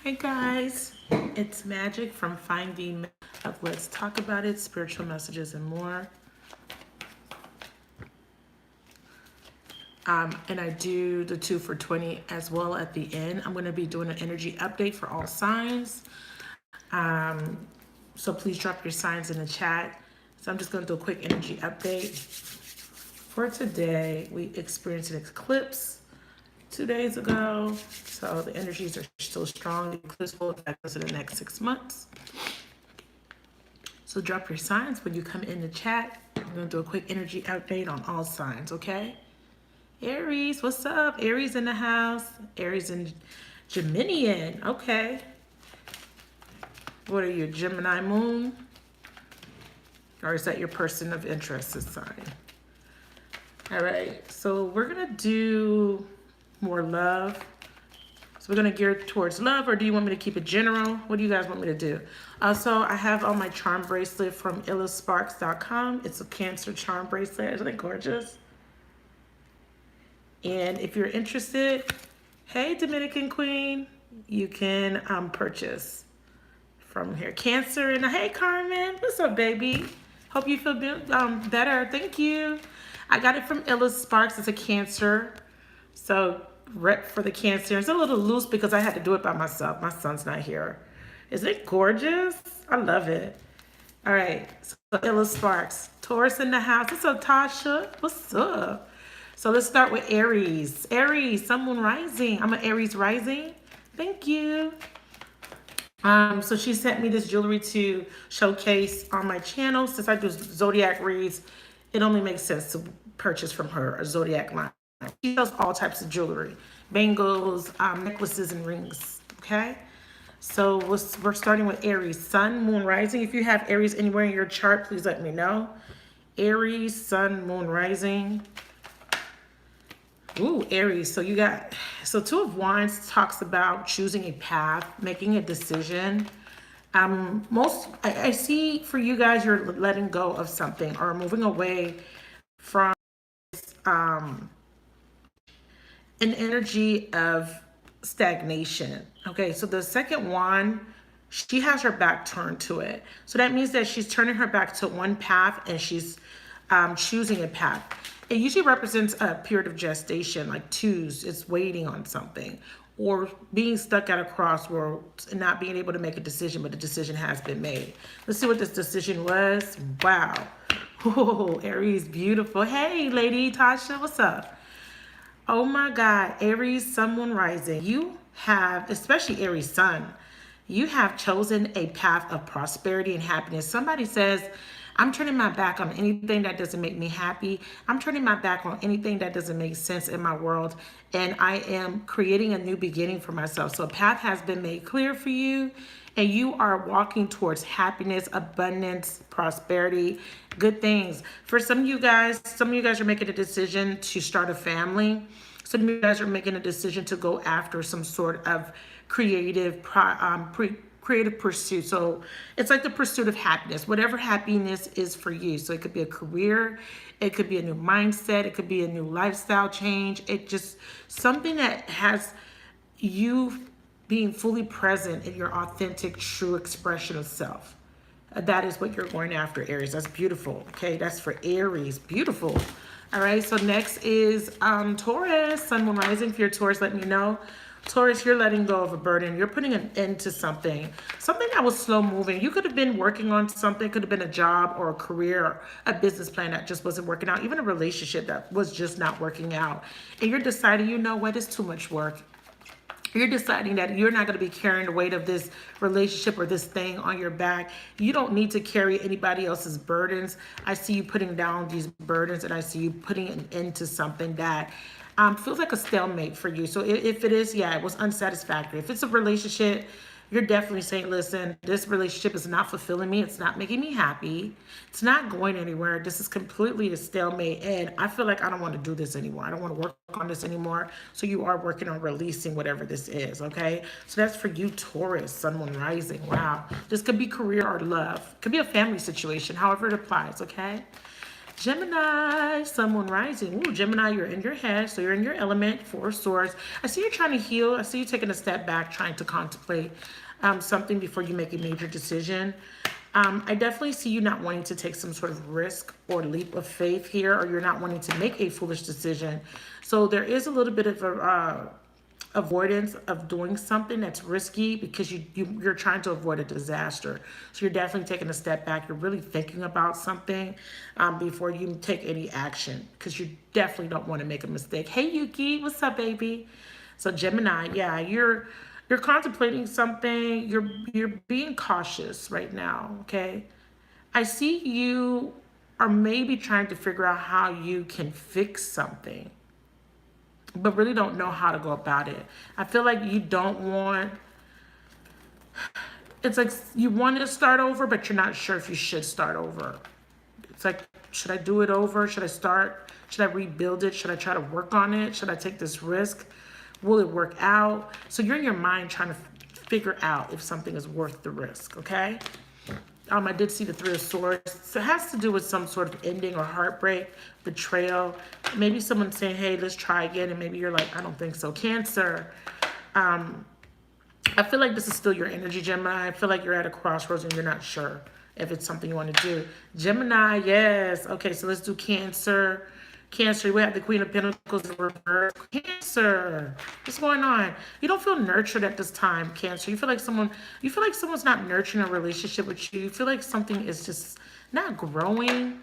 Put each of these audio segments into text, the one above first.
Hi guys, it's Magic from Finding of Let's Talk About It, Spiritual Messages and More. And I do the 2 for 20 as well at the end. I'm going to be doing an energy update for all signs. So please drop your signs in the chat. So I'm just going to do a quick energy update. For today, we experienced an eclipse 2 days ago. So the energies are still strong. The eclipse will affect us in the next 6 months. So drop your signs when you come in the chat. I'm going to do a quick energy update on all signs, okay? Aries, what's up? Aries in the house. Aries and Gemini. Okay. What are you, Gemini moon? Or is that your person of interest this sign? All right. So we're going to do more love. So we're going to gear towards love, or do you want me to keep it general? What do you guys want me to do? Also, I have on my charm bracelet from illusparks.com. It's a Cancer charm bracelet. Isn't it gorgeous? And if you're interested, hey, Dominican Queen, you can purchase from here. Cancer, and hey, Carmen, what's up, baby? Hope you feel better. Thank you. I got it from Illusparks. Sparks. It's a Cancer. So rep for the Cancer. It's a little loose because I had to do it by myself. My son's not here. Isn't it gorgeous? I love it. All right. So Illusparks. Sparks. Taurus in the house. What's up, Tasha? What's up? So let's start with Aries. Aries, Sun, Moon, Rising. I'm an Aries rising. Thank you. So she sent me this jewelry to showcase on my channel. Since I do zodiac reads, it only makes sense to purchase from her a zodiac line. She sells all types of jewelry, bangles, necklaces, and rings. Okay. So we're starting with Aries, Sun, Moon, Rising. If you have Aries anywhere in your chart, please let me know. Aries, Sun, Moon, Rising. Ooh, Aries. So you got, Two of Wands talks about choosing a path, making a decision. I see for you guys, you're letting go of something or moving away from an energy of stagnation. Okay, so the second wand, she has her back turned to it. So that means that she's turning her back to one path and she's choosing a path. It usually represents a period of gestation, like twos. It's waiting on something, or being stuck at a crossroads and not being able to make a decision, but the decision has been made. Let's see what this decision was. Wow. Oh, Aries, beautiful. Hey, lady Tasha, what's up? Oh my God, Aries, Sun, Moon, Rising. You have, especially Aries Sun, you have chosen a path of prosperity and happiness. Somebody says, I'm turning my back on anything that doesn't make me happy. I'm turning my back on anything that doesn't make sense in my world. And I am creating a new beginning for myself. So a path has been made clear for you. And you are walking towards happiness, abundance, prosperity, good things. For some of you guys are making a decision to start a family. Some of you guys are making a decision to go after some sort of creative pursuit. So it's like the pursuit of happiness, whatever happiness is for you. So it could be a career, it could be a new mindset, it could be a new lifestyle change. It just something that has you being fully present in your authentic, true expression of self. That is what you're going after, Aries. That's beautiful. Okay, that's for Aries. Beautiful. All right, so next is Taurus, Sun, Moon, Rising. If you're Taurus, let me know. Taurus, you're letting go of a burden. You're putting an end to something that was slow moving. You could have been working on something. It could have been a job or a career, or a business plan that just wasn't working out, even a relationship that was just not working out. And you're deciding, you know what, it's too much work. You're deciding that you're not going to be carrying the weight of this relationship or this thing on your back. You don't need to carry anybody else's burdens. I see you putting down these burdens, and I see you putting an end to something that feels like a stalemate for you. So if it is, yeah, it was unsatisfactory. If it's a relationship, you're definitely saying, listen, this relationship is not fulfilling me. It's not making me happy. It's not going anywhere. This is completely a stalemate. And I feel like I don't want to do this anymore. I don't want to work on this anymore. So you are working on releasing whatever this is, okay? So that's for you, Taurus, Sun, Moon, Rising. Wow. This could be career or love. Could be a family situation, however it applies, okay? Gemini, someone rising. Ooh, Gemini, you're in your head, so you're in your element, Four of Swords. I see you're trying to heal. I see you taking a step back, trying to contemplate something before you make a major decision. I definitely see you not wanting to take some sort of risk or leap of faith here, or you're not wanting to make a foolish decision. So there is a little bit of a avoidance of doing something that's risky because you're trying to avoid a disaster. So you're definitely taking a step back. You're really thinking about something before you take any action, because you definitely don't want to make a mistake. Hey Yuki, what's up, baby? So Gemini, yeah, you're contemplating something. You're being cautious right now, okay? I see you are maybe trying to figure out how you can fix something, but really don't know how to go about it. I feel like you don't want, it's like you want to start over, but you're not sure if you should start over. It's like, should I do it over? Should I start? Should I rebuild it? Should I try to work on it? Should I take this risk? Will it work out? So you're in your mind trying to figure out if something is worth the risk, okay? I did see the Three of Swords. So it has to do with some sort of ending or heartbreak, betrayal. Maybe someone saying, hey, let's try again. And maybe you're like, I don't think so. Cancer. I feel like this is still your energy, Gemini. I feel like you're at a crossroads and you're not sure if it's something you want to do. Gemini, yes. Okay, so let's do Cancer. Cancer, we have the Queen of Pentacles in reverse. Cancer, what's going on? You don't feel nurtured at this time, Cancer. You feel like someone's not nurturing a relationship with you. You feel like something is just not growing.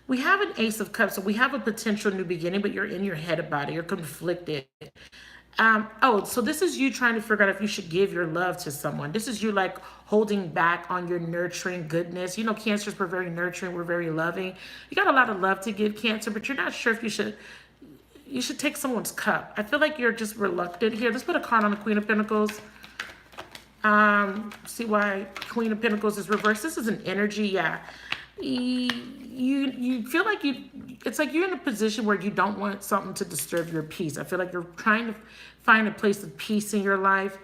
We have an Ace of Cups, so we have a potential new beginning, but you're in your head about it. You're conflicted. So this is you trying to figure out if you should give your love to someone. This is you like holding back on your nurturing goodness. You know, Cancers, we're very nurturing, we're very loving. You got a lot of love to give, Cancer, but you're not sure if you should take someone's cup. I feel like you're just reluctant here. Let's put a card on the Queen of Pentacles. See why Queen of Pentacles is reversed. This is an energy, yeah. You feel like it's like you're in a position where you don't want something to disturb your peace. I feel like you're trying to find a place of peace in your life,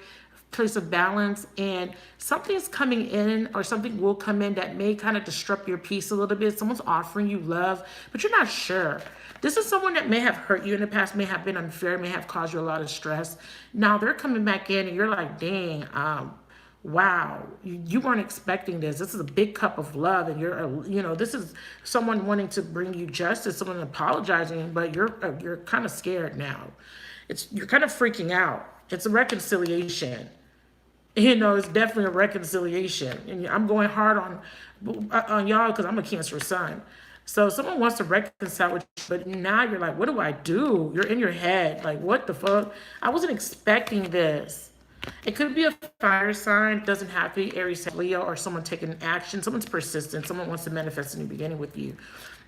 place of balance, and something's coming in or something will come in that may kind of disrupt your peace a little bit. Someone's offering you love, but you're not sure. This is someone that may have hurt you in the past, may have been unfair, may have caused you a lot of stress. Now they're coming back in and you're like, dang, wow, you weren't expecting this. This is a big cup of love, and this is someone wanting to bring you justice, someone apologizing, but you're kind of scared now. You're kind of freaking out. It's a reconciliation. It's definitely a reconciliation, and I'm going hard on y'all because I'm a Cancer sun. So someone wants to reconcile with you, but now you're like, what do I do? You're in your head, like, what the fuck? I wasn't expecting this. It could be a fire sign. It doesn't have to be Aries, Leo, or someone taking action. Someone's persistent. Someone wants to manifest a new beginning with you.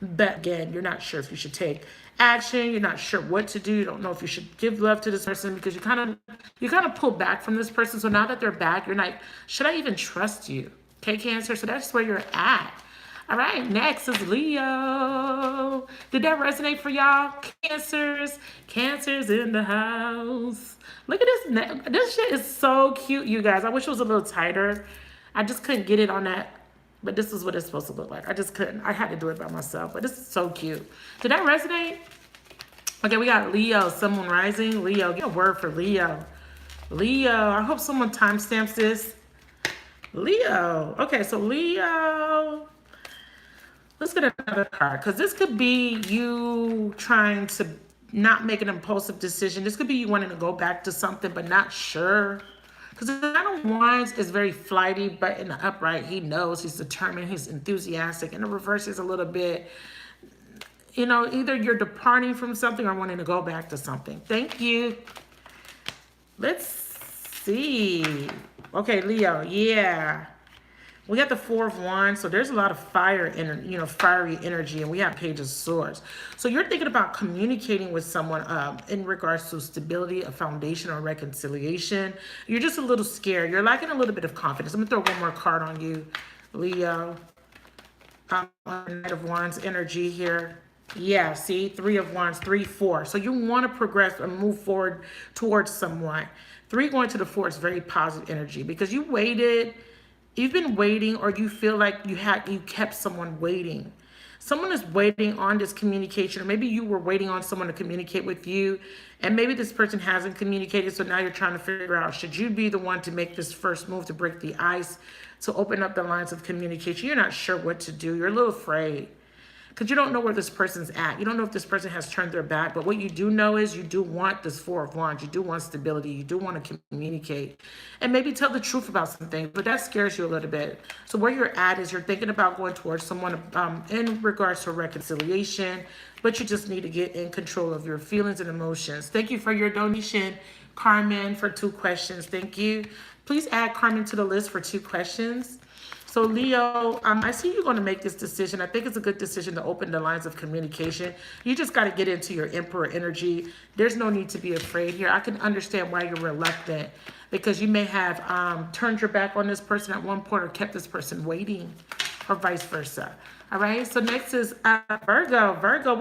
But again, you're not sure if you should take action. You're not sure what to do. You don't know if you should give love to this person because you kind of pull back from this person. So now that they're back, you're like, should I even trust you? Okay, Cancer. So that's where you're at. All right, next is Leo. Did that resonate for y'all? Cancers. Cancers in the house. Look at this. This shit is so cute, you guys. I wish it was a little tighter. I just couldn't get it on that. But this is what it's supposed to look like. I just couldn't. I had to do it by myself. But this is so cute. Did that resonate? Okay, we got Leo. Someone rising. Leo. Get a word for Leo. Leo. I hope someone timestamps this. Leo. Okay, so Leo. Let's get another card, because this could be you trying to not make an impulsive decision. This could be you wanting to go back to something but not sure. Because the Nine of Wands is very flighty, but in the upright, he knows, he's determined, he's enthusiastic. In the reverse, is a little bit, either you're departing from something or wanting to go back to something. Thank you. Let's see. Okay, Leo, yeah. We got the Four of Wands, so there's a lot of fire, fiery energy, and we have Page of Swords. So you're thinking about communicating with someone in regards to stability, a foundation, or reconciliation. You're just a little scared. You're lacking a little bit of confidence. I'm gonna throw one more card on you, Leo. Knight of Wands energy here. Yeah, see, Three of Wands, 3, 4. So you want to progress and move forward towards someone. 3 going to the 4 is very positive energy because you waited, you've been waiting, or you feel like you kept someone waiting. Someone is waiting on this communication, or maybe you were waiting on someone to communicate with you, and maybe this person hasn't communicated, so now you're trying to figure out, should you be the one to make this first move to break the ice, to open up the lines of communication? You're not sure what to do. You're a little afraid, because you don't know where this person's at. You don't know if this person has turned their back. But what you do know is you do want this 4 of Wands. You do want stability. You do want to communicate. And maybe tell the truth about something. But that scares you a little bit. So where you're at is you're thinking about going towards someone in regards to reconciliation. But you just need to get in control of your feelings and emotions. Thank you for your donation, Carmen, for 2 questions. Thank you. Please add Carmen to the list for 2 questions. So Leo, I see you're going to make this decision. I think it's a good decision to open the lines of communication. You just got to get into your Emperor energy. There's no need to be afraid here. I can understand why you're reluctant, because you may have turned your back on this person at one point or kept this person waiting, or vice versa. All right, so next is Virgo. Virgo.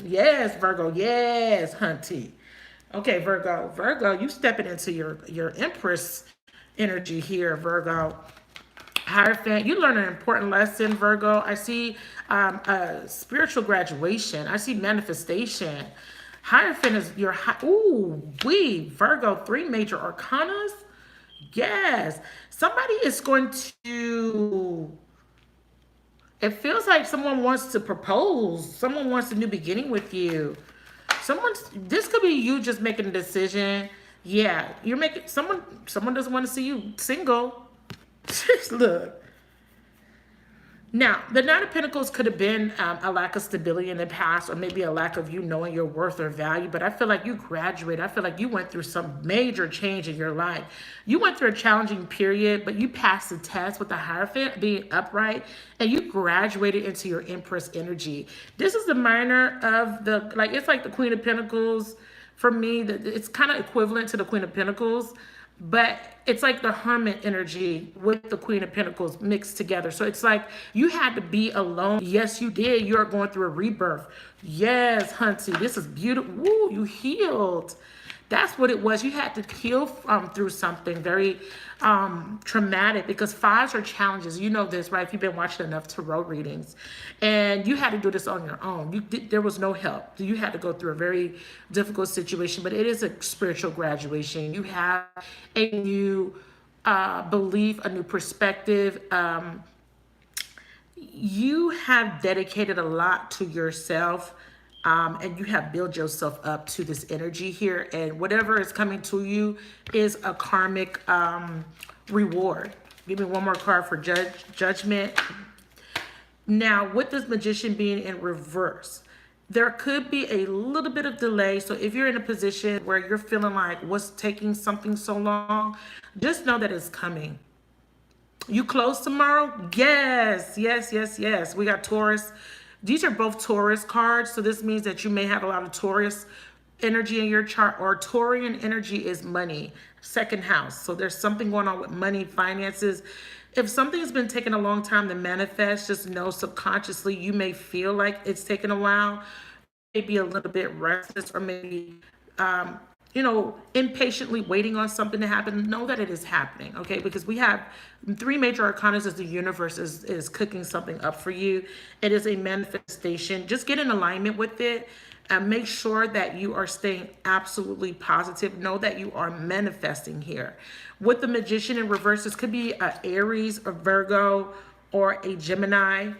Yes, Virgo. Yes, hunty. Okay, Virgo, you stepping into your Empress energy here, Virgo. Hierophant, you learn an important lesson, Virgo. I see a spiritual graduation. I see manifestation. Hierophant is your Virgo, 3 major arcanas. Yes, somebody is going to. It feels like someone wants to propose. Someone wants a new beginning with you. This could be you just making a decision. Yeah, you're making someone doesn't want to see you single. Look. Now, the Nine of Pentacles could have been a lack of stability in the past, or maybe a lack of you knowing your worth or value. But I feel like you graduated. I feel like you went through some major change in your life. You went through a challenging period, but you passed the test with the Hierophant being upright, and you graduated into your Empress energy. This is the minor of it's like the Queen of Pentacles. For me, it's kind of equivalent to the Queen of Pentacles, but it's like the Hermit energy with the Queen of Pentacles mixed together. So it's like you had to be alone. Yes, you did. You're going through a rebirth. Yes, hunty, this is beautiful. Woo, you healed. That's what it was. You had to heal through something very traumatic, because 5s are challenges. You know this, right? If you've been watching enough tarot readings, and you had to do this on your own. There was no help. You had to go through a very difficult situation, but it is a spiritual graduation. You have a new belief, a new perspective. You have dedicated a lot to yourself. And you have built yourself up to this energy here. And whatever is coming to you is a karmic reward. Give me one more card for judgment. Now, with this Magician being in reverse, there could be a little bit of delay. So if you're in a position where you're feeling like, what's taking something so long, just know that it's coming. You close tomorrow? Yes. We got Taurus. These are both Taurus cards, so this means that you may have a lot of Taurus energy in your chart, or Taurian energy is money, 2nd house. So there's something going on with money, finances. If something has been taking a long time to manifest, just know subconsciously you may feel like it's taken a while, maybe a little bit restless, or maybe impatiently waiting on something to happen. Know that it is happening, okay? Because we have 3 major arcanas as the universe is cooking something up for you. It is a manifestation. Just get in alignment with it and make sure that you are staying absolutely positive. Know that you are manifesting here. With the Magician in reverse, this could be an Aries, a Virgo, or a Gemini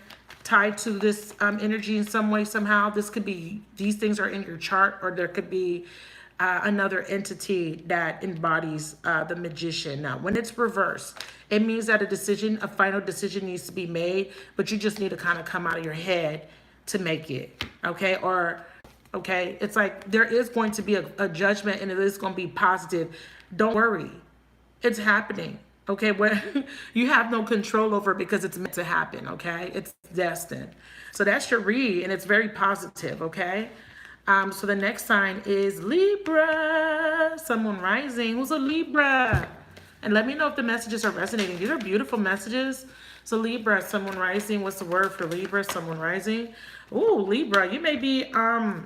tied to this energy in some way, somehow. This could be, these things are in your chart, or there could be another entity that embodies the Magician. Now, when it's reversed, it means that a final decision needs to be made, but you just need to kind of come out of your head to make it, okay? It's like there is going to be a judgment, and it is going to be positive. Don't worry. It's happening, okay? Where you have no control over it, because it's meant to happen, okay? It's destined. So that's your read, and it's very positive, okay? So the next sign is Libra. Someone rising who's a Libra. And let me know if the messages are resonating. These are beautiful messages. So Libra, someone rising. What's the word for Libra? Someone rising. Ooh, Libra, you may be going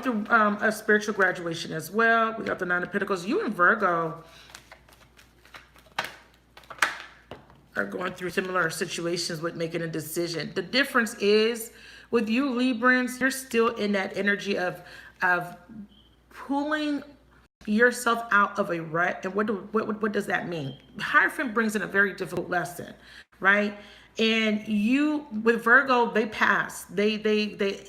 through a spiritual graduation as well. We got the Nine of Pentacles. You and Virgo are going through similar situations with making a decision. The difference is with you Librans, you're still in that energy of pulling yourself out of a rut. And what does that mean? Hierophant brings in a very difficult lesson, right? And you with Virgo, they pass. They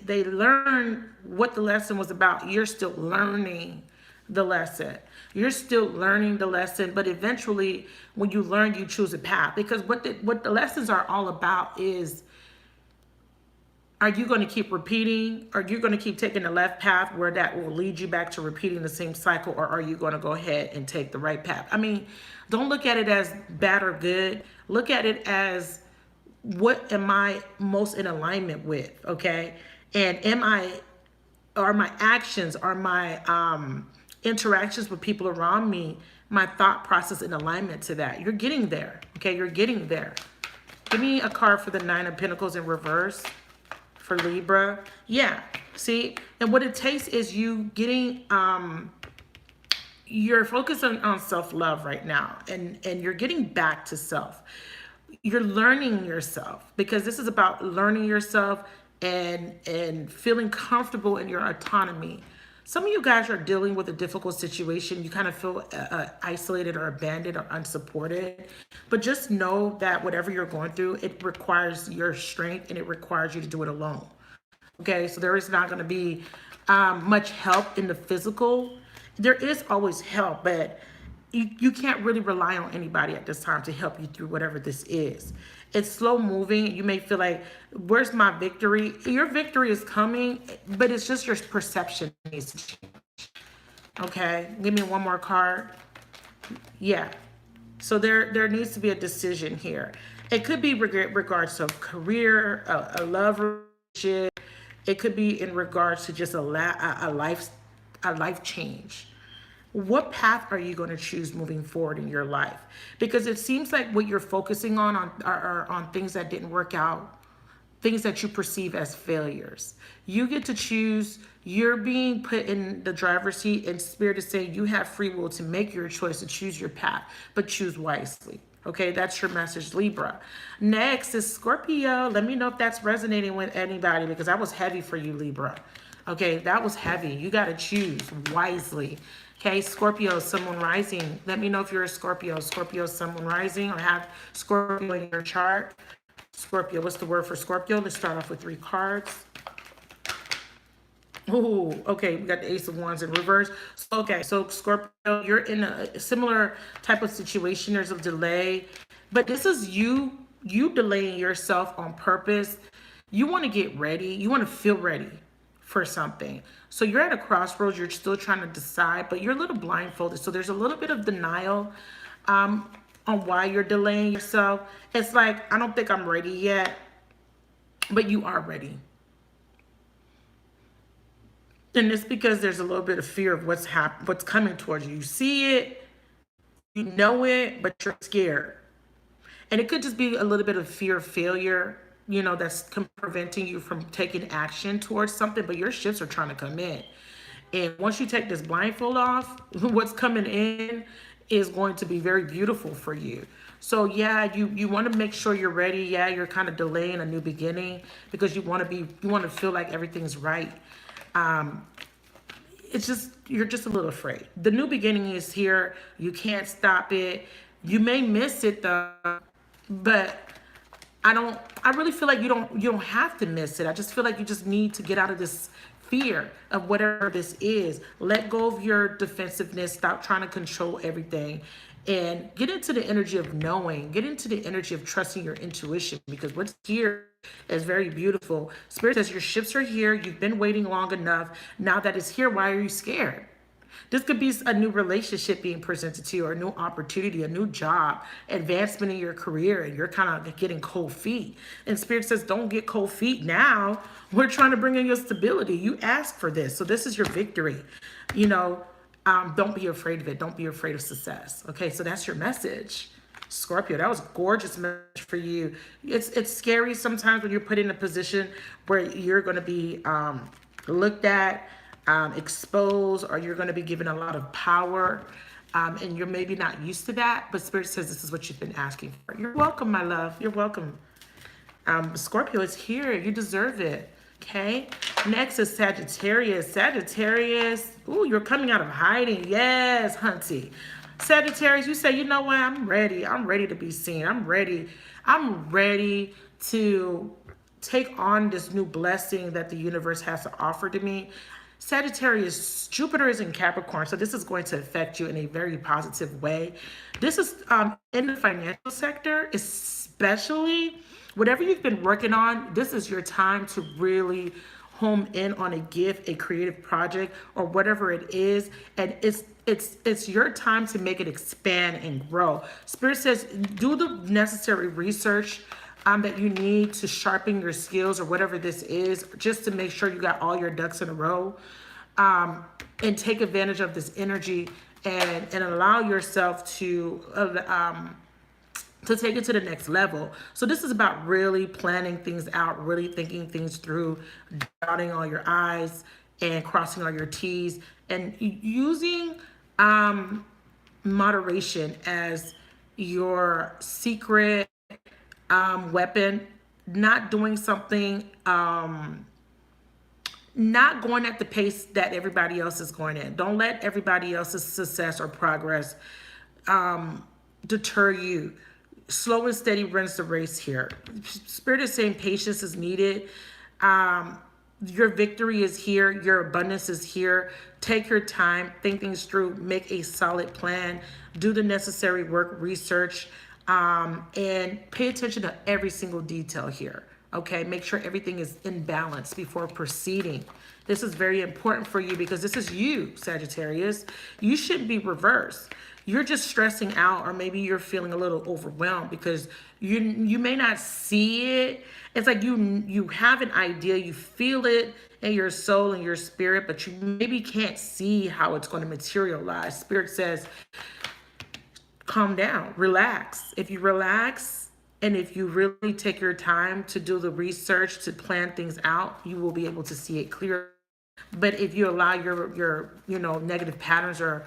learn what the lesson was about. You're still learning the lesson. You're still learning the lesson, but eventually when you learn, you choose a path. Because what the lessons are all about is, are you going to keep repeating? Are you going to keep taking the left path where that will lead you back to repeating the same cycle? Or are you going to go ahead and take the right path? I mean, don't look at it as bad or good. Look at it as, what am I most in alignment with? Okay. And are my actions, are my interactions with people around me, my thought process in alignment to that? You're getting there. Okay. You're getting there. Give me a card for the Nine of Pentacles in reverse for Libra. Yeah. See, and what it takes is you getting, you're focusing on self-love right now, and you're getting back to self. You're learning yourself, because this is about learning yourself and feeling comfortable in your autonomy. Some of you guys are dealing with a difficult situation. You kind of feel isolated or abandoned or unsupported. But just know that whatever you're going through, it requires your strength and it requires you to do it alone. Okay, so there is not going to be much help in the physical. There is always help, but you can't really rely on anybody at this time to help you through whatever this is. It's slow moving. You may feel like, where's my victory? Your victory is coming, but it's just your perception needs to change. Okay, give me one more card. Yeah, so there needs to be a decision here. It could be regards to career, a love relationship. It could be in regards to just a life change. What path are you going to choose moving forward in your life? Because it seems like what you're focusing on are on things that didn't work out, things that you perceive as failures. You get to choose. You're being put in the driver's seat, and Spirit is saying you have free will to make your choice, to choose your path, but choose wisely. Okay, that's your message, Libra. Next is Scorpio. Let me know if that's resonating with anybody, because that was heavy for you, Libra. Okay, that was heavy. You got to choose wisely. Okay, Scorpio, someone rising. Let me know if you're a Scorpio. Scorpio, someone rising, or have Scorpio in your chart. Scorpio, what's the word for Scorpio? Let's start off with 3 cards. Oh, okay, we got the Ace of Wands in reverse. Okay, so Scorpio, you're in a similar type of situation. There's a delay, but this is you delaying yourself on purpose. You want to get ready. You want to feel ready for something. So you're at a crossroads. You're still trying to decide, but you're a little blindfolded. So there's a little bit of denial on why you're delaying yourself. It's like, I don't think I'm ready yet, but you are ready. And it's because there's a little bit of fear of what's coming towards you. You see it, you know it, but you're scared. And it could just be a little bit of fear of failure, you know, that's preventing you from taking action towards something, but your shifts are trying to come in. And once you take this blindfold off, what's coming in is going to be very beautiful for you. So yeah, you want to make sure you're ready. Yeah, you're kind of delaying a new beginning because you want to feel like everything's right. It's just, you're just a little afraid. The new beginning is here. You can't stop it. You may miss it though, but I really feel like you don't have to miss it. I just feel like you just need to get out of this fear of whatever this is. Let go of your defensiveness. Stop trying to control everything and get into the energy of knowing. Get into the energy of trusting your intuition, because what's here is very beautiful. Spirit says your ships are here. You've been waiting long enough. Now that it's here, why are you scared? This could be a new relationship being presented to you, or a new opportunity, a new job, advancement in your career, and you're kind of getting cold feet. And Spirit says, don't get cold feet now. We're trying to bring in your stability. You asked for this. So this is your victory. You know, don't be afraid of it. Don't be afraid of success. Okay, so that's your message. Scorpio, that was a gorgeous message for you. It's scary sometimes when you're put in a position where you're going to be looked at, exposed, or you're going to be given a lot of power. And you're maybe not used to that, but Spirit says this is what you've been asking for. You're welcome, my love. You're welcome. Scorpio is here. You deserve it. Okay. Next is Sagittarius. Sagittarius. Ooh, you're coming out of hiding. Yes, hunty. Sagittarius, you say, you know what? I'm ready. I'm ready to be seen. I'm ready. I'm ready to take on this new blessing that the universe has to offer to me. Sagittarius, Jupiter is in Capricorn, so this is going to affect you in a very positive way. This is in the financial sector, especially whatever you've been working on. This is your time to really home in on a gift, a creative project, or whatever it is, and it's your time to make it expand and grow. Spirit says do the necessary research that you need to sharpen your skills or whatever this is, just to make sure you got all your ducks in a row, and take advantage of this energy and allow yourself to take it to the next level. So this is about really planning things out, really thinking things through, dotting all your I's and crossing all your T's, and using moderation as your secret weapon. Not doing something, not going at the pace that everybody else is going at. Don't let everybody else's success or progress deter you. Slow and steady runs the race here. Spirit is saying patience is needed. Your victory is here. Your abundance is here. Take your time, think things through, make a solid plan, do the necessary work, research, and pay attention to every single detail here. Okay, make sure everything is in balance before proceeding. This is very important for you because this is you, Sagittarius. You shouldn't be reversed. You're just stressing out, or maybe you're feeling a little overwhelmed because you may not see it. It's like you have an idea, you feel it in your soul and your spirit, but you maybe can't see how it's going to materialize. Spirit says, calm down, relax. If you relax and if you really take your time to do the research, to plan things out, you will be able to see it clearly. But if you allow your negative patterns or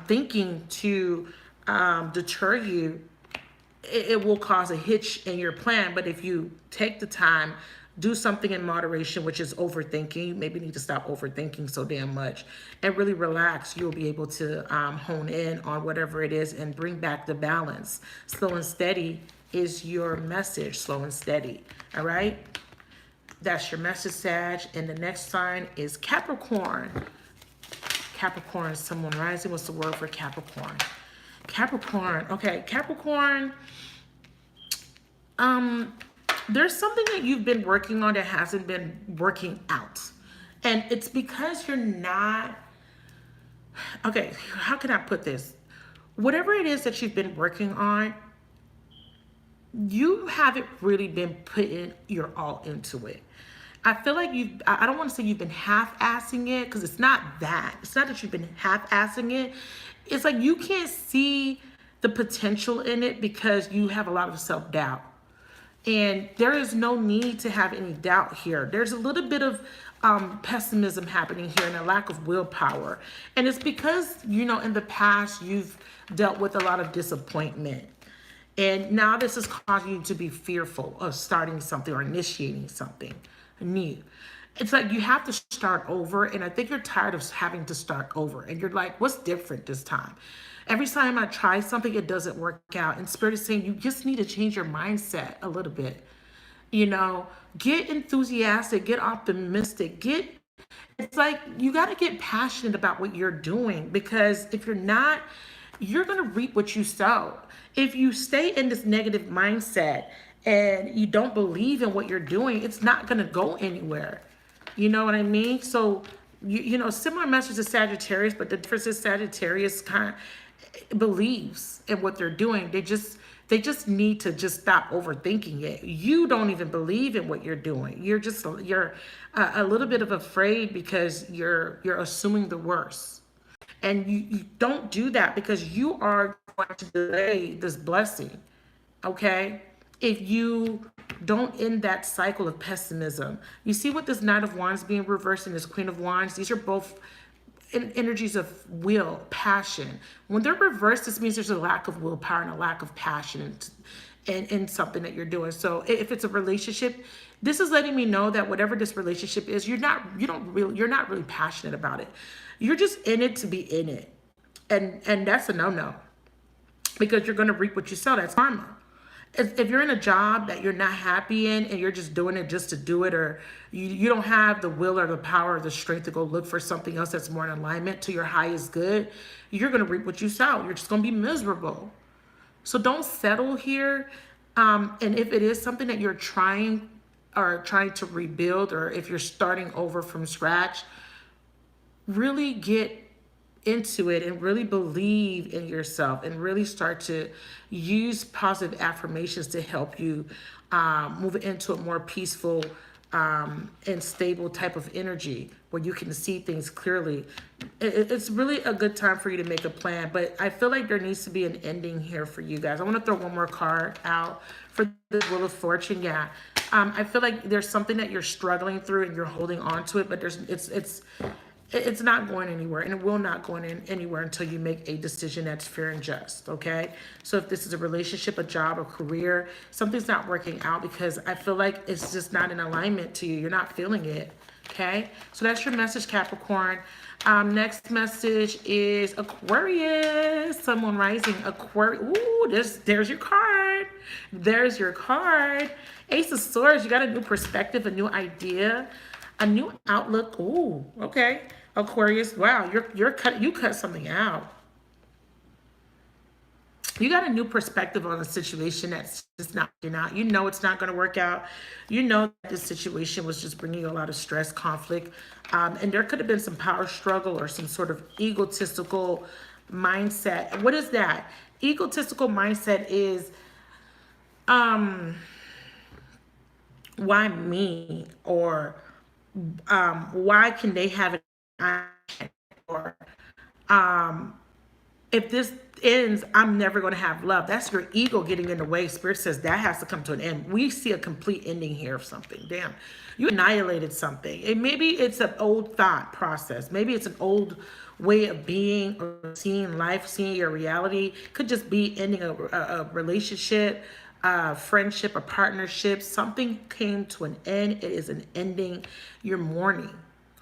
thinking to deter you, it will cause a hitch in your plan. But if you take the time, do something in moderation, which is overthinking. You maybe need to stop overthinking so damn much and really relax. You'll be able to hone in on whatever it is and bring back the balance. Slow and steady is your message. Slow and steady. All right. That's your message, Sag. And the next sign is Capricorn. Capricorn, someone rising. What's the word for Capricorn? Capricorn. Okay, Capricorn. There's something that you've been working on that hasn't been working out. And it's because you're not... Okay, how can I put this? Whatever it is that you've been working on, you haven't really been putting your all into it. I feel like I don't want to say you've been half-assing it, because it's not that. It's not that you've been half-assing it. It's like you can't see the potential in it because you have a lot of self-doubt. And there is no need to have any doubt here. There's a little bit of pessimism happening here and a lack of willpower. And it's because, in the past, you've dealt with a lot of disappointment. And now this is causing you to be fearful of starting something or initiating something new. It's like you have to start over, and I think you're tired of having to start over. And you're like, what's different this time? Every time I try something, it doesn't work out. And Spirit is saying you just need to change your mindset a little bit. Get enthusiastic, get optimistic, it's like you got to get passionate about what you're doing, because if you're not, you're going to reap what you sow. If you stay in this negative mindset and you don't believe in what you're doing, it's not going to go anywhere. You know what I mean? So, similar message to Sagittarius, but the difference is Sagittarius kind of believes in what they're doing. They just need to just stop overthinking it. You don't even believe in what you're doing. You're a little bit of afraid because you're assuming the worst. And you don't do that, because you are going to delay this blessing, okay? If you don't end that cycle of pessimism. You see what this Knight of Wands being reversed and this Queen of Wands, these are both energies of will, passion. When they're reversed, this means there's a lack of willpower and a lack of passion in something that you're doing. So if it's a relationship, this is letting me know that whatever this relationship is, you're not really passionate about it. You're just in it to be in it. And that's a no-no, because you're going to reap what you sow. That's karma. If you're in a job that you're not happy in and you're just doing it just to do it, or you don't have the will or the power or the strength to go look for something else that's more in alignment to your highest good, you're going to reap what you sow. You're just going to be miserable. So don't settle here. And if it is something that you're trying to rebuild, or if you're starting over from scratch, really get into it and really believe in yourself and really start to use positive affirmations to help you move into a more peaceful and stable type of energy where you can see things clearly. It's really a good time for you to make a plan, but I feel like there needs to be an ending here for you guys. I want to throw one more card out for the Wheel of Fortune. Yeah. I feel like there's something that you're struggling through and you're holding on to it, but it's not going anywhere, and it will not go anywhere until you make a decision that's fair and just, okay? So if this is a relationship, a job, a career, something's not working out because I feel like it's just not in alignment to you. You're not feeling it, okay? So that's your message, Capricorn. Next message is Aquarius. Someone rising Aquarius. Ooh, there's your card. There's your card. Ace of Swords. You got a new perspective, a new idea, a new outlook. Ooh, okay. Aquarius, wow, you cut something out. You got a new perspective on a situation that's just not working out. You know it's not going to work out. You know that this situation was just bringing you a lot of stress, conflict, and there could have been some power struggle or some sort of egotistical mindset. What is that? Egotistical mindset is, why me? Or why can they have it? Or if this ends, I'm never going to have love. That's your ego getting in the way. Spirit says that has to come to an end. We see a complete ending here of something. Damn, you annihilated something. And maybe it's an old thought process. Maybe it's an old way of being or seeing life, seeing your reality. Could just be ending a relationship, a friendship, a partnership. Something came to an end. It is an ending. You're mourning.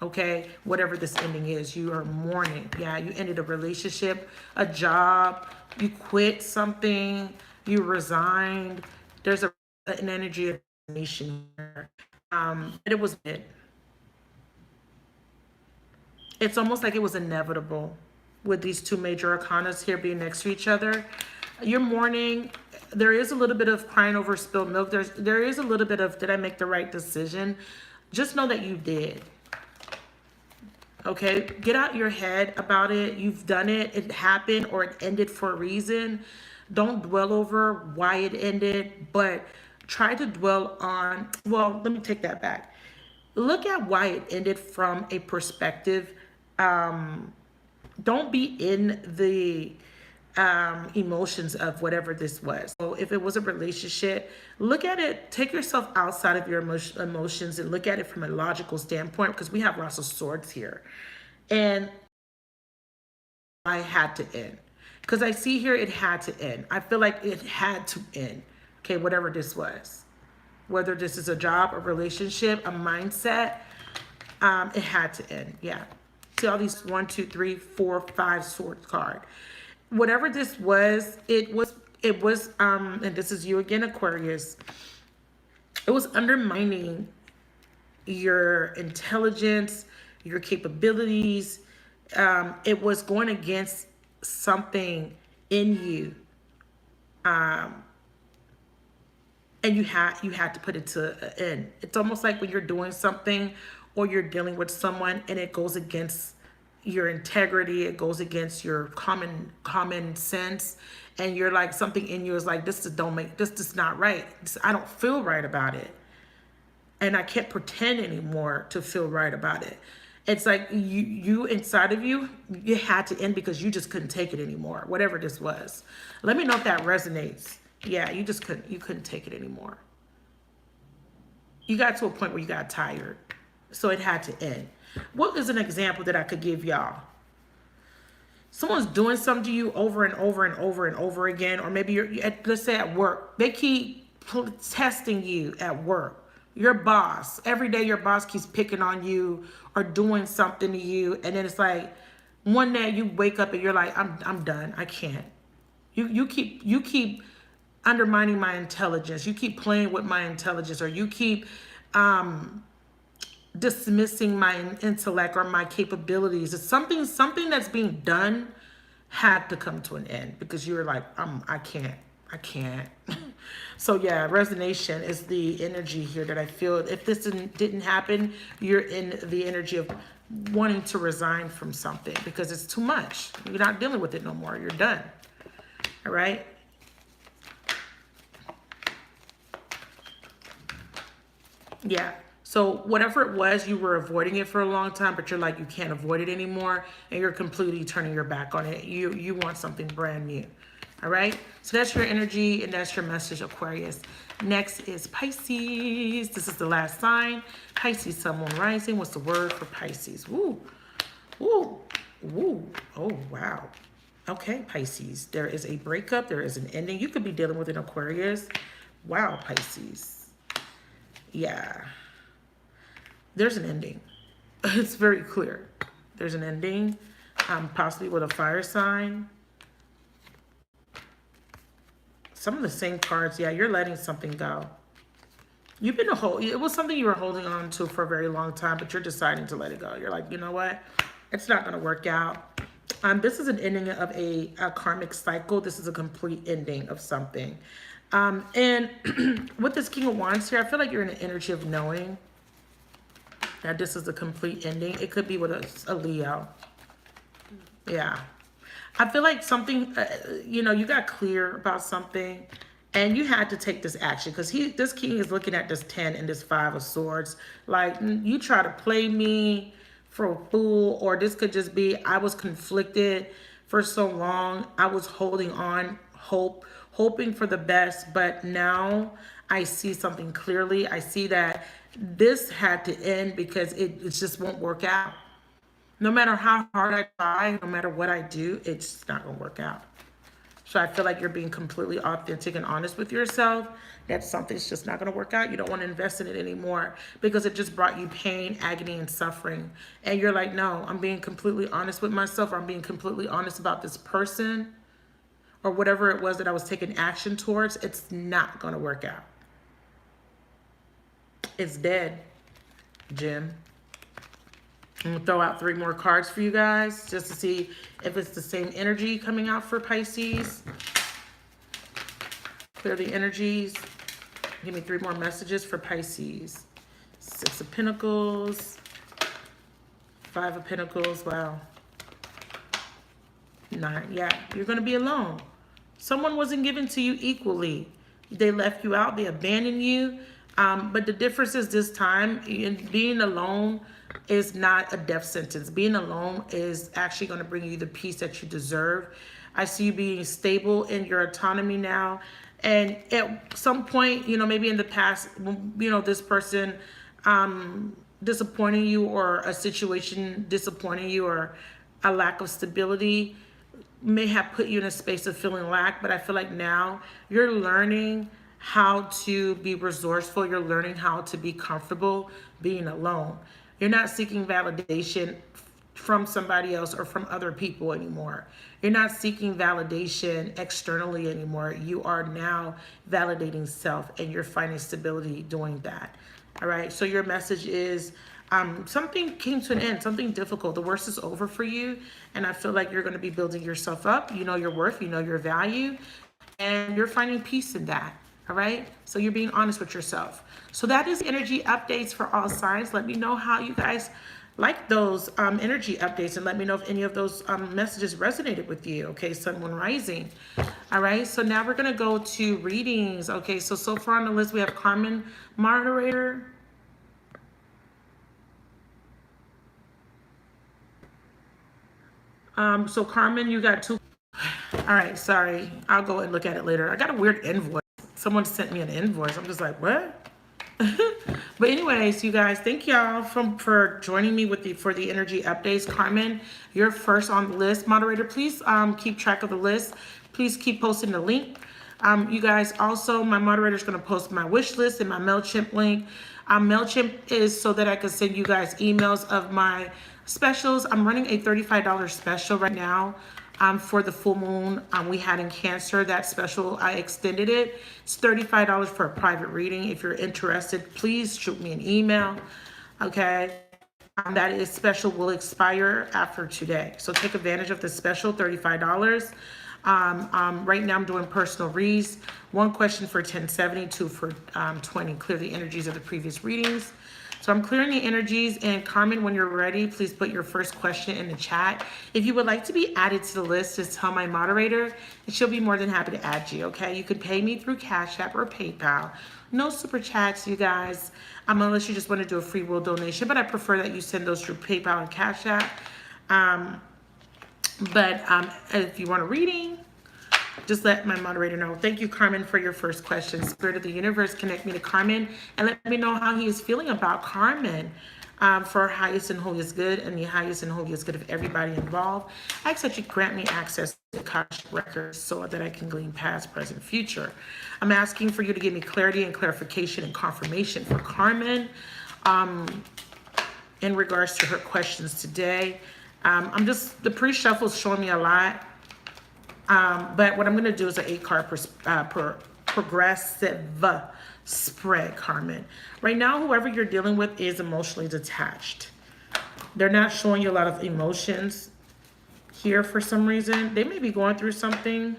Okay, whatever this ending is, you are mourning. Yeah, you ended a relationship, a job, you quit something, you resigned. There's an energy of resignation here. But it was it. It's almost like it was inevitable with these two major arcanas here being next to each other. You're mourning. There is a little bit of crying over spilled milk. There is a little bit of, did I make the right decision? Just know that you did. Okay, get out your head about it. You've done it. It happened, or it ended for a reason. Don't dwell over why it ended, but try to dwell on, well, let me take that back. Look at why it ended from a perspective. Don't be in the emotions of whatever this was. So if it was a relationship, look at it, take yourself outside of your emotions and look at it from a logical standpoint, because we have lots of swords here. And I had to end, because I see here it had to end. I feel like it had to end. Okay, whatever this was, whether this is a job, a relationship, a mindset, it had to end. Yeah. See all these 1, 2, 3, 4, 5 sword card. Whatever this was, it was, and this is you again, Aquarius. It was undermining your intelligence, your capabilities. It was going against something in you. And you had to put it to an end. It's almost like when you're doing something or you're dealing with someone and it goes against your integrity, it goes against your common sense, and you're like, something in you is like, this is not right. I don't feel right about it, and I can't pretend anymore to feel right about it. It's like you inside of you, it had to end because you just couldn't take it anymore, whatever this was. Let me know if that resonates. Yeah, you couldn't take it anymore. You got to a point where you got tired, so it had to end. What is an example that I could give y'all? Someone's doing something to you over and over and over and over again, or maybe you're at, let's say at work, they keep testing you at work. Your boss, every day your boss keeps picking on you or doing something to you, and then it's like one day you wake up and you're like, I'm done. I can't. You keep undermining my intelligence. You keep playing with my intelligence, or you keep dismissing my intellect or my capabilities. It's something that's being done had to come to an end because you were like, I can't. So yeah, resonation is the energy here that I feel. If this didn't happen, you're in the energy of wanting to resign from something because it's too much. You're not dealing with it no more. You're done. All right. Yeah. So whatever it was, you were avoiding it for a long time, but you're like, you can't avoid it anymore. And you're completely turning your back on it. You want something brand new. All right. So that's your energy and that's your message, Aquarius. Next is Pisces. This is the last sign. Pisces, Sun, Moon, Rising. What's the word for Pisces? Woo. Woo. Woo. Oh, wow. Okay, Pisces. There is a breakup. There is an ending. You could be dealing with an Aquarius. Wow, Pisces. Yeah. There's an ending. It's very clear. There's an ending, possibly with a fire sign. Some of the same cards. Yeah, you're letting something go. You've been it was something you were holding on to for a very long time, but you're deciding to let it go. You're like, you know what? It's not going to work out. This is an ending of a karmic cycle. This is a complete ending of something. And with this King of Wands here, I feel like you're in an energy of knowing that this is a complete ending. It could be with a Leo. Yeah. I feel like something, you got clear about something and you had to take this action because this king is looking at this 10 and this 5 of swords. Like, you try to play me for a fool, or this could just be, I was conflicted for so long. I was holding on, hoping for the best, but now I see something clearly. I see that this had to end because it just won't work out. No matter how hard I try, no matter what I do, it's just not going to work out. So I feel like you're being completely authentic and honest with yourself that something's just not going to work out. You don't want to invest in it anymore because it just brought you pain, agony, and suffering. And you're like, no, I'm being completely honest with myself, or I'm being completely honest about this person or whatever it was that I was taking action towards. It's not going to work out. It's dead, Jim. I'm going to throw out 3 more cards for you guys just to see if it's the same energy coming out for Pisces. Clear the energies. Give me 3 more messages for Pisces. 6 of Pentacles. 5 of Pentacles. Wow. 9. Yeah, you're going to be alone. Someone wasn't given to you equally. They left you out. They abandoned you. But the difference is this time, being alone is not a death sentence. Being alone is actually going to bring you the peace that you deserve. I see you being stable in your autonomy now. And at some point, maybe in the past, this person disappointing you, or a situation disappointing you, or a lack of stability may have put you in a space of feeling lack. But I feel like now you're learning how to be resourceful. You're learning how to be comfortable being alone. You're not seeking validation from somebody else or from other people anymore. You're not seeking validation externally anymore. You are now validating self, and you're finding stability doing that. All right. So your message is something came to an end, something difficult. The worst is over for you. And I feel like you're going to be building yourself up. You know your worth, you know your value, and you're finding peace in that. All right. So you're being honest with yourself. So that is energy updates for all signs. Let me know how you guys like those energy updates, and let me know if any of those messages resonated with you. Okay, Sun, Moon, Rising. All right, so now we're going to go to readings. Okay, so far on the list, we have Carmen, moderator. So Carmen, you got two. All right, sorry. I'll go and look at it later. I got a weird invoice. Someone sent me an invoice. I'm just like, what? But anyways, you guys, thank y'all for joining me for the energy updates. Carmen, you're first on the list. Moderator, please keep track of the list. Please keep posting the link. You guys, also, my moderator is going to post my wish list and my MailChimp link. MailChimp is so that I can send you guys emails of my specials. I'm running a $35 special right now. For the full moon we had in Cancer. That special, I extended it. It's $35 for a private reading. If you're interested, please shoot me an email. Okay. That is special will expire after today. So take advantage of the special $35. Right now I'm doing personal reads. One question for 1070, two for 20. Clear the energies of the previous readings. So I'm clearing the energies, and Carmen, when you're ready, please put your first question in the chat. If you would like to be added to the list, just tell my moderator, and she'll be more than happy to add you, okay? You could pay me through Cash App or PayPal. No super chats, you guys, unless you just want to do a free will donation, but I prefer that you send those through PayPal and Cash App. If you want a reading, just let my moderator know. Thank you, Carmen, for your first question. Spirit of the universe, connect me to Carmen and let me know how he is feeling about Carmen for highest and holiest good and the highest and holiest good of everybody involved. I ask that you grant me access to Akashic records so that I can glean past, present, future. I'm asking for you to give me clarity and clarification and confirmation for Carmen in regards to her questions today. The pre-shuffle is showing me a lot. But what I'm going to do is an 8-card progressive spread, Carmen. Right now, whoever you're dealing with is emotionally detached. They're not showing you a lot of emotions here for some reason. They may be going through something.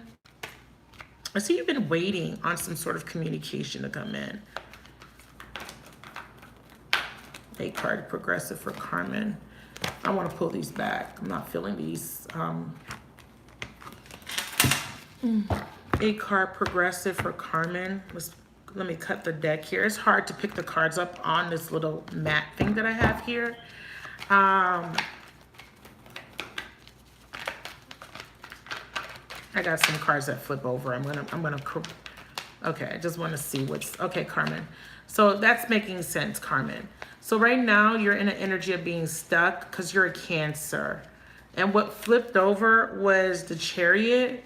I see you've been waiting on some sort of communication to come in. 8-card progressive for Carmen. I want to pull these back. I'm not feeling these. 8-card progressive for Carmen. Let me cut the deck here. It's hard to pick the cards up on this little mat thing that I have here. I got some cards that flip over. Okay, I just want to see okay, Carmen. So that's making sense, Carmen. So right now you're in an energy of being stuck because you're a Cancer. And what flipped over was the Chariot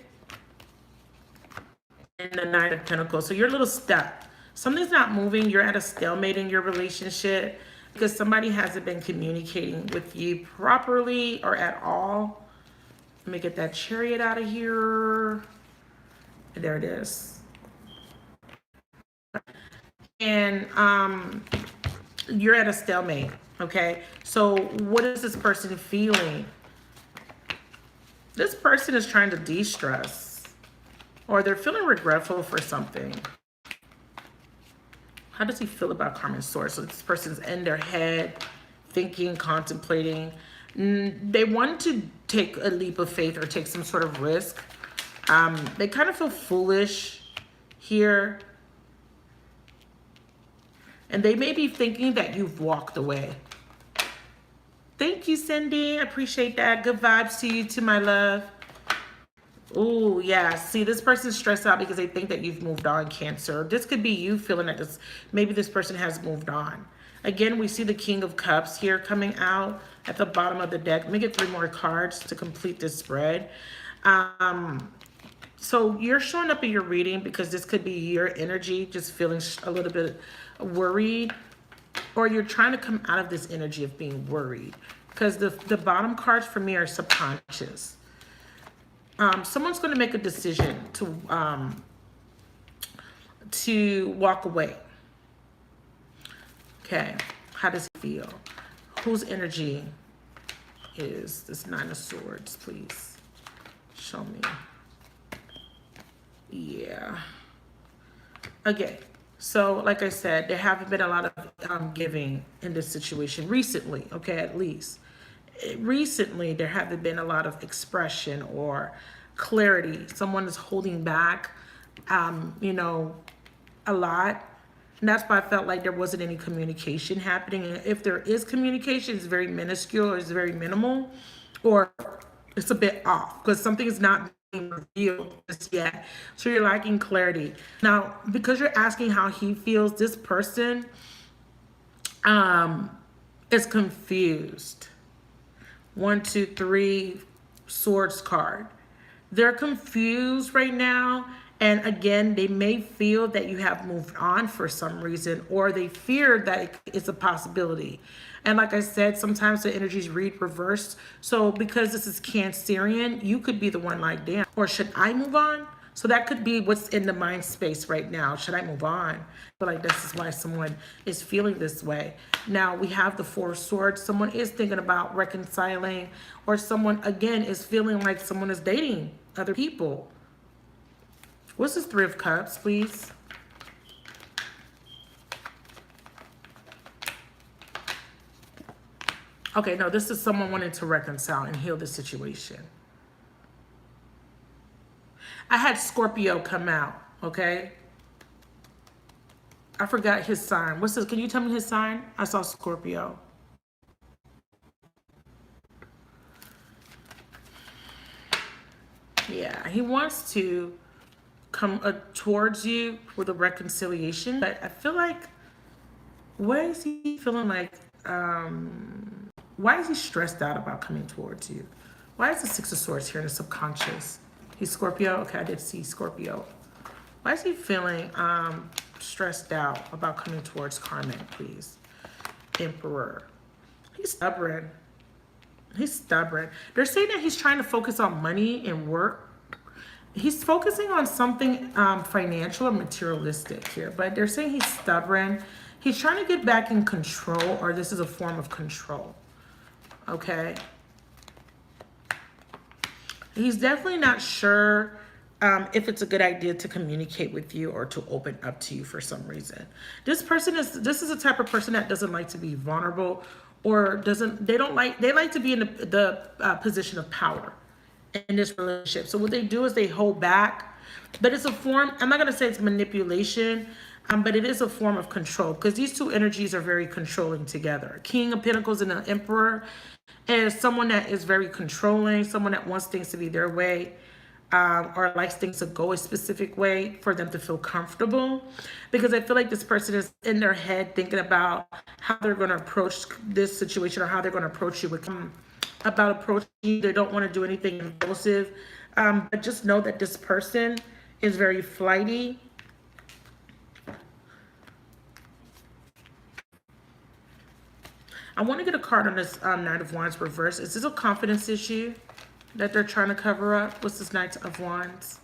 and the Knight of Pentacles. So you're a little stuck. Something's not moving. You're at a stalemate in your relationship because somebody hasn't been communicating with you properly or at all. Let me get that Chariot out of here. There it is. And you're at a stalemate, okay? So what is this person feeling? This person is trying to de-stress. Or they're feeling regretful for something. How does he feel about Carmen's source? So this person's in their head, thinking, contemplating. They want to take a leap of faith or take some sort of risk. They kind of feel foolish here. And they may be thinking that you've walked away. Thank you, Cindy. I appreciate that. Good vibes to you, to my love. Oh, yeah. See, this person's stressed out because they think that you've moved on, Cancer. This could be you feeling that maybe this person has moved on. Again, we see the King of Cups here coming out at the bottom of the deck. Let me get 3 more cards to complete this spread. So you're showing up in your reading because this could be your energy, just feeling a little bit worried. Or you're trying to come out of this energy of being worried. Because the bottom cards for me are subconscious. Someone's going to make a decision to walk away. Okay, how does it feel? Whose energy is this 9 of Swords, please? Show me. Yeah. Okay, so like I said, there haven't been a lot of giving in this situation recently, okay, at least. Recently, there haven't been a lot of expression or clarity. Someone is holding back, you know, a lot. And that's why I felt like there wasn't any communication happening. And if there is communication, it's very minuscule, or it's very minimal, or It's a bit off because something is not being revealed just yet. So you're lacking clarity. Now, because you're asking how he feels, this person is confused. 1, 2, 3, swords card. They're confused right now. And again, they may feel that you have moved on for some reason, or they fear that it's a possibility. And like I said, sometimes the energies read reversed. So because this is Cancerian, you could be the one like, damn, or should I move on? So that could be what's in the mind space right now. Should I move on? I feel like this is why someone is feeling this way. Now we have the Four of Swords. Someone is thinking about reconciling, or someone, again, is feeling like someone is dating other people. What's this Three of Cups, please? Okay, no, this is someone wanting to reconcile and heal the situation. I had Scorpio come out, okay? I forgot his sign. What's this? Can you tell me his sign? I saw Scorpio. Yeah, he wants to come towards you with a reconciliation, but I feel like, why is he feeling like, why is he stressed out about coming towards you? Why is the Six of Swords here in the subconscious? He's Scorpio? Okay, I did see Scorpio. Why is he feeling stressed out about coming towards Carmen, please? Emperor. He's stubborn. He's stubborn. They're saying that he's trying to focus on money and work. He's focusing on something financial or materialistic here, but they're saying he's stubborn. He's trying to get back in control, or this is a form of control. Okay. He's definitely not sure if it's a good idea to communicate with you or to open up to you for some reason. This is a type of person that doesn't like to be vulnerable, or they like to be in the position of power in this relationship. So what they do is they hold back, but it's a form, I'm not going to say it's manipulation, but it is a form of control, because these two energies are very controlling together. King of Pentacles and the Emperor is someone that is very controlling, someone that wants things to be their way, or likes things to go a specific way for them to feel comfortable. Because I feel like this person is in their head thinking about how they're going to approach this situation, or how they're going to approach you with about approaching you. They don't want to do anything impulsive, but just know that this person is very flighty. I want to get a card on this Knight of Wands reverse. Is this a confidence issue that they're trying to cover up? What's this Knight of Wands?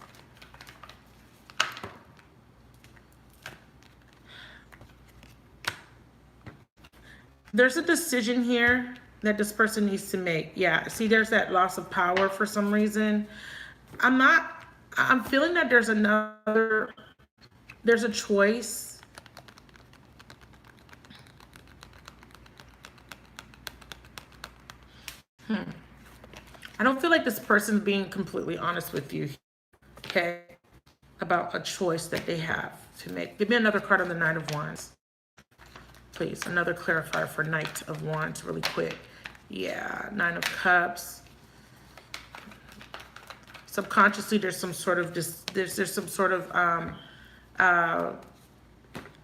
There's a decision here that this person needs to make. Yeah, see, there's that loss of power for some reason. I'm feeling that there's a choice. I don't feel like this person's being completely honest with you, okay, about a choice that they have to make. Give me another card on the Knight of Wands, please. Another clarifier for Knight of Wands really quick. Yeah, Nine of Cups. Subconsciously, there's some sort of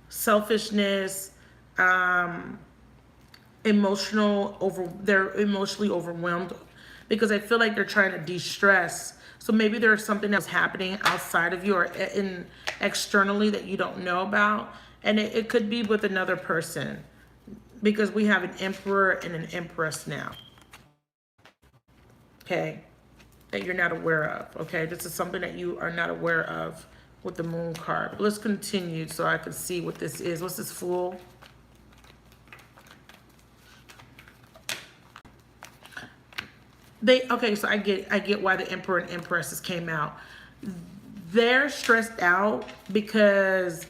selfishness, they're emotionally overwhelmed, because I feel like they're trying to de-stress. So maybe there's something that's happening outside of you or externally that you don't know about. And it could be with another person, because we have an Emperor and an Empress now. Okay. That you're not aware of. Okay. This is something that you are not aware of with the Moon card. But let's continue so I can see what this is. What's this Fool? Okay, so I get why the Emperor and Empresses came out. They're stressed out because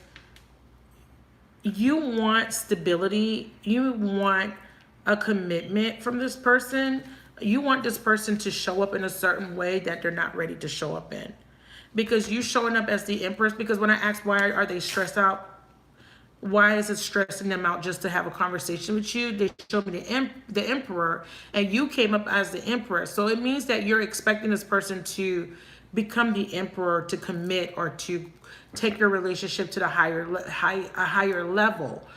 you want stability. You want a commitment from this person. You want this person to show up in a certain way that they're not ready to show up in. Because you showing up as the Empress, because when I asked why are they stressed out, Why is it stressing them out just to have a conversation with you? They showed me the emperor, and you came up as the emperor. So it means that you're expecting this person to become the emperor, to commit, or to take your relationship to the higher level.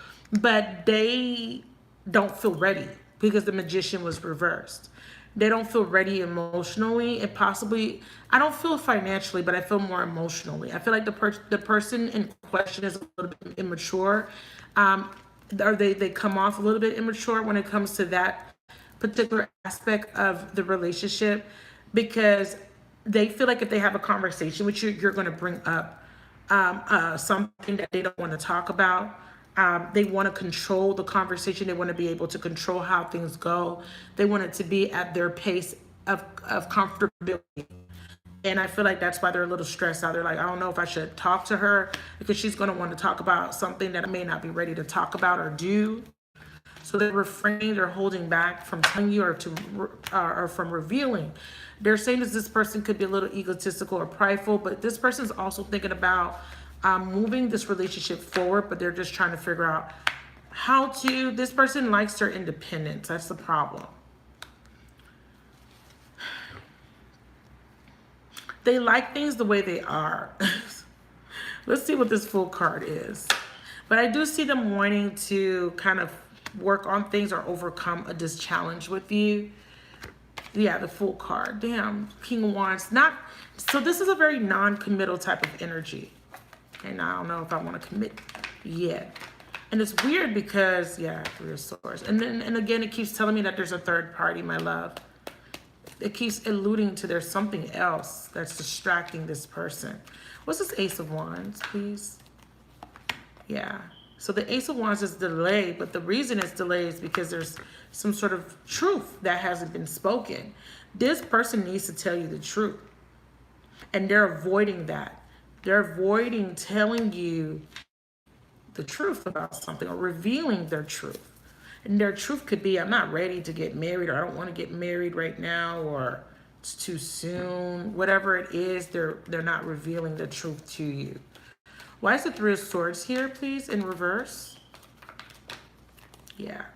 But they don't feel ready because the magician was reversed. They don't feel ready emotionally, and possibly, I don't feel financially, but I feel more emotionally. I feel like the person in question is a little bit immature, or they come off a little bit immature when it comes to that particular aspect of the relationship, because they feel like if they have a conversation with you, you're going to bring up something that they don't want to talk about. They want to control the conversation. They want to be able to control how things go. They want it to be at their pace of comfortability. And I feel like that's why they're a little stressed out. They're like, I don't know if I should talk to her because she's going to want to talk about something that I may not be ready to talk about or do. So they're refraining, they're holding back from telling you or from revealing. They're saying that this person could be a little egotistical or prideful, but this person is also thinking about moving this relationship forward, but they're just trying to figure out how to. This person likes their independence. That's the problem. They like things the way they are. Let's see what this Fool card is. But I do see them wanting to kind of work on things or overcome this challenge with you. Yeah, the Fool card. Damn, King of Wands. Not so. This is a very non-committal type of energy, and I don't know if I want to commit yet. And it's weird because, yeah, Three of Swords. And again, it keeps telling me that there's a third party, my love. It keeps alluding to there's something else that's distracting this person. What's this Ace of Wands, please? Yeah. So the Ace of Wands is delayed, but the reason it's delayed is because there's some sort of truth that hasn't been spoken. This person needs to tell you the truth. And they're avoiding that. They're avoiding telling you the truth about something or revealing their truth. And their truth could be, I'm not ready to get married, or I don't want to get married right now, or it's too soon. Whatever it is, they're not revealing the truth to you. Why is the Three of Swords here, please, in reverse? Yeah.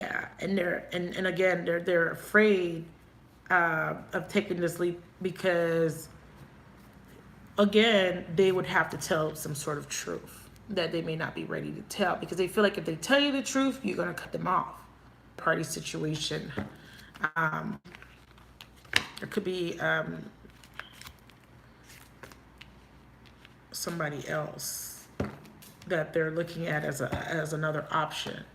Yeah, and again, they're afraid of taking this leap because, again, they would have to tell some sort of truth that they may not be ready to tell, because they feel like if they tell you the truth, you're going to cut them off. Party situation. There could be somebody else that they're looking at as another option.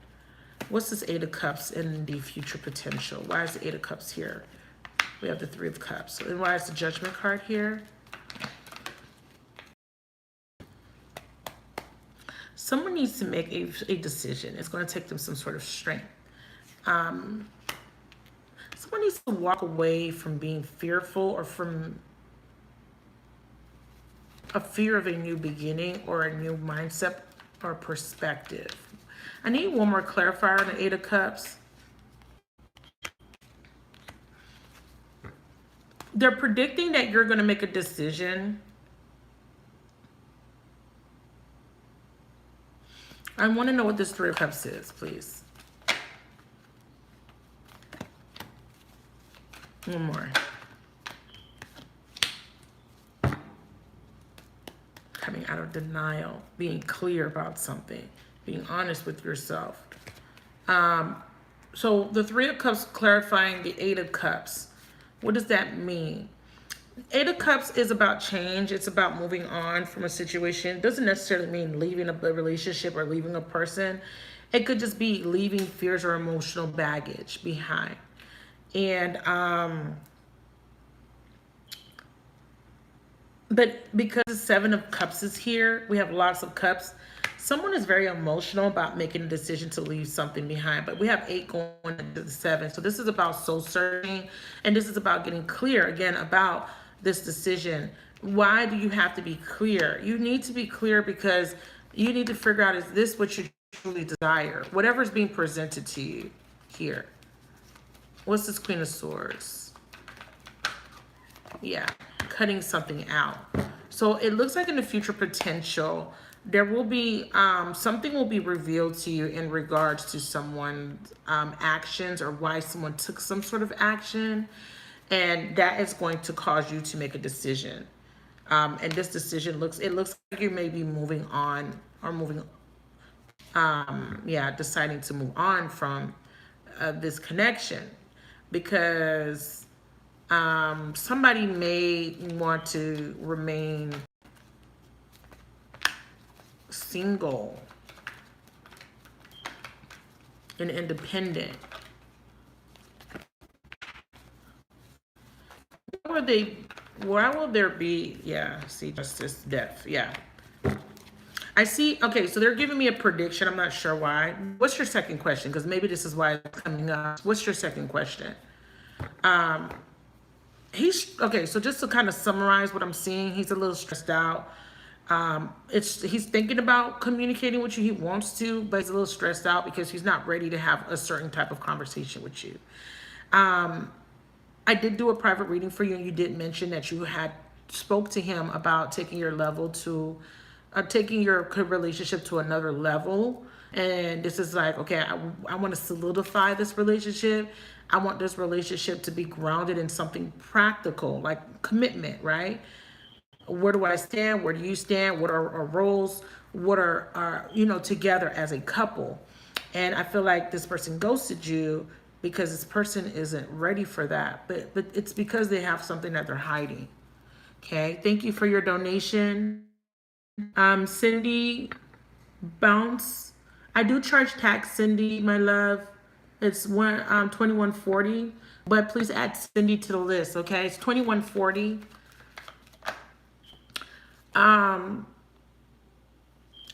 What's this Eight of Cups in the future potential? Why is the Eight of Cups here? We have the Three of Cups. And why is the Judgment card here? Someone needs to make a decision. It's going to take them some sort of strength. Someone needs to walk away from being fearful or from a fear of a new beginning or a new mindset or perspective. I need one more clarifier on the Eight of Cups. They're predicting that you're going to make a decision. I want to know what this Three of Cups is, please. One more. Coming out of denial, being clear about something, being honest with yourself. So the Three of Cups clarifying the Eight of Cups. What does that mean? Eight of Cups is about change. It's about moving on from a situation. It doesn't necessarily mean leaving a relationship or leaving a person. It could just be leaving fears or emotional baggage behind. And but because the Seven of Cups is here, we have lots of cups. Someone is very emotional about making a decision to leave something behind, but we have 8 going into the 7. So this is about soul searching, and this is about getting clear again about this decision. Why do you have to be clear? You need to be clear because you need to figure out, is this what you truly desire? Whatever is being presented to you here. What's this Queen of Swords? Yeah, cutting something out. So it looks like in the future potential there will be something will be revealed to you in regards to someone's actions, or why someone took some sort of action, and that is going to cause you to make a decision. And this decision looks like you may be moving on, or moving yeah, deciding to move on from this connection, because somebody may want to remain single and independent. Why will there be, yeah, see, justice, death, yeah. I see, okay, so they're giving me a prediction. I'm not sure why. What's your second question? Because maybe this is why it's coming up. What's your second question? Okay, so just to kind of summarize what I'm seeing, he's a little stressed out. He's thinking about communicating with you. He wants to, but he's a little stressed out because he's not ready to have a certain type of conversation with you. I did do a private reading for you, and you did mention that you had spoke to him about taking your level to, taking your relationship to another level. And this is like, okay, I want to solidify this relationship. I want this relationship to be grounded in something practical, like commitment, right? Where do I stand? Where do you stand? What are our roles? What are our, together as a couple? And I feel like this person ghosted you because this person isn't ready for that. But it's because they have something that they're hiding. Okay. Thank you for your donation. Cindy Bounce. I do charge tax, Cindy, my love. It's $21.40. But please add Cindy to the list, okay? It's $21.40.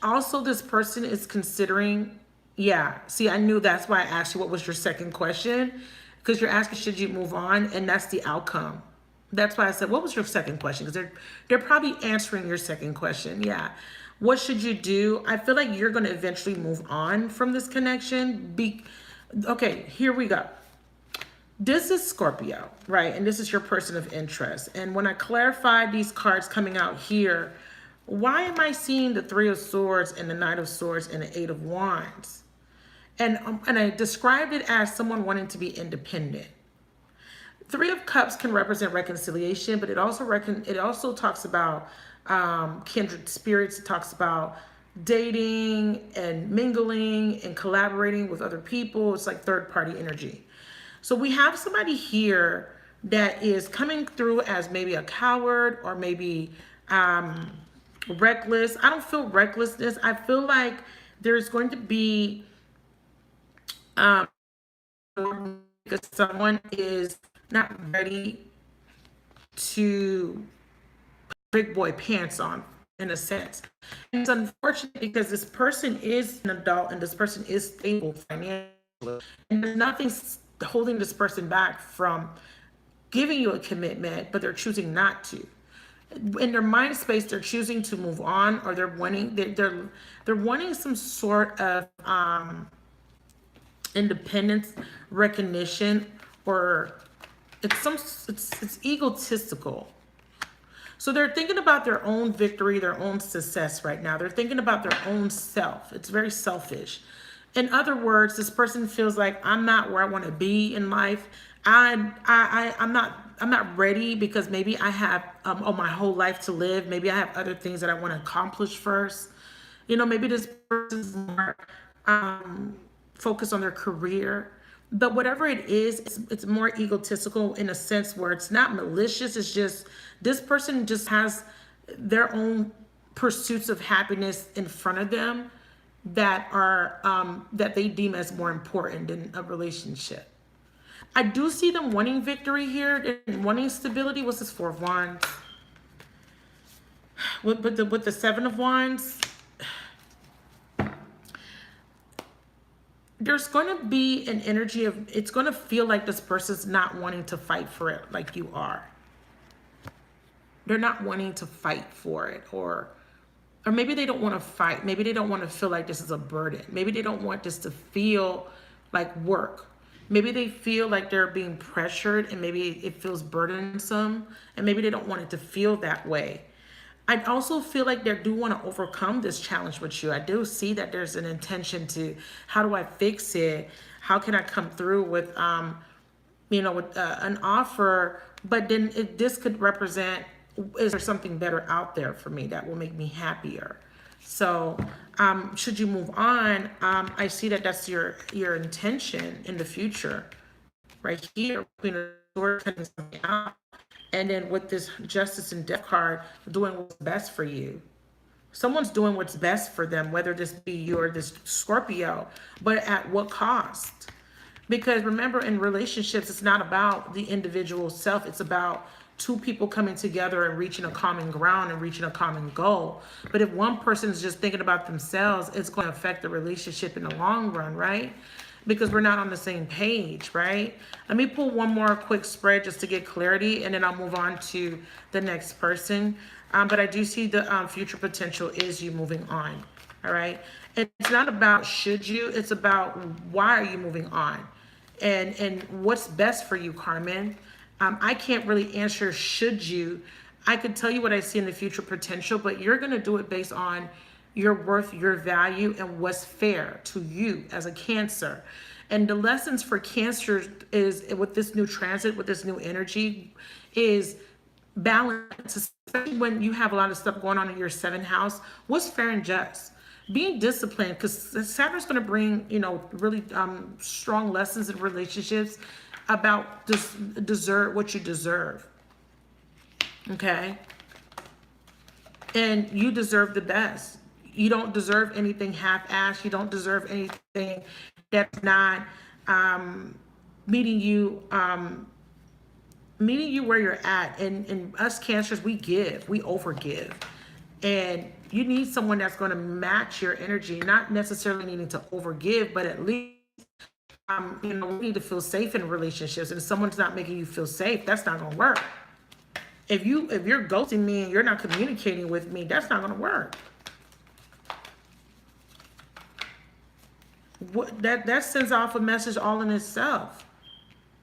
Also, this person is considering, yeah, see, I knew that's why I asked you what was your second question, because you're asking, should you move on? And that's the outcome. That's why I said, what was your second question? Because they're probably answering your second question. Yeah. What should you do? I feel like you're going to eventually move on from this connection. Okay, here we go. This is Scorpio, right? And this is your person of interest. And when I clarified these cards coming out here, why am I seeing the Three of Swords and the Knight of Swords and the Eight of Wands? And I described it as someone wanting to be independent. Three of Cups can represent reconciliation, but it also talks about kindred spirits. It talks about dating and mingling and collaborating with other people. It's like third party energy. So we have somebody here that is coming through as maybe a coward, or maybe reckless. I don't feel recklessness. I feel like there's going to be because someone is not ready to put big boy pants on, in a sense. And it's unfortunate because this person is an adult and this person is stable financially. And there's nothing holding this person back from giving you a commitment, but they're choosing not to. In their mind space, they're choosing to move on, or they're wanting some sort of independence, recognition, or it's egotistical. So they're thinking about their own victory, their own success right now. They're thinking about their own self. It's very selfish. In other words, this person feels like, I'm not where I want to be in life. I'm not ready because maybe I have my whole life to live. Maybe I have other things that I want to accomplish first. Maybe this person's more focused on their career. But whatever it is, it's more egotistical in a sense where it's not malicious. It's just this person just has their own pursuits of happiness in front of them that are that they deem as more important than a relationship. I do see them wanting victory here and wanting stability. What's this Four of Wands? With the Seven of Wands, there's going to be an energy of, it's going to feel like this person's not wanting to fight for it like you are. They're not wanting to fight for it, or maybe they don't want to fight. Maybe they don't want to feel like this is a burden. Maybe they don't want this to feel like work. Maybe they feel like they're being pressured and maybe it feels burdensome, and maybe they don't want it to feel that way. I also feel like they do want to overcome this challenge with you. I do see that there's an intention to, how do I fix it? How can I come through with, with an offer? But then this could represent, is there something better out there for me that will make me happier? So should you move on, I see that that's your intention in the future. Right here, Queen of Swords, cutting something out. And then with this Justice and Death card, doing what's best for you. Someone's doing what's best for them, whether this be you or this Scorpio, but at what cost? Because remember, in relationships, it's not about the individual self. It's about two people coming together and reaching a common ground and reaching a common goal. But if one person is just thinking about themselves, it's going to affect the relationship in the long run, right? Because we're not on the same page, right? Let me pull one more quick spread just to get clarity, and then I'll move on to the next person. But I do see the future potential is you moving on, all right? And it's not about should you, it's about why are you moving on? And what's best for you, Carmen? I can't really answer should you. I could tell you what I see in the future potential, but you're going to do it based on your worth, your value, and what's fair to you as a Cancer. And the lessons for Cancer is, with this new transit, with this new energy, is balance, especially when you have a lot of stuff going on in your 7th house. What's fair and just? Being disciplined, because Saturn's going to bring, really strong lessons in relationships about deserve what you deserve. Okay? And you deserve the best. You don't deserve anything half-assed. You don't deserve anything that's not meeting you where you're at. And us Cancers, we give, we overgive. And you need someone that's going to match your energy, not necessarily needing to overgive, but at least, we need to feel safe in relationships. And if someone's not making you feel safe, that's not going to work. If you're ghosting me and you're not communicating with me, that's not going to work. That sends off a message all in itself.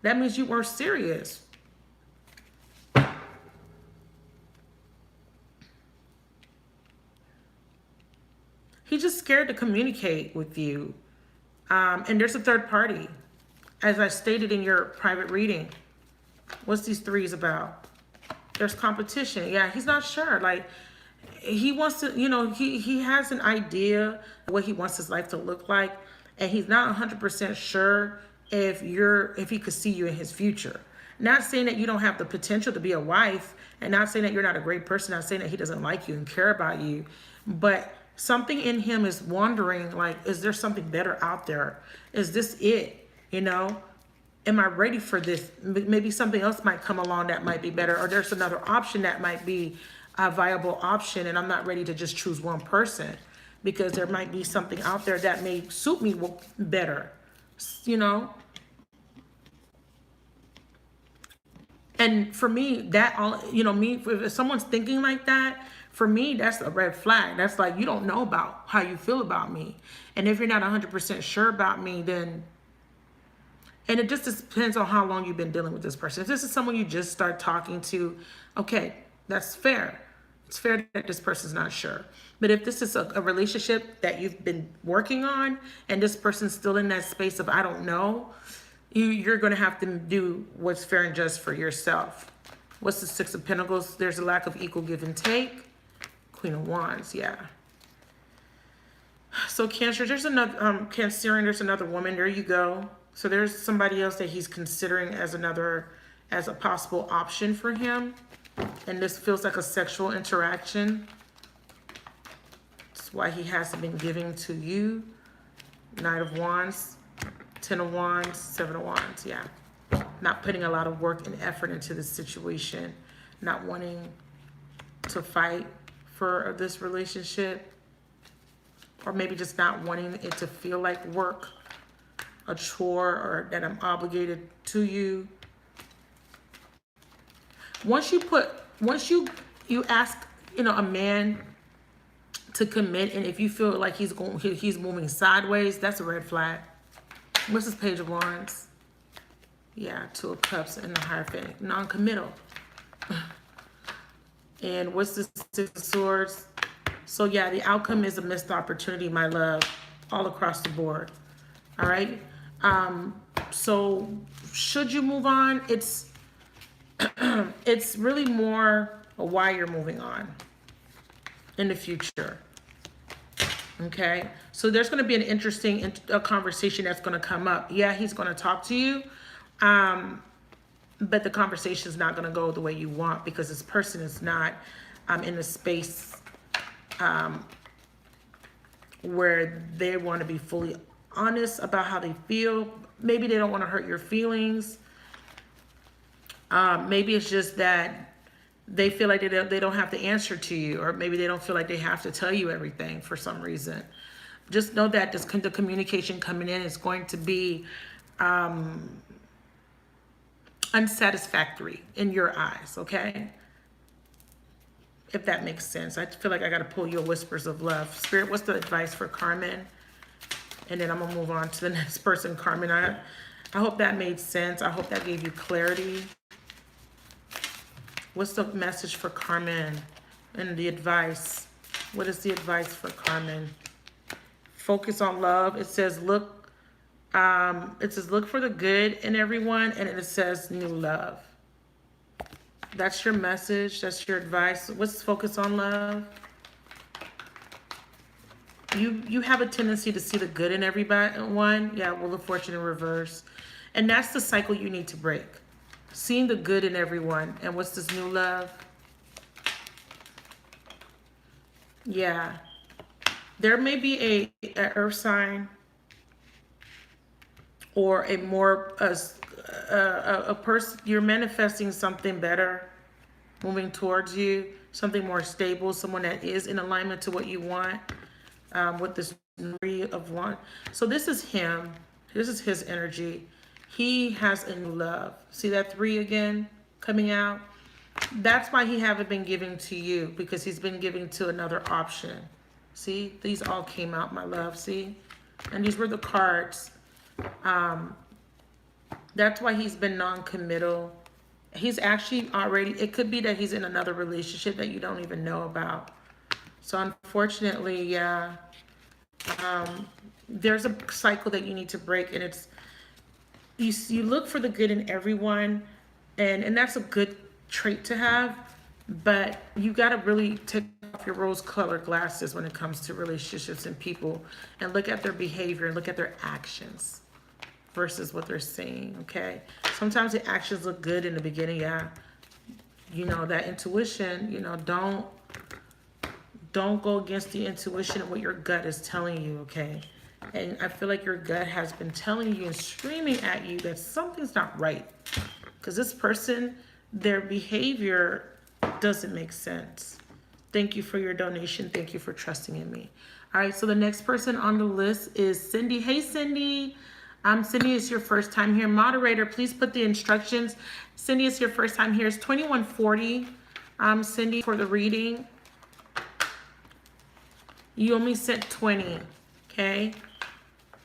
That means you weren't serious. He's just scared to communicate with you. And there's a third party. As I stated in your private reading, what's these threes about? There's competition. Yeah, he's not sure. Like, he wants to, he has an idea of what he wants his life to look like. And he's not 100% sure if he could see you in his future. Not saying that you don't have the potential to be a wife, and not saying that you're not a great person, not saying that he doesn't like you and care about you, but something in him is wondering, like, is there something better out there? Is this it? Am I ready for this? Maybe something else might come along that might be better, or there's another option that might be a viable option, and I'm not ready to just choose one person, because there might be something out there that may suit me better, And for me, if someone's thinking like that, for me, that's a red flag. That's like, you don't know about how you feel about me. And if you're not 100% sure about me, then, and it just depends on how long you've been dealing with this person. If this is someone you just start talking to, okay, that's fair. It's fair that this person's not sure. But if this is a relationship that you've been working on, and this person's still in that space of, I don't know, you're going to have to do what's fair and just for yourself. What's the Six of Pentacles? There's a lack of equal give and take. Queen of Wands, yeah. So Cancer, there's another, Cancerian, there's another woman. There you go. So there's somebody else that he's considering as a possible option for him. And this feels like a sexual interaction. That's why he hasn't been giving to you. Knight of Wands, 10 of Wands, 7 of Wands, yeah. Not putting a lot of work and effort into this situation. Not wanting to fight for this relationship. Or maybe just not wanting it to feel like work, a chore, or that I'm obligated to you. Once you ask, a man to commit, and if you feel like he's moving sideways, that's a red flag. What's this Page of Wands? Yeah, 2 of Cups and the Hierophant. Non-committal. And what's the Six of Swords? So yeah, the outcome is a missed opportunity, my love, all across the board. All right. So should you move on? It's really more why you're moving on in the future. Okay. So there's going to be an interesting conversation that's going to come up. Yeah, he's going to talk to you. But the conversation is not going to go the way you want because this person is not in a space where they want to be fully honest about how they feel. Maybe they don't want to hurt your feelings. Maybe it's just that they feel like they don't have to answer to you, or maybe they don't feel like they have to tell you everything for some reason. Just know that the communication coming in is going to be unsatisfactory in your eyes, okay? If that makes sense. I feel like I got to pull your whispers of love. Spirit, what's the advice for Carmen? And then I'm going to move on to the next person, Carmen. I hope that made sense. I hope that gave you clarity. What's the message for Carmen and the advice? What is the advice for Carmen? Focus on love. It says, look for the good in everyone, and it says new love. That's your message. That's your advice. What's focus on love? You have a tendency to see the good in everyone. Yeah, Wheel of Fortune in reverse. And that's the cycle you need to break. Seeing the good in everyone. And what's this new love? Yeah. There may be a earth sign or a person, you're manifesting something better moving towards you, something more stable, someone that is in alignment to what you want, with this Three of Wands. So this is him. This is his energy. He has a new love. See that 3 again coming out? That's why he haven't been giving to you, because he's been giving to another option. See, these all came out, my love. See, and these were the cards. That's why he's been non-committal. He's actually already, it could be that he's in another relationship that you don't even know about. So unfortunately, yeah, there's a cycle that you need to break, and it's, you look for the good in everyone, and that's a good trait to have, but you got to really take off your rose-colored glasses when it comes to relationships and people, and look at their behavior and look at their actions versus what they're saying, okay? Sometimes the actions look good in the beginning, yeah. You know, that intuition, you know, don't go against the intuition of what your gut is telling you, okay? And I feel like your gut has been telling you and screaming at you that something's not right. Because this person, their behavior doesn't make sense. Thank you for your donation. Thank you for trusting in me. All right, so the next person on the list is Cindy. Hey, Cindy. Cindy, it's your first time here. Moderator, please put the instructions. Cindy, it's your first time here. It's 2140, Cindy, for the reading. You only sent 20, okay?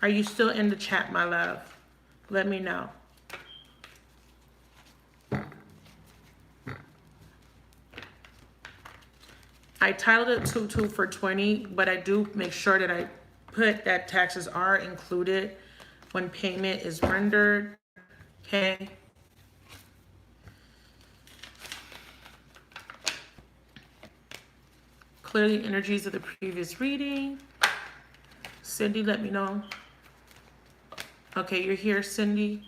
Are you still in the chat, my love? Let me know. I titled it 22 for 20, but I do make sure that I put that taxes are included when payment is rendered, okay? Clear the energies of the previous reading. Cindy, let me know. Okay, you're here, Cindy.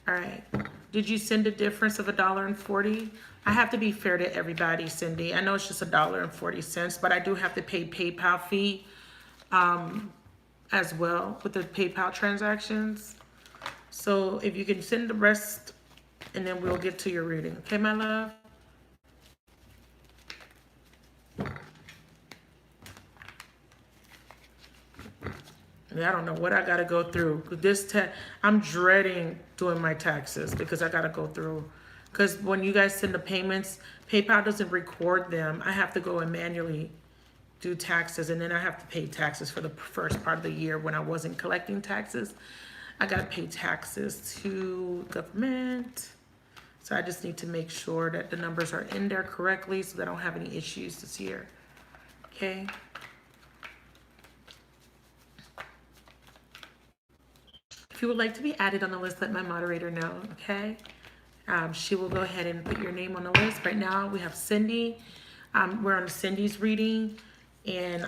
All right. Did you send a difference of $1.40? I have to be fair to everybody, Cindy. I know it's just $1.40, but I do have to pay PayPal fee as well with the PayPal transactions. So if you can send the rest, and then we'll get to your reading. Okay, my love? I don't know what I got to go through. I'm dreading doing my taxes because I got to go through. Because when you guys send the payments, PayPal doesn't record them. I have to go and manually do taxes, and then I have to pay taxes for the first part of the year when I wasn't collecting taxes. I got to pay taxes to government. So I just need to make sure that the numbers are in there correctly so that I don't have any issues this year. Okay. If you would like to be added on the list, let my moderator know, okay? She will go ahead and put your name on the list. Right now, we have Cindy. We're on Cindy's reading. And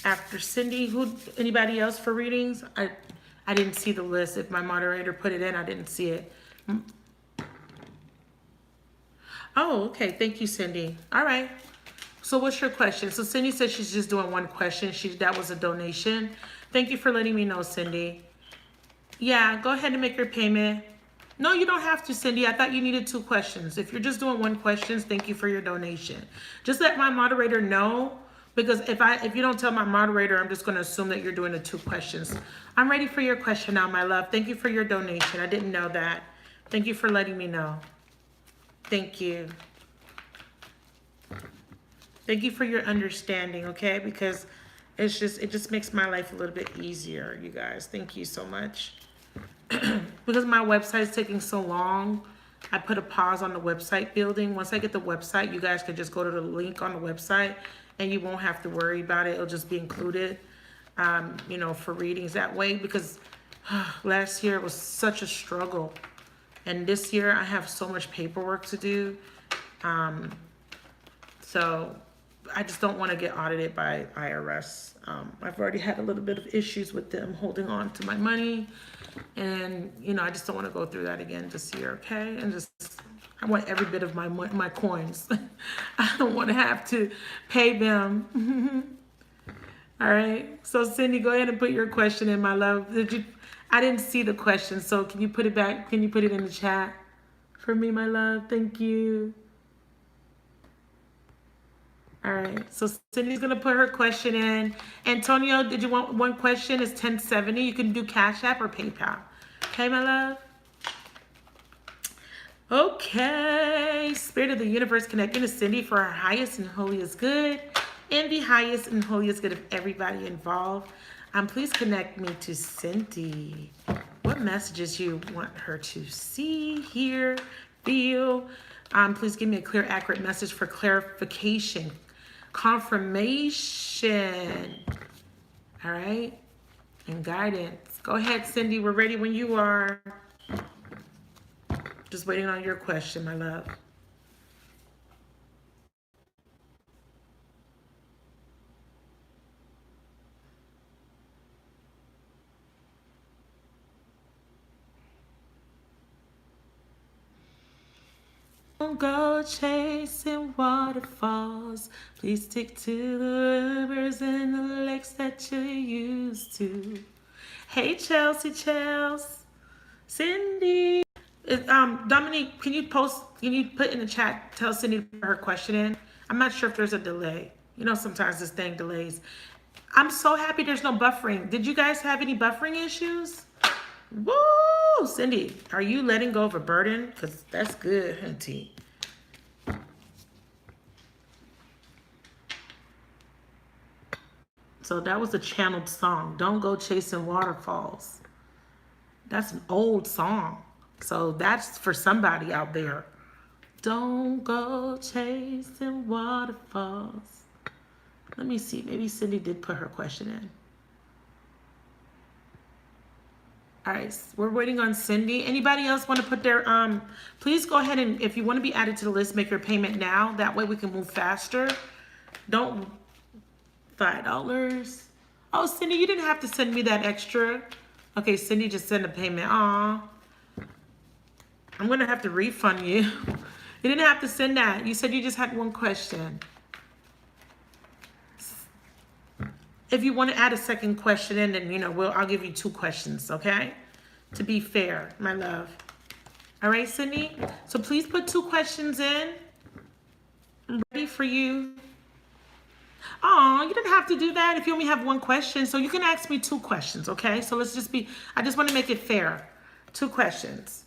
after Cindy, anybody else for readings? I didn't see the list. If my moderator put it in, I didn't see it. Oh, okay. Thank you, Cindy. All right. So what's your question? So Cindy said she's just doing one question. That was a donation. Thank you for letting me know, Cindy. Yeah, go ahead and make your payment. No, you don't have to, Cindy. I thought you needed 2 questions. If you're just doing 1 question, thank you for your donation. Just let my moderator know, because if you don't tell my moderator, I'm just going to assume that you're doing the 2 questions. I'm ready for your question now, my love. Thank you for your donation. I didn't know that. Thank you for letting me know. Thank you. Thank you for your understanding, okay? Because it just makes my life a little bit easier, you guys. Thank you so much. Because my website's taking so long, I put a pause on the website building. Once I get the website, you guys can just go to the link on the website and you won't have to worry about it. It'll just be included, you know, for readings that way. Because last year it was such a struggle. And this year I have so much paperwork to do. So I just don't want to get audited by IRS. I've already had a little bit of issues with them holding on to my money. And, you know, I just don't want to go through that again this year, okay? And I want every bit of my coins. I don't want to have to pay them. All right. So, Cindy, go ahead and put your question in, my love. I didn't see the question, so can you put it back? Can you put it in the chat for me, my love? Thank you. All right, so Cindy's gonna put her question in. Antonio, did you want 1 question? It's 1070. You can do Cash App or PayPal. Okay, my love? Okay, Spirit of the Universe connecting to Cindy for her highest and holiest good and the highest and holiest good of everybody involved. Please connect me to Cindy. What messages you want her to see, hear, feel? Please give me a clear, accurate message for clarification, confirmation, all right, and guidance. Go ahead, Cindy. We're ready when you are. Just waiting on your question, my love. Don't go chasing waterfalls. Please stick to the rivers and the lakes that you're used to. Hey, Chelsea. Cindy. Dominique, can you put in the chat, tell Cindy to put her question in? I'm not sure if there's a delay. You know, sometimes this thing delays. I'm so happy there's no buffering. Did you guys have any buffering issues? Woo! Cindy, are you letting go of a burden? Because that's good, hunty. So that was a channeled song. Don't go chasing waterfalls. That's an old song. So that's for somebody out there. Don't go chasing waterfalls. Let me see. Maybe Cindy did put her question in. All right, we're waiting on Cindy. Anybody else want to put their, please go ahead and, if you want to be added to the list, make your payment now. That way we can move faster. Don't, $5. Oh, Cindy, you didn't have to send me that extra. Okay, Cindy just sent a payment. Aw. I'm going to have to refund you. You didn't have to send that. You said you just had 1 question. If you want to add a second question in, then, you know, I'll give you 2 questions, okay? To be fair, my love. All right, Cindy? So please put 2 questions in. I'm ready for you. Oh, you didn't have to do that if you only have 1 question. So you can ask me 2 questions, okay? So let's just I just want to make it fair. 2 questions.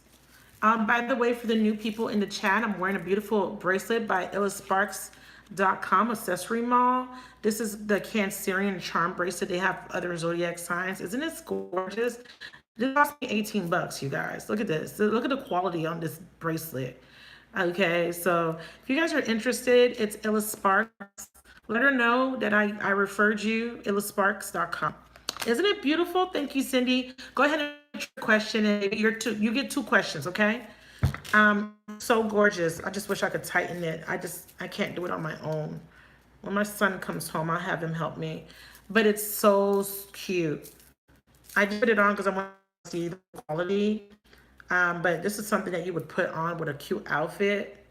By the way, for the new people in the chat, I'm wearing a beautiful bracelet by illasparks.com accessory mall. This is the Cancerian charm bracelet. They have other zodiac signs. Isn't it gorgeous? This cost me 18 bucks, you guys. Look at this. Look at the quality on this bracelet. Okay, so if you guys are interested, it's Illa Sparks. Let her know that I referred you, illasparks.com. Isn't it beautiful? Thank you, Cindy. Go ahead and ask your question, and you get 2 questions, okay? So gorgeous. I just wish I could tighten it. I can't do it on my own. When my son comes home, I'll have him help me. But it's so cute. I just put it on because I want to see the quality. But this is something that you would put on with a cute outfit.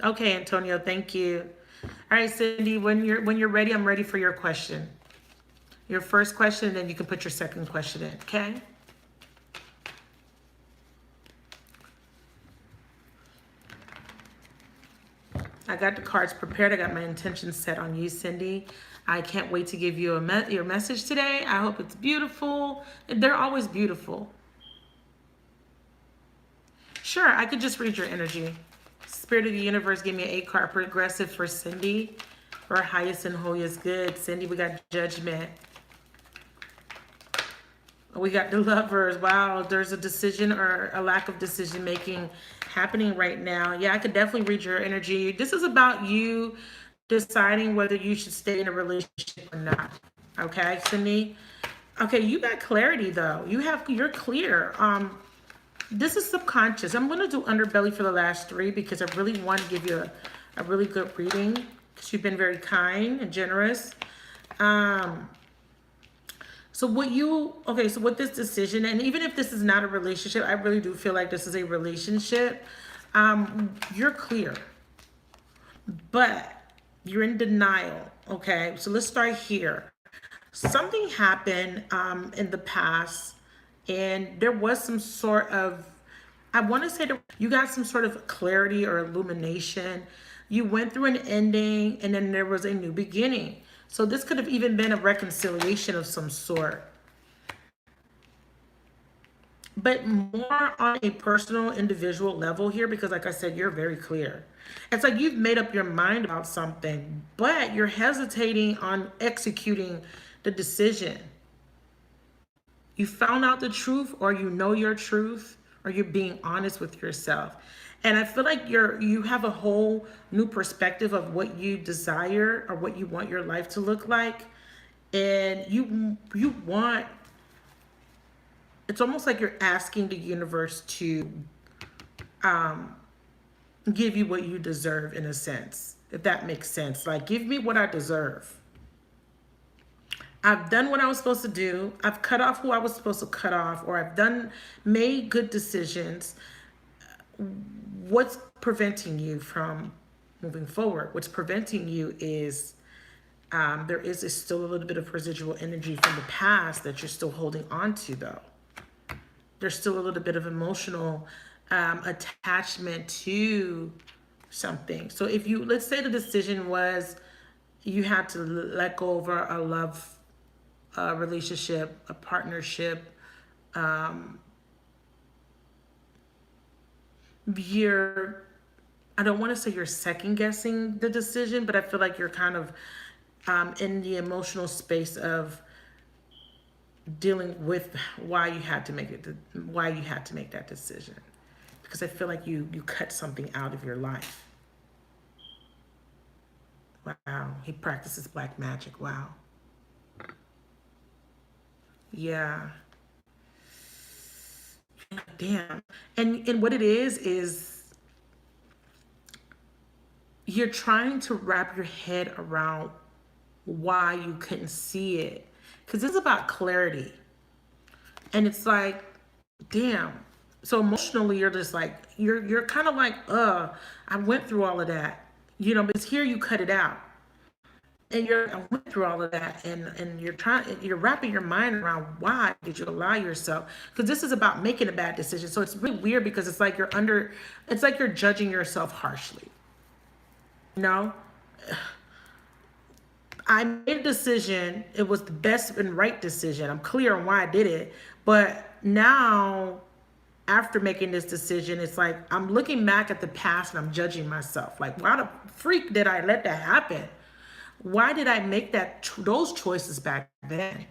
Okay, Antonio, thank you. All right, Cindy, when you're ready, I'm ready for your question. Your first question, and then you can put your second question in, okay? I got the cards prepared. I got my intentions set on you, Cindy. I can't wait to give you your message today. I hope it's beautiful. They're always beautiful. Sure, I could just read your energy. Spirit of the universe gave me an 8-card progressive for Cindy. For highest and holiest good. Cindy, we got judgment. We got the lovers. Wow, there's a decision or a lack of decision making happening right now. Yeah, I could definitely read your energy. This is about you deciding whether you should stay in a relationship or not. Okay, Cindy? Okay, you got clarity though. You're clear. This is subconscious. I'm going to do underbelly for the last 3 because I really want to give you a really good reading because you've been very kind and generous. So with this decision, and even if this is not a relationship, I really do feel like this is a relationship. You're clear, but you're in denial. Okay, so let's start here. Something happened in the past, and there was some sort of, I want to say that you got some sort of clarity or illumination. You went through an ending, and then there was a new beginning. So this could have even been a reconciliation of some sort. But more on a personal, individual level here, because like I said, you're very clear. It's like you've made up your mind about something, but you're hesitating on executing the decision. You found out the truth, or you know your truth, or you're being honest with yourself. And I feel like you have a whole new perspective of what you desire or what you want your life to look like. And you want, it's almost like you're asking the universe to give you what you deserve, in a sense, if that makes sense. Like, give me what I deserve. I've done what I was supposed to do. I've cut off who I was supposed to cut off, or I've made good decisions. What's preventing you from moving forward? What's preventing you is there is still a little bit of residual energy from the past that you're still holding on to, though. There's still a little bit of emotional attachment to something. So if you, let's say the decision was you had to let go of a love relationship, a partnership, I don't want to say you're second guessing the decision, but I feel like you're kind of in the emotional space of dealing with why you had to make that decision. Because I feel like you cut something out of your life. Wow, he practices black magic. Wow. Yeah. Damn. And what it is you're trying to wrap your head around why you couldn't see it. Because it's about clarity. And it's like, damn. So emotionally, you're just like, you're kind of like, I went through all of that. You know, but here you cut it out. And I went through all of that, and you're wrapping your mind around why did you allow yourself? Because this is about making a bad decision. So it's really weird because it's like you're judging yourself harshly. You know? I made a decision. It was the best and right decision. I'm clear on why I did it. But now, after making this decision, it's like I'm looking back at the past and I'm judging myself. Like, why the freak did I let that happen? Why did I make those choices back then?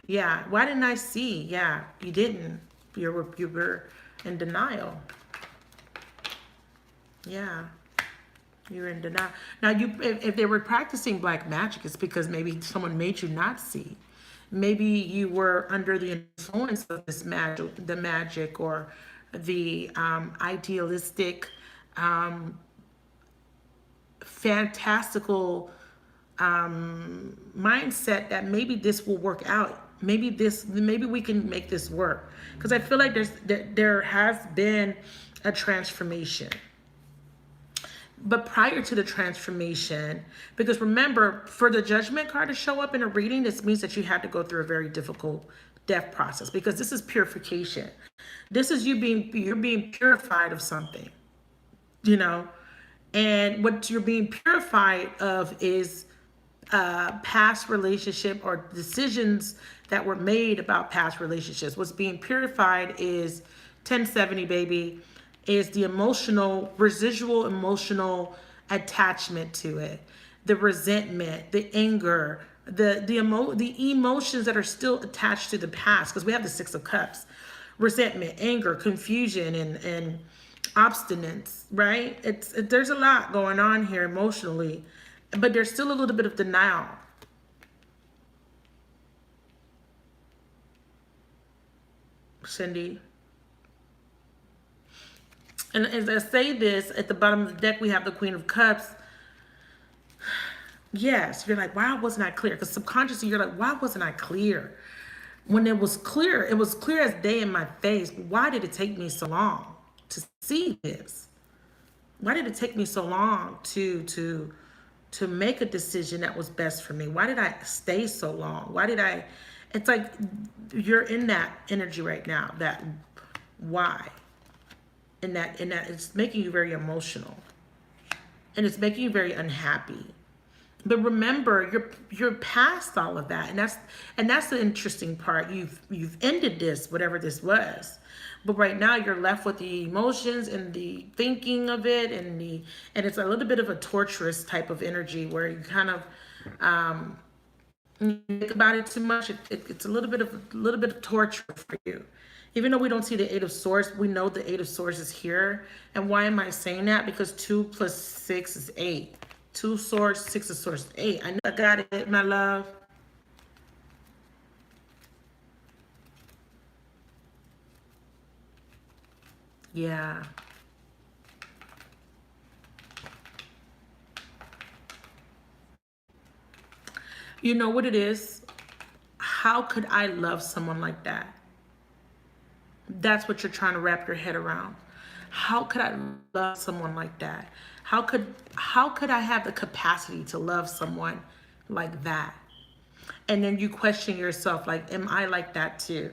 Yeah. Why didn't I see? Yeah, you didn't. You were in denial. Yeah. You're in denial. Now, if they were practicing black magic, it's because maybe someone made you not see. Maybe you were under the influence of this magic, the magic, or the idealistic, fantastical mindset that maybe this will work out. Maybe we can make this work. Because I feel like there has been a transformation. But prior to the transformation, because remember, for the judgment card to show up in a reading, this means that you had to go through a very difficult death process, because this is purification. This is you're being purified of something, you know, and what you're being purified of is past relationship or decisions that were made about past relationships. What's being purified is 1070, baby, is the emotional, residual emotional attachment to it, the resentment, the anger, the emotions that are still attached to the past, because we have the Six of Cups, resentment, anger, confusion, and obstinance, right? There's a lot going on here emotionally, but there's still a little bit of denial. Cindy. And as I say this, at the bottom of the deck, we have the Queen of Cups. Yes, you're like, why wasn't I clear? Because subconsciously, you're like, why wasn't I clear? When it was clear as day in my face. Why did it take me so long to see this? Why did it take me so long to make a decision that was best for me? Why did I stay so long? It's like you're in that energy right now, that why. And that it's making you very emotional. And it's making you very unhappy. But remember, you're past all of that. And that's the interesting part. You've ended this, whatever this was. But right now you're left with the emotions and the thinking of it, and it's a little bit of a torturous type of energy where you kind of you think about it too much. It's a little bit of torture for you. Even though we don't see the Eight of Swords, we know the Eight of Swords is here. And why am I saying that? Because 2 plus 6 is 8. 2 swords, 6 of swords, 8. I know I got it, my love. Yeah. You know what it is? How could I love someone like that? That's what you're trying to wrap your head around. How could I love someone like that? How could I have the capacity to love someone like that? And then you question yourself, like, am I like that too?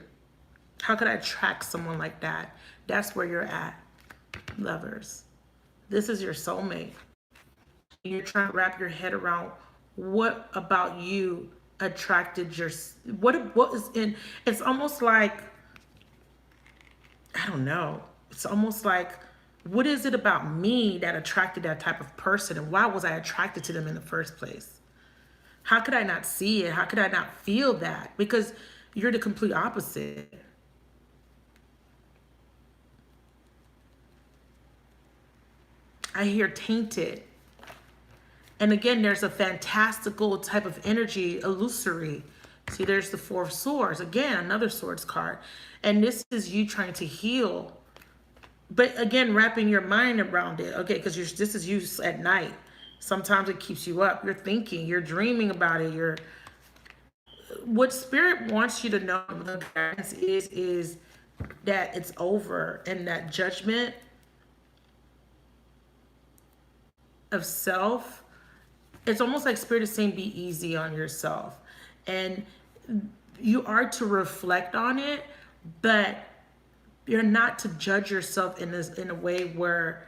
How could I attract someone like that? That's where you're at, lovers. This is your soulmate. You're trying to wrap your head around what about you attracted your, what is in, it's almost like, I don't know. It's almost like, what is it about me that attracted that type of person? And why was I attracted to them in the first place? How could I not see it? How could I not feel that? Because you're the complete opposite. I hear tainted. And again, there's a fantastical type of energy, illusory. See, there's the Four of Swords. Again, another swords card. And this is you trying to heal. But again, wrapping your mind around it. Okay, because this is you at night. Sometimes it keeps you up. You're thinking, you're dreaming about it. What Spirit wants you to know the guidance is that it's over, and that judgment of self, it's almost like Spirit is saying be easy on yourself. And you are to reflect on it, but you're not to judge yourself in a way where,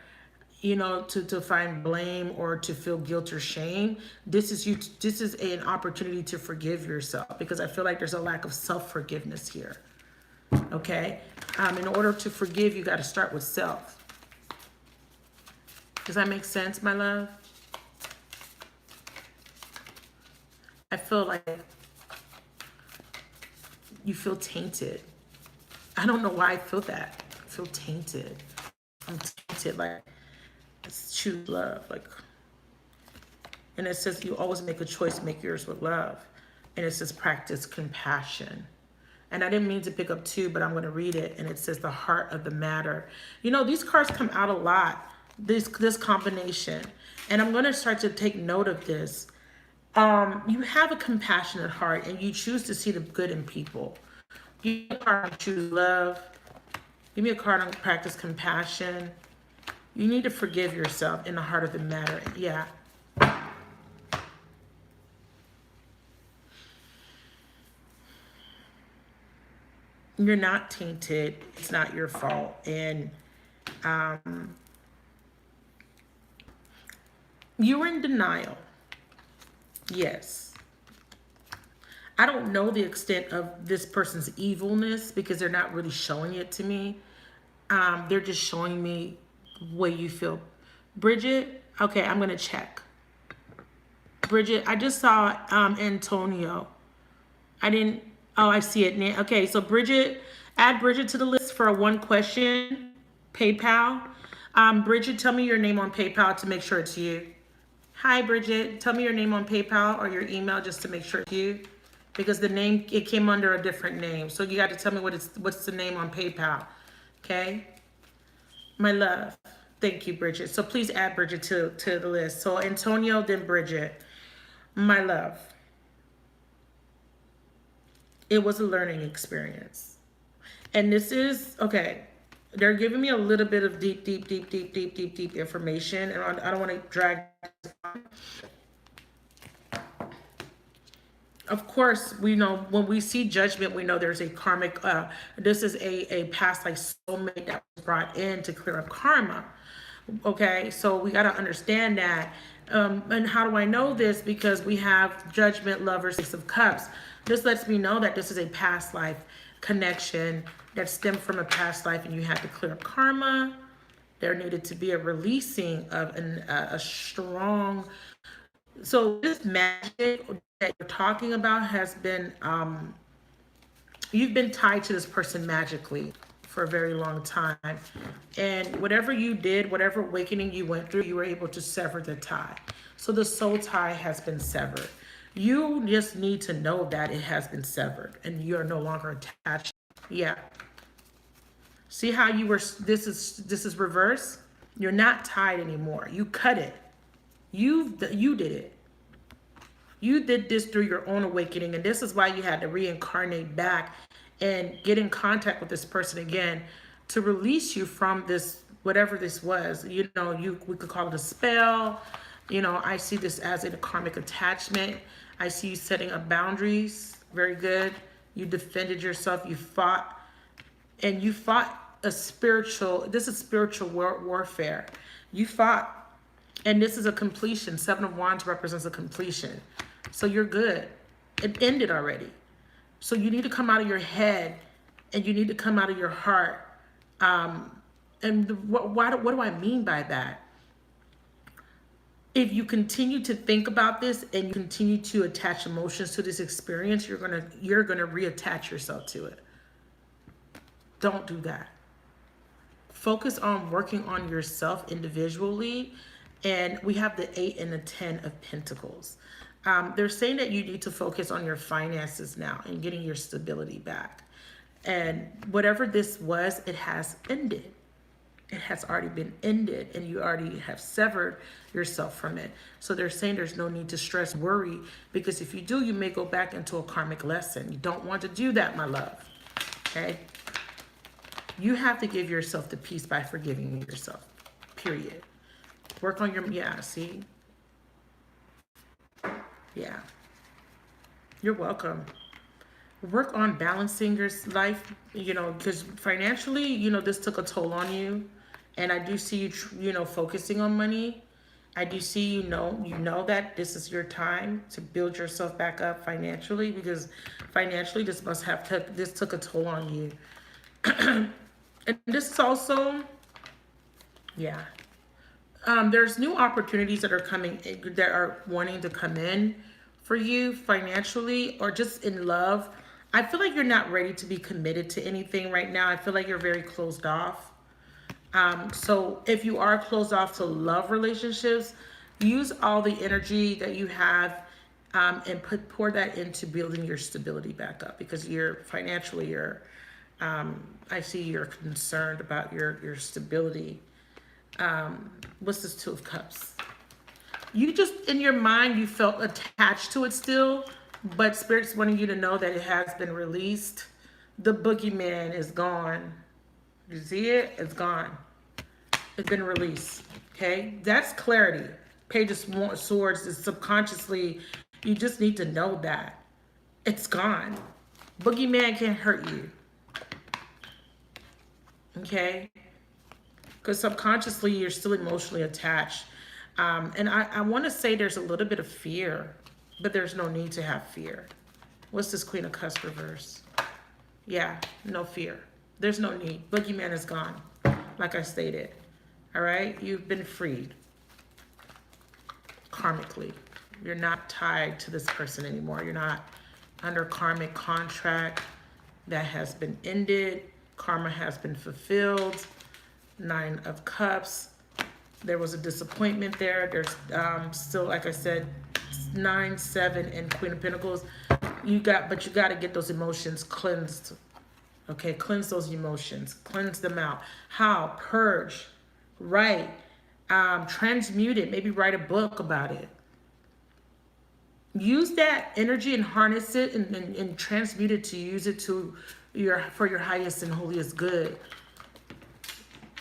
you know, to find blame or to feel guilt or shame. This is an opportunity to forgive yourself, because I feel like there's a lack of self-forgiveness here. Okay? In order to forgive, you got to start with self. Does that make sense, my love? I feel like you feel tainted. I don't know why I feel that. I feel tainted. I'm tainted, like, let's choose love. Like, and it says you always make a choice, make yours with love. And it says practice compassion. And I didn't mean to pick up two, but I'm going to read it. And it says the heart of the matter. You know, these cards come out a lot, this combination. And I'm going to start to take note of this. You have a compassionate heart and you choose to see the good in people. Give me a card on choose love. Give me a card on practice compassion. You need to forgive yourself in the heart of the matter. Yeah. You're not tainted. It's not your fault. And you're in denial. Yes. I don't know the extent of this person's evilness because they're not really showing it to me. They're just showing me the way you feel. Bridget, okay, I'm going to check. Bridget, I just saw Antonio. I didn't, oh, I see it now. Okay, so Bridget, add Bridget to the list for a one question, PayPal. Bridget, tell me your name on PayPal to make sure it's you. Hi, Bridget, tell me your name on PayPal or your email just to make sure it's you. Because the name, it came under a different name. So you got to tell me what's the name on PayPal. Okay? My love. Thank you, Bridget. So please add Bridget to the list. So Antonio, then Bridget. My love. It was a learning experience. And this is, okay, they're giving me a little bit of deep information. And I don't want to drag this on. Of course, we know when we see judgment, we know there's a karmic, this is a past life soulmate that was brought in to clear up karma. Okay, so we got to understand that. And how do I know this? Because we have judgment, lovers, Six of Cups. This lets me know that this is a past life connection that stemmed from a past life and you had to clear up karma. There needed to be a releasing of a strong... So this magic that you're talking about has been, you've been tied to this person magically for a very long time. And whatever you did, whatever awakening you went through, you were able to sever the tie. So the soul tie has been severed. You just need to know that it has been severed and you are no longer attached. Yeah. See how you were, this is reverse? You're not tied anymore. You cut it. You did it. You did this through your own awakening, and this is why you had to reincarnate back and get in contact with this person again to release you from this, whatever this was. You know, we could call it a spell. You know, I see this as a karmic attachment. I see you setting up boundaries. Very good. You defended yourself. You fought, and you fought a spiritual, this is spiritual warfare. You fought. And this is a completion. Seven of Wands represents a completion. So you're good. It ended already. So you need to come out of your head and you need to come out of your heart. What do I mean by that? If you continue to think about this and you continue to attach emotions to this experience, you're gonna reattach yourself to it. Don't do that. Focus on working on yourself individually. And we have the 8 and the 10 of Pentacles. They're saying that you need to focus on your finances now and getting your stability back. And whatever this was, it has ended. It has already been ended and you already have severed yourself from it. So they're saying there's no need to stress, worry, because if you do, you may go back into a karmic lesson. You don't want to do that, my love. Okay? You have to give yourself the peace by forgiving yourself, period. Work on your, yeah, see? Yeah. You're welcome. Work on balancing your life, you know, because financially, you know, this took a toll on you. And I do see you, you know, focusing on money. I do see, you know that this is your time to build yourself back up financially, because financially this took a toll on you. And this is also, yeah. There's new opportunities that are coming, that are wanting to come in for you financially or just in love. I feel like you're not ready to be committed to anything right now. I feel like you're very closed off. So if you are closed off to love relationships, use all the energy that you have and pour that into building your stability back up, because you're financially, I see you're concerned about your stability. What's this Two of Cups? You just, in your mind, you felt attached to it still, but Spirit's wanting you to know that it has been released. The boogeyman is gone. You see it? It's gone. It's been released. Okay? That's clarity. Page of Swords is subconsciously, you just need to know that. It's gone. Boogeyman can't hurt you. Okay? Because subconsciously, you're still emotionally attached. And I want to say there's a little bit of fear, but there's no need to have fear. What's this Queen of Cups reverse? Yeah, no fear. There's no need. Boogeyman is gone, like I stated. All right? You've been freed. Karmically. You're not tied to this person anymore. You're not under karmic contract that has been ended. Karma has been fulfilled. Nine of Cups. There was a disappointment there. There's still, like I said, 9, 7, and Queen of Pentacles. But you got to get those emotions cleansed. Okay, cleanse those emotions. Cleanse them out. How? Purge. Write. Transmute it. Maybe write a book about it. Use that energy and harness it and transmute it to use it for your highest and holiest good.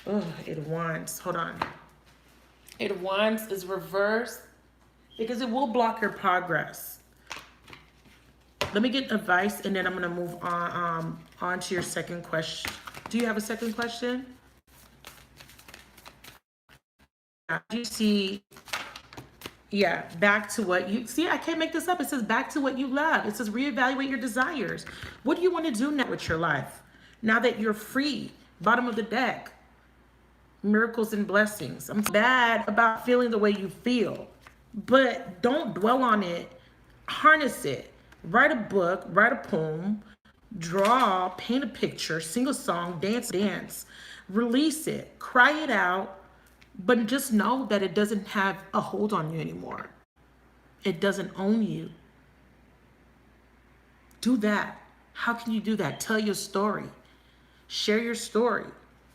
Oh, Eight of Wands. Hold on. Eight of Wands is reversed because it will block your progress. Let me get advice, and then I'm going to move on to your second question. Do you have a second question? Do you see? Yeah, back to what you see. I can't make this up. It says back to what you love. It says reevaluate your desires. What do you want to do now with your life? Now that you're free, bottom of the deck. Miracles and blessings. I'm bad about feeling the way you feel, but don't dwell on it. Harness it. Write a book, write a poem, draw, paint a picture, sing a song, dance. Release it, cry it out, but just know that it doesn't have a hold on you anymore. It doesn't own you. Do that. How can you do that? Tell your story. Share your story.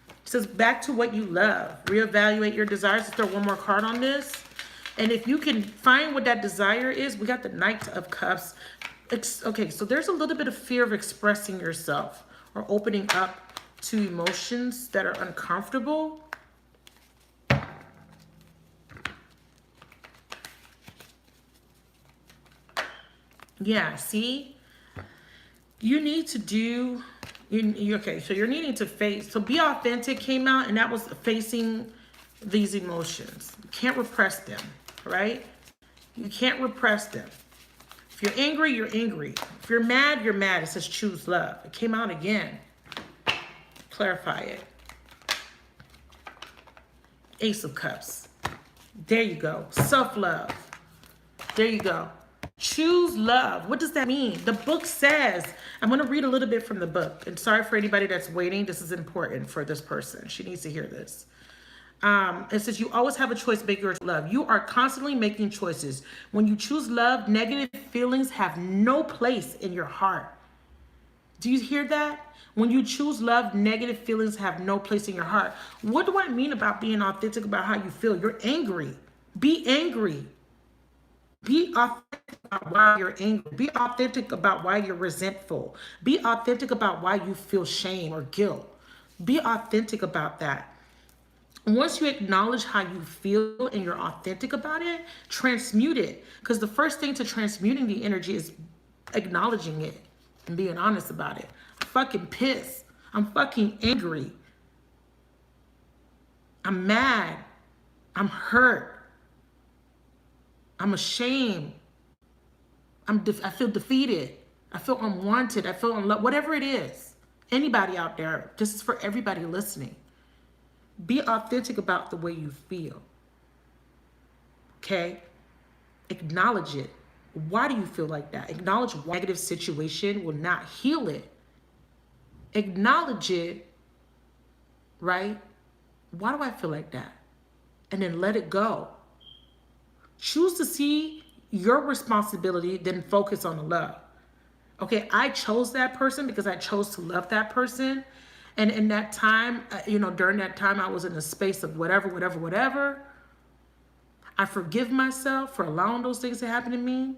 It says back to what you love. Reevaluate your desires. Let's throw one more card on this. And if you can find what that desire is, we got the Knight of Cups. Okay, so there's a little bit of fear of expressing yourself or opening up to emotions that are uncomfortable. Yeah, see? You need to do... Okay, so you're needing to face... So be authentic came out, and that was facing these emotions. You can't repress them, right? You can't repress them. If you're angry, you're angry. If you're mad, you're mad. It says choose love. It came out again. Clarify it. Ace of Cups. There you go. Self-love. There you go. Choose love. What does that mean? The book says, I'm going to read a little bit from the book. And sorry for anybody that's waiting. This is important for this person. She needs to hear this. It says you always have a choice to make your love. You are constantly making choices. When you choose love, negative feelings have no place in your heart. Do you hear that? When you choose love, negative feelings have no place in your heart. What do I mean about being authentic about how you feel? You're angry. Be angry. Be authentic about why you're angry. Be authentic about why you're resentful. Be authentic about why you feel shame or guilt. Be authentic about that. Once you acknowledge how you feel and you're authentic about it, transmute it. Because the first thing to transmuting the energy is acknowledging it and being honest about it. I'm fucking pissed. I'm fucking angry. I'm mad. I'm hurt. I'm ashamed. I feel defeated. I feel unwanted. I feel unloved. Whatever it is. Anybody out there, this is for everybody listening. Be authentic about the way you feel. Okay? Acknowledge it. Why do you feel like that? Acknowledge why negative situation will not heal it. Acknowledge it, right? Why do I feel like that? And then let it go. Choose to see your responsibility, then focus on the love. Okay, I chose that person because I chose to love that person. And in that time, during that time, I was in a space of whatever. I forgive myself for allowing those things to happen to me.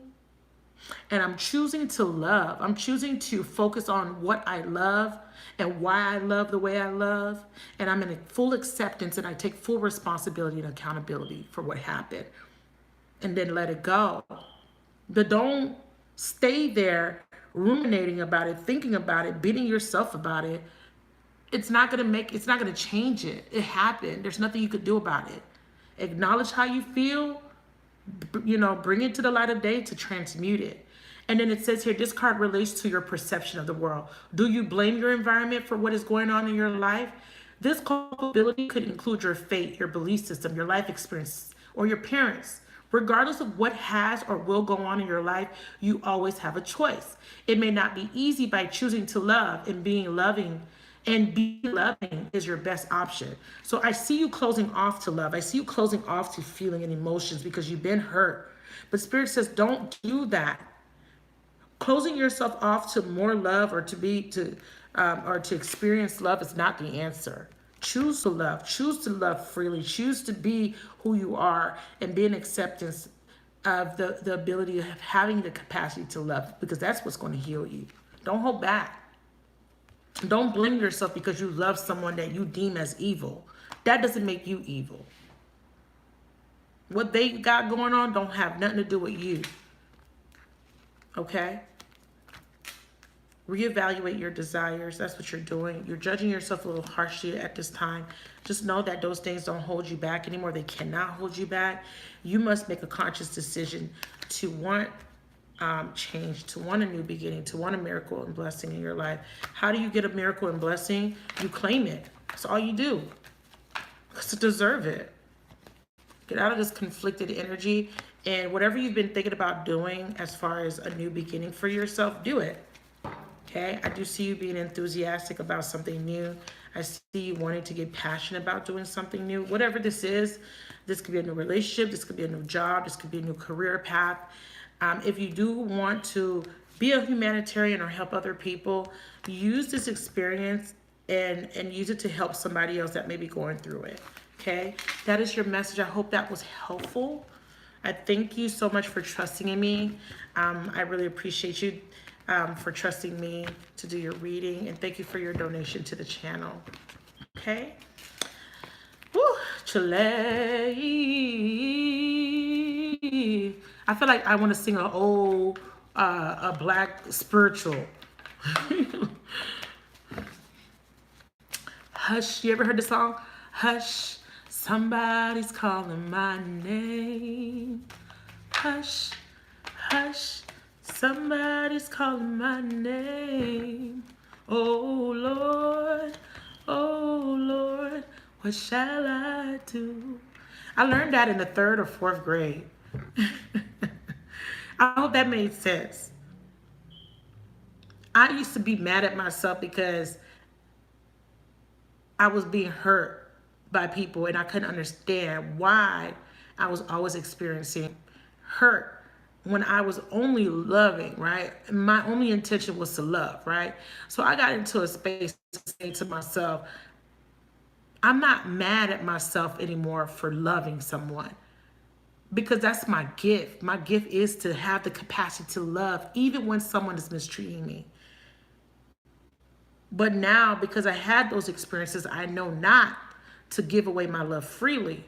And I'm choosing to love. I'm choosing to focus on what I love and why I love the way I love. And I'm in full acceptance and I take full responsibility and accountability for what happened. And then let it go. But don't stay there ruminating about it, thinking about it, beating yourself about it. It's not gonna change it. It happened. There's nothing you could do about it. Acknowledge how you feel, bring it to the light of day to transmute it. And then it says here, this card relates to your perception of the world. Do you blame your environment for what is going on in your life? This culpability could include your fate, your belief system, your life experience, or your parents. Regardless of what has or will go on in your life, you always have a choice. It may not be easy by choosing to love and being loving. And being loving is your best option. So I see you closing off to love. I see you closing off to feeling and emotions because you've been hurt. But Spirit says, don't do that. Closing yourself off to more love or to experience love is not the answer. Choose to love. Choose to love freely. Choose to be who you are and be in acceptance of the ability of having the capacity to love, because that's what's going to heal you. Don't hold back. Don't blame yourself because you love someone that you deem as evil. That doesn't make you evil. What they got going on don't have nothing to do with you. Okay? Reevaluate your desires. That's what you're doing. You're judging yourself a little harshly at this time. Just know that those things don't hold you back anymore. They cannot hold you back. You must make a conscious decision to want change, to want a new beginning, to want a miracle and blessing in your life. How do you get a miracle and blessing? You claim it. That's all you do. Because to deserve it. Get out of this conflicted energy, and whatever you've been thinking about doing as far as a new beginning for yourself, do it. Okay? I do see you being enthusiastic about something new. I see you wanting to get passionate about doing something new. Whatever this is, this could be a new relationship, this could be a new job, this could be a new career path. If you do want to be a humanitarian or help other people, use this experience and use it to help somebody else that may be going through it. Okay? That is your message. I hope that was helpful. I thank you so much for trusting in me. I really appreciate you for trusting me to do your reading, and thank you for your donation to the channel. Okay? Woo! Chile. I feel like I want to sing an old, a black spiritual. Hush, you ever heard the song? Hush, somebody's calling my name. Hush, hush, somebody's calling my name. Oh Lord, what shall I do? I learned that in the 3rd or 4th grade. I hope that made sense. I used to be mad at myself because I was being hurt by people and I couldn't understand why I was always experiencing hurt when I was only loving, right? My only intention was to love, right? So I got into a space saying to myself, I'm not mad at myself anymore for loving someone, because that's my gift. My gift is to have the capacity to love even when someone is mistreating me. But now, because I had those experiences, I know not to give away my love freely.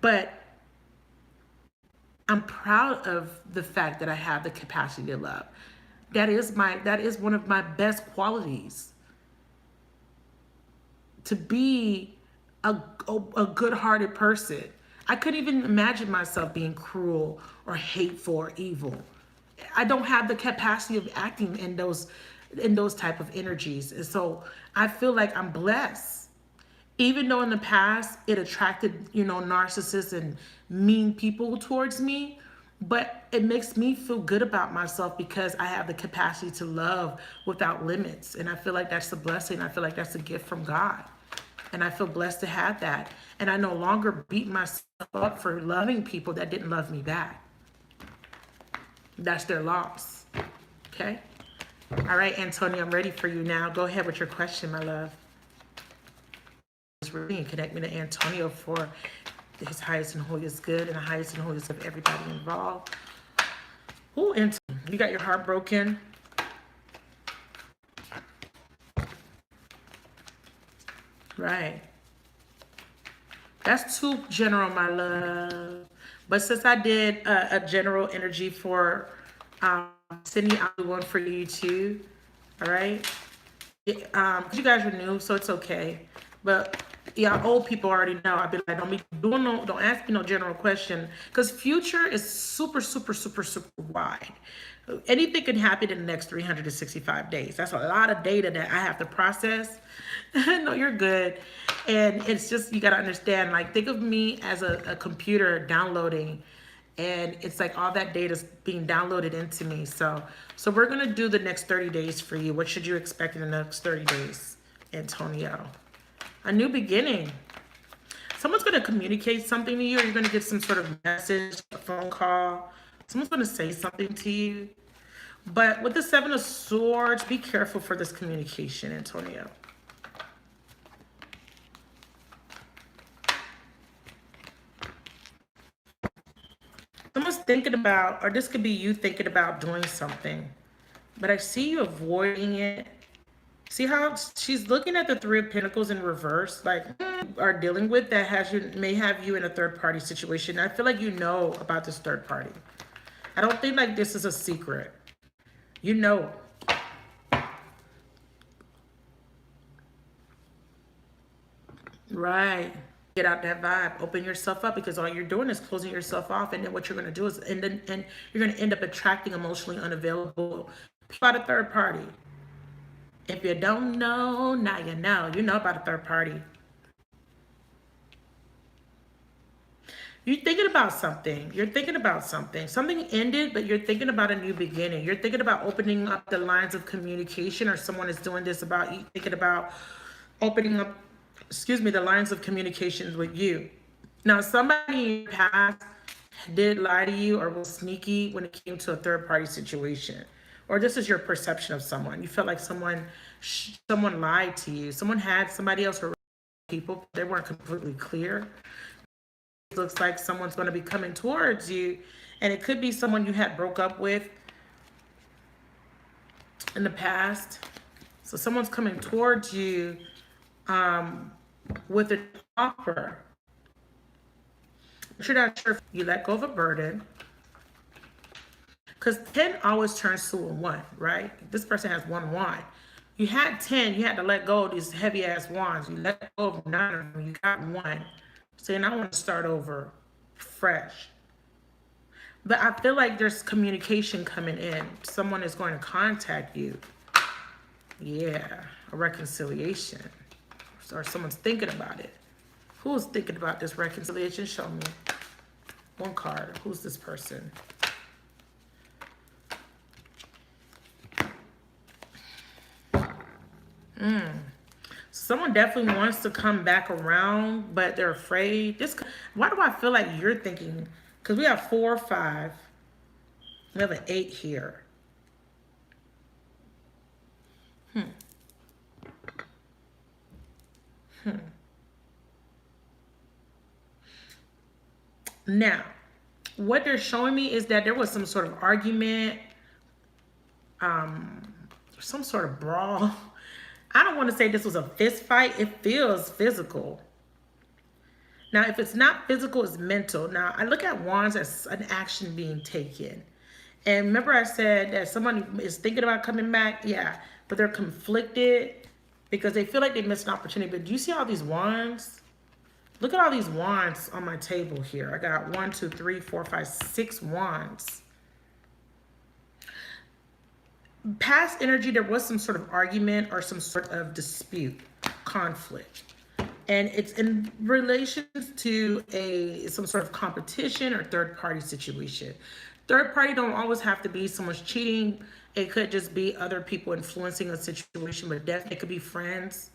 But I'm proud of the fact that I have the capacity to love. That is one of my best qualities. To be a good-hearted person. I couldn't even imagine myself being cruel or hateful or evil. I don't have the capacity of acting in those type of energies. And so I feel like I'm blessed. Even though in the past it attracted, narcissists and mean people towards me, But it makes me feel good about myself because I have the capacity to love without limits. And I feel like that's a blessing. I feel like that's a gift from God. And I feel blessed to have that. And I no longer beat myself up for loving people that didn't love me back. That's their loss. Okay? All right, Antonio, I'm ready for you now. Go ahead with your question, my love. And connect me to Antonio for his highest and holiest good and the highest and holiest of everybody involved. Ooh, Antonio, you got your heart broken. Right. That's too general, my love. But since I did a general energy for Sydney, I'll do one for you too. All right. You guys are new, so it's okay. But yeah, old people already know. I've been like, don't ask me no general question, because future is super, super, super, super wide. Anything can happen in the next 365 days. That's a lot of data that I have to process. No, you're good. And it's just, you got to understand, like, think of me as a computer downloading, and it's like all that data is being downloaded into me. So we're going to do the next 30 days for you. What should you expect in the next 30 days, Antonio? A new beginning. Someone's going to communicate something to you, or you're going to get some sort of message, a phone call. Someone's going to say something to you. But with the Seven of Swords, be careful for this communication, Antonio. Someone's thinking about, or this could be you thinking about doing something, but I see you avoiding it. See how she's looking at the Three of Pentacles in reverse, like are dealing with that may have you in a third party situation. I feel like you know about this third party. I don't think like this is a secret. You know. Right. Get out that vibe. Open yourself up, because all you're doing is closing yourself off, and then what you're going to do is and you're going to end up attracting emotionally unavailable people out of third party. If you don't know, now you know. You know about a third party. You're thinking about something. You're thinking about something. Something ended, but you're thinking about a new beginning. You're thinking about opening up the lines of communication, or someone is doing this about you, thinking about opening up, the lines of communications with you. Now, somebody in your past did lie to you or was sneaky when it came to a third party situation. Or this is your perception of someone. You felt like someone lied to you. Someone had somebody else or people. They weren't completely clear. It looks like someone's going to be coming towards you, and it could be someone you had broke up with in the past. So someone's coming towards you with an offer. You're not sure if you let go of a burden. Because 10 always turns to a 1, right? This person has 1 wand. You had 10, you had to let go of these heavy ass wands. You let go of 9 of them, you got 1. Saying, I want to start over fresh. But I feel like there's communication coming in. Someone is going to contact you. Yeah, a reconciliation. Or someone's thinking about it. Who's thinking about this reconciliation? Show me. One card. Who's this person? Someone definitely wants to come back around, but they're afraid. Why do I feel like you're thinking? Because we have 4, 5. We have an 8 here. Now, what they're showing me is that there was some sort of argument, some sort of brawl. I don't want to say this was a fist fight. It feels physical. Now, if it's not physical, it's mental. Now, I look at wands as an action being taken. And remember I said that someone is thinking about coming back? Yeah, but they're conflicted because they feel like they missed an opportunity. But do you see all these wands? Look at all these wands on my table here. I got 1, 2, 3, 4, 5, 6 wands. Past energy, there was some sort of argument or some sort of dispute, conflict. And it's in relation to some sort of competition or third party situation. Third party don't always have to be someone's cheating. It could just be other people influencing a situation, but definitely it could be friends.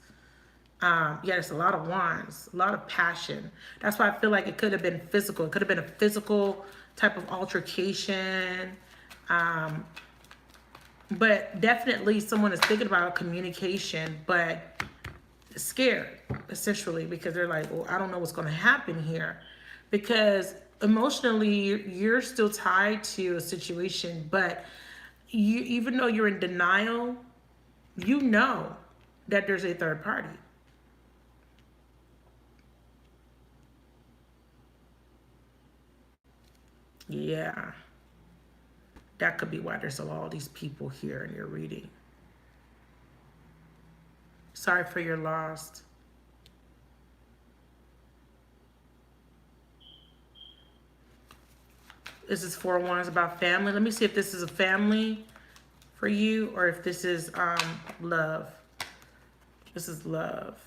Yeah, it's a lot of wands, a lot of passion. That's why I feel like it could have been physical. It could have been a physical type of altercation. But definitely someone is thinking about communication, but scared, essentially, because they're like, well, I don't know what's going to happen here. Because emotionally, you're still tied to a situation, but you, even though you're in denial, you know that there's a third party. Yeah. That could be why there's all these people here in your reading. Sorry for your loss. This is Four of Wands about family. Let me see if this is a family for you or if this is love. This is love.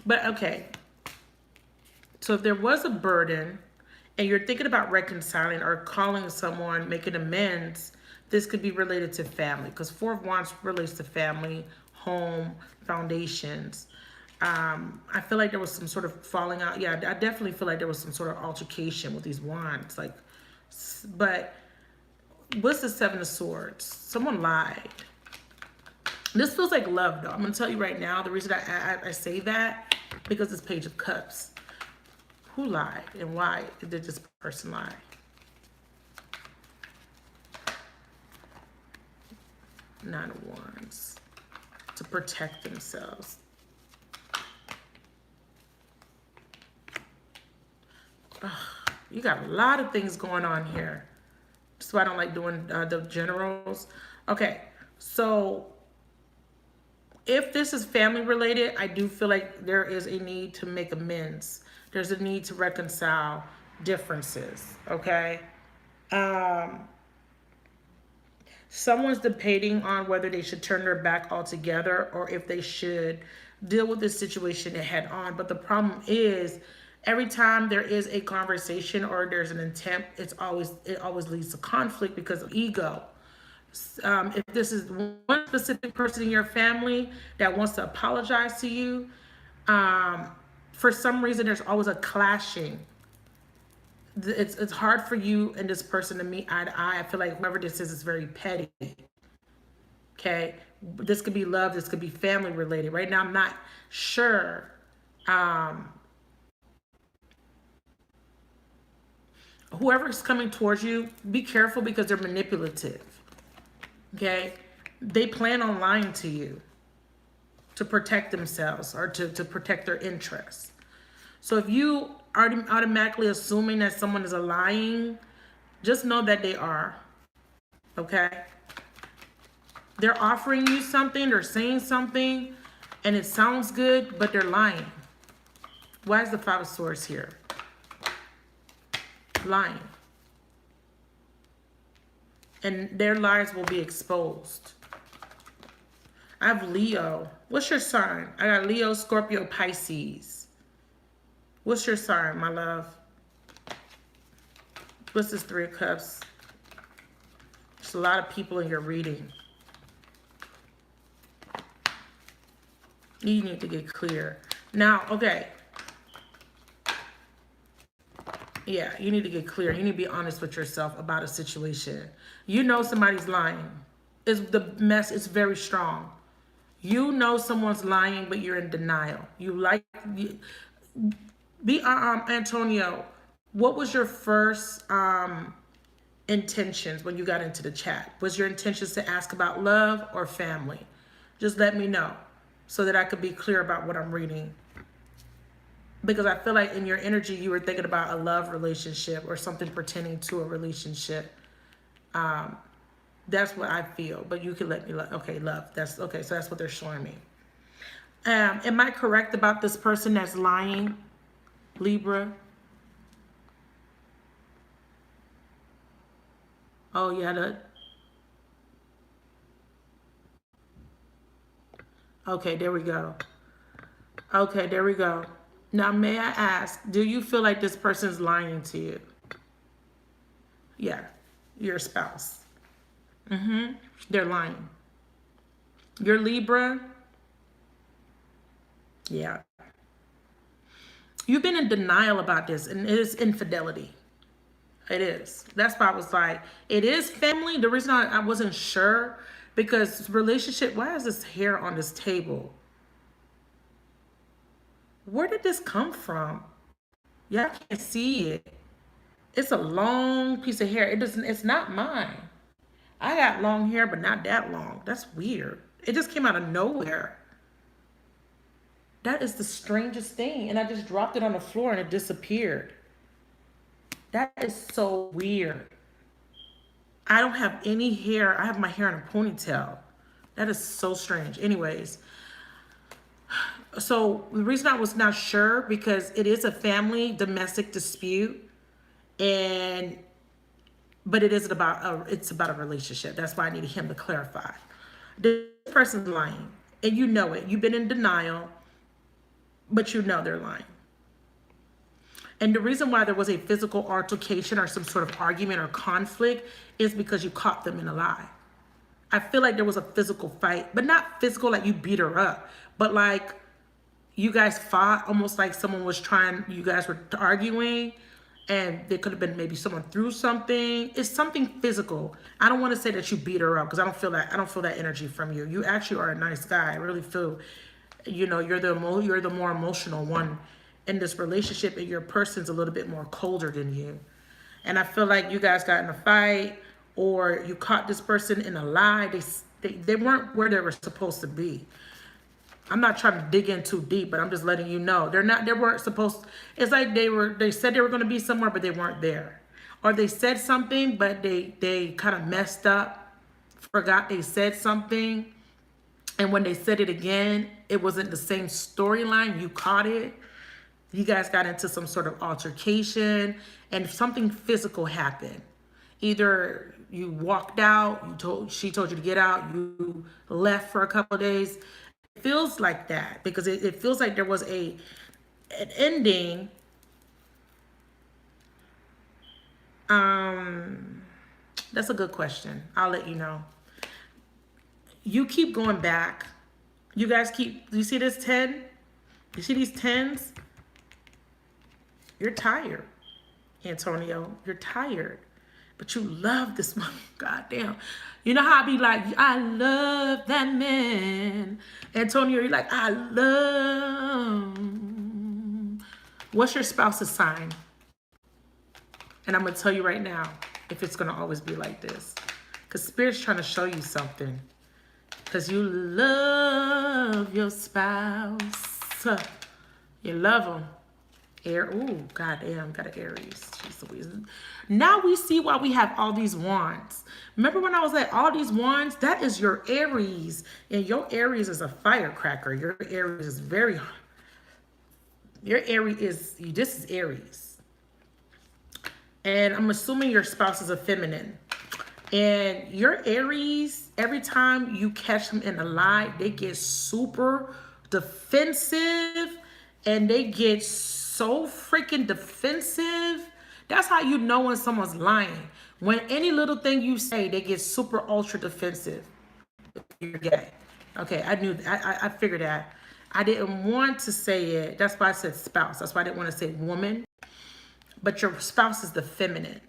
But okay. So if there was a burden and you're thinking about reconciling or calling someone, making amends, this could be related to family, because Four of Wands relates to family, home, foundations. I feel like there was some sort of falling out. Yeah, I definitely feel like there was some sort of altercation with these wands. Like, but what's the Seven of Swords? Someone lied. This feels like love, though. I'm going to tell you right now, the reason I say that, because it's Page of Cups. Who lied and why did this person lie? Nine of Wands. To protect themselves. Ugh, you got a lot of things going on here. That's why I don't like doing the generals. Okay, so if this is family related, I do feel like there is a need to make amends. There's a need to reconcile differences, okay? Someone's debating on whether they should turn their back altogether or if they should deal with this situation head on. But the problem is, every time there is a conversation or there's an intent, it always leads to conflict because of ego. If this is one specific person in your family that wants to apologize to you, for some reason there's always a clashing. It's hard for you and this person to meet eye to eye. I feel like whoever this is very petty. Okay, this could be love, this could be family related. Right now I'm not sure. Whoever's coming towards you, be careful because they're manipulative. Okay, they plan on lying to you to protect themselves or to protect their interests. So if you are automatically assuming that someone is lying, just know that they are. Okay, they're offering you something, they're saying something, and it sounds good, but they're lying. Why is the Five of Swords here? Lying. And their lies will be exposed. I have Leo. What's your sign? I got Leo, Scorpio, Pisces. What's your sign, my love? What's this Three of Cups? There's a lot of people in your reading. You need to get clear. Now, okay. Yeah, you need to get clear. You need to be honest with yourself about a situation. You know somebody's lying. The mess is very strong. You know someone's lying, but you're in denial. Antonio, what was your first intentions when you got into the chat? Was your intentions to ask about love or family? Just let me know so that I could be clear about what I'm reading. Because I feel like in your energy, you were thinking about a love relationship or something pertaining to a relationship. That's what I feel. But you can let me, okay, love. That's okay. So that's what they're showing me. Am I correct about this person that's lying, Libra? Oh, yeah. Okay, there we go. Okay, there we go. Now, may I ask, do you feel like this person is lying to you? Yeah, your spouse. They're lying. Your Libra. Yeah. You've been in denial about this, and it is infidelity. It is. That's why I was like, it is family. The reason I wasn't sure, because relationship, why is this hair on this table? Where did this come from? Y'all can't see it. It's a long piece of hair. It's not mine. I got long hair, but not that long. That's weird. It just came out of nowhere. That is the strangest thing. And I just dropped it on the floor and it disappeared. That is so weird. I don't have any hair. I have my hair in a ponytail. That is so strange. Anyways, so the reason I was not sure, because it is a family domestic dispute, but it isn't about it's about a relationship. That's why I needed him to clarify. This person's lying, and you know it. You've been in denial, but you know they're lying. And the reason why there was a physical altercation or some sort of argument or conflict is because you caught them in a lie. I feel like there was a physical fight, but not physical like you beat her up, but like you guys fought, almost like someone was you guys were arguing, and there could have been maybe someone threw something. It's something physical. I don't want to say that you beat her up, because I don't feel that energy from you. You actually are a nice guy. I really feel, you're the more emotional one in this relationship, and your person's a little bit more colder than you. And I feel like you guys got in a fight, or you caught this person in a lie. They weren't where they were supposed to be. I'm not trying to dig in too deep, but I'm just letting you know they weren't supposed. It's like they said they were going to be somewhere, but they weren't there. Or they said something, but they kind of messed up, forgot they said something. And when they said it again, it wasn't the same storyline. You caught it. You guys got into some sort of altercation, and something physical happened. Either you walked out, she told you to get out, you left for a couple of days. It feels like that, because it feels like there was an ending. That's a good question. I'll let you know. You keep going back. You guys you see this 10? You see these 10s? You're tired, Antonio. You're tired. But you love this one. God damn. You know how I be like, I love that man. Antonio, you're like, I love. What's your spouse's sign? And I'm going to tell you right now if it's going to always be like this. Because Spirit's trying to show you something. Because you love your spouse. You love them. Ooh, goddamn, got an Aries. Jeez Louise. Now we see why we have all these wands. Remember when I was like, all these wands? That is your Aries. And your Aries is a firecracker. Your Aries is this is Aries. And I'm assuming your spouse is a feminine. And your Aries, every time you catch them in a lie, they get super defensive, and they get so freaking defensive. That's how you know when someone's lying. When any little thing you say, they get super ultra defensive. You're gay. Okay, I knew that. I figured that. I didn't want to say it. That's why I said spouse. That's why I didn't want to say woman. But your spouse is the feminine.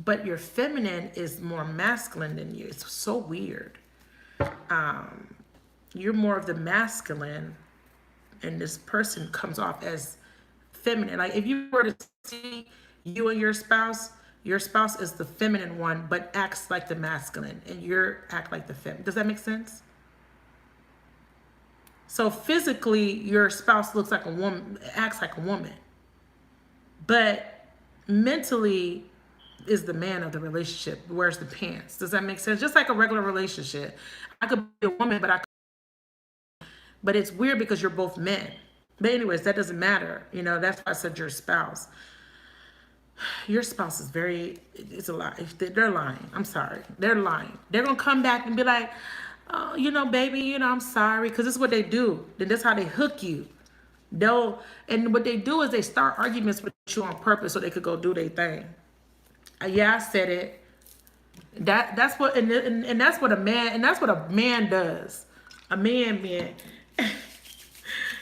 But your feminine is more masculine than you. It's so weird. You're more of the masculine, and this person comes off as feminine. Like if you were to see you and your spouse is the feminine one, but acts like the masculine, and you act like the feminine. Does that make sense? So physically, your spouse looks like a woman, acts like a woman, but mentally is the man of the relationship, wears the pants. Does that make sense? Just like a regular relationship. I could be a woman, but it's weird because you're both men. But anyways, that doesn't matter. That's why I said your spouse. Your spouse is it's a lie. They're lying. I'm sorry. They're lying. They're going to come back and be like, oh, baby, I'm sorry. Because this is what they do. Then that's how they hook you. And what they do is they start arguments with you on purpose so they could go do their thing. Yeah, I said it. That's what and that's what a man does. A man.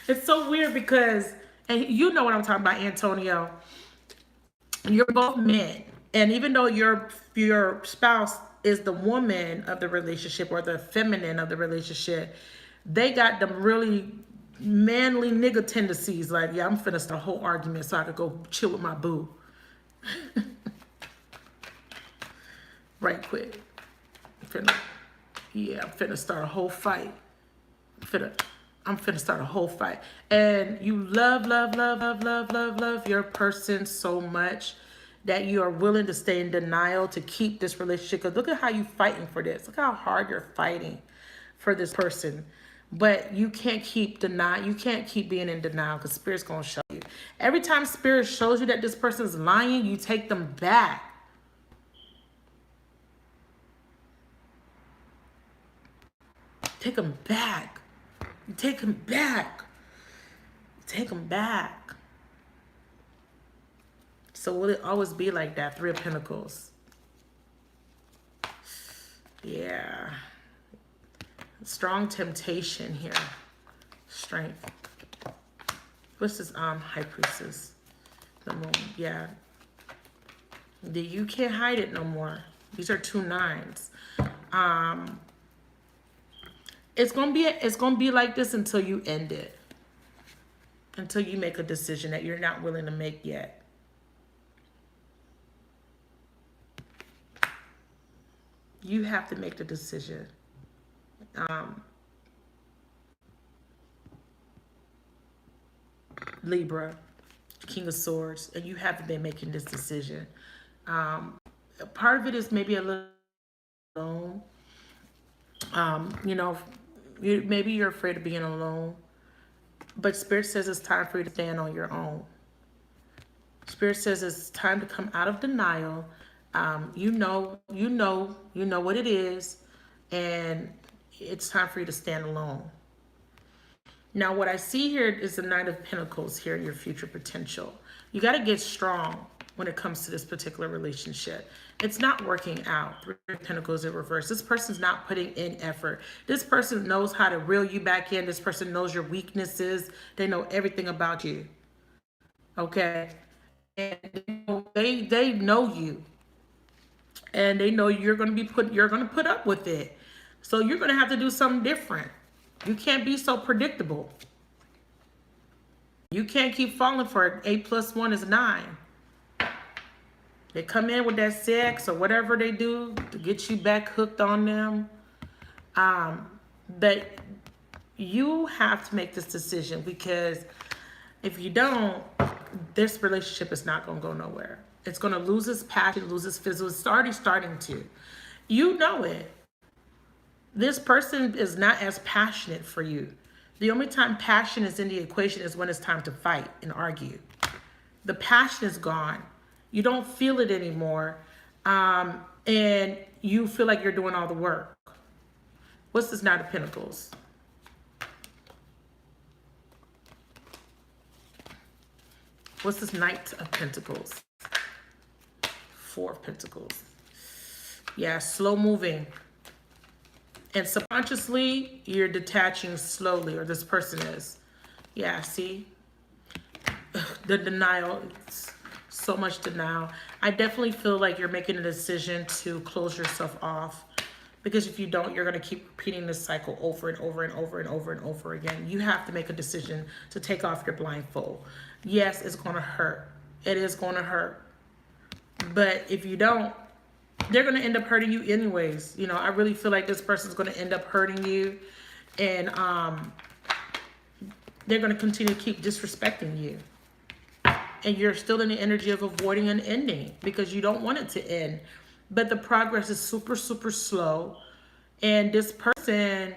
It's so weird because, and you know what I'm talking about, Antonio. You're both men, and even though your spouse is the woman of the relationship or the feminine of the relationship, they got them really manly nigga tendencies. Like, yeah, I'm finna start a whole argument so I could go chill with my boo. Right quick. I'm finna start a whole fight. I'm finna start a whole fight. And you love your person so much that you are willing to stay in denial to keep this relationship. Because look at how you fighting for this. Look how hard you're fighting for this person. But you can't keep denying. You can't keep being in denial because Spirit's going to show you. Every time Spirit shows you that this person's lying, you take them back. Take them back. You take them back. Take them back. So will it always be like that? 3 of Pentacles. Yeah. Strong temptation here. Strength. What's this? High Priestess. The Moon. Yeah. You can't hide it no more. These are 2 9s. It's gonna be like this until you end it. Until you make a decision that you're not willing to make yet. You have to make the decision. Libra, King of Swords, and you haven't been making this decision. Part of it is maybe a little alone. You know, maybe you're afraid of being alone, but Spirit says it's time for you to stand on your own. Spirit says it's time to come out of denial. You know what it is, and it's time for you to stand alone. Now, what I see here is the Knight of Pentacles here in your future potential. You got to get strong when it comes to this particular relationship. It's not working out. 3 of Pentacles in reverse. This person's not putting in effort. This person knows how to reel you back in. This person knows your weaknesses. They know everything about you. Okay? And they know you. And they know you're going to put up with it. So you're going to have to do something different. You can't be so predictable. You can't keep falling for it. 8 plus 1 is 9. They come in with that sex or whatever they do to get you back hooked on them. But you have to make this decision, because if you don't, this relationship is not going to go nowhere. It's going to lose its passion, lose its fizzle. It's already starting to. You know it. This person is not as passionate for you. The only time passion is in the equation is when it's time to fight and argue. The passion is gone. You don't feel it anymore. And you feel like you're doing all the work. What's this Knight of Pentacles? What's this Knight of Pentacles? 4 of Pentacles. Yeah, slow moving. And subconsciously, you're detaching slowly, or this person is. Yeah, see? The denial. It's so much denial. I definitely feel like you're making a decision to close yourself off. Because if you don't, you're going to keep repeating this cycle over and over and over and over and over again. You have to make a decision to take off your blindfold. Yes, it's going to hurt. It is going to hurt. But if you don't, they're going to end up hurting you anyways. You know, I really feel like this person's going to end up hurting you. And they're going to continue to keep disrespecting you. And you're still in the energy of avoiding an ending because you don't want it to end. But the progress is super, super slow. And this person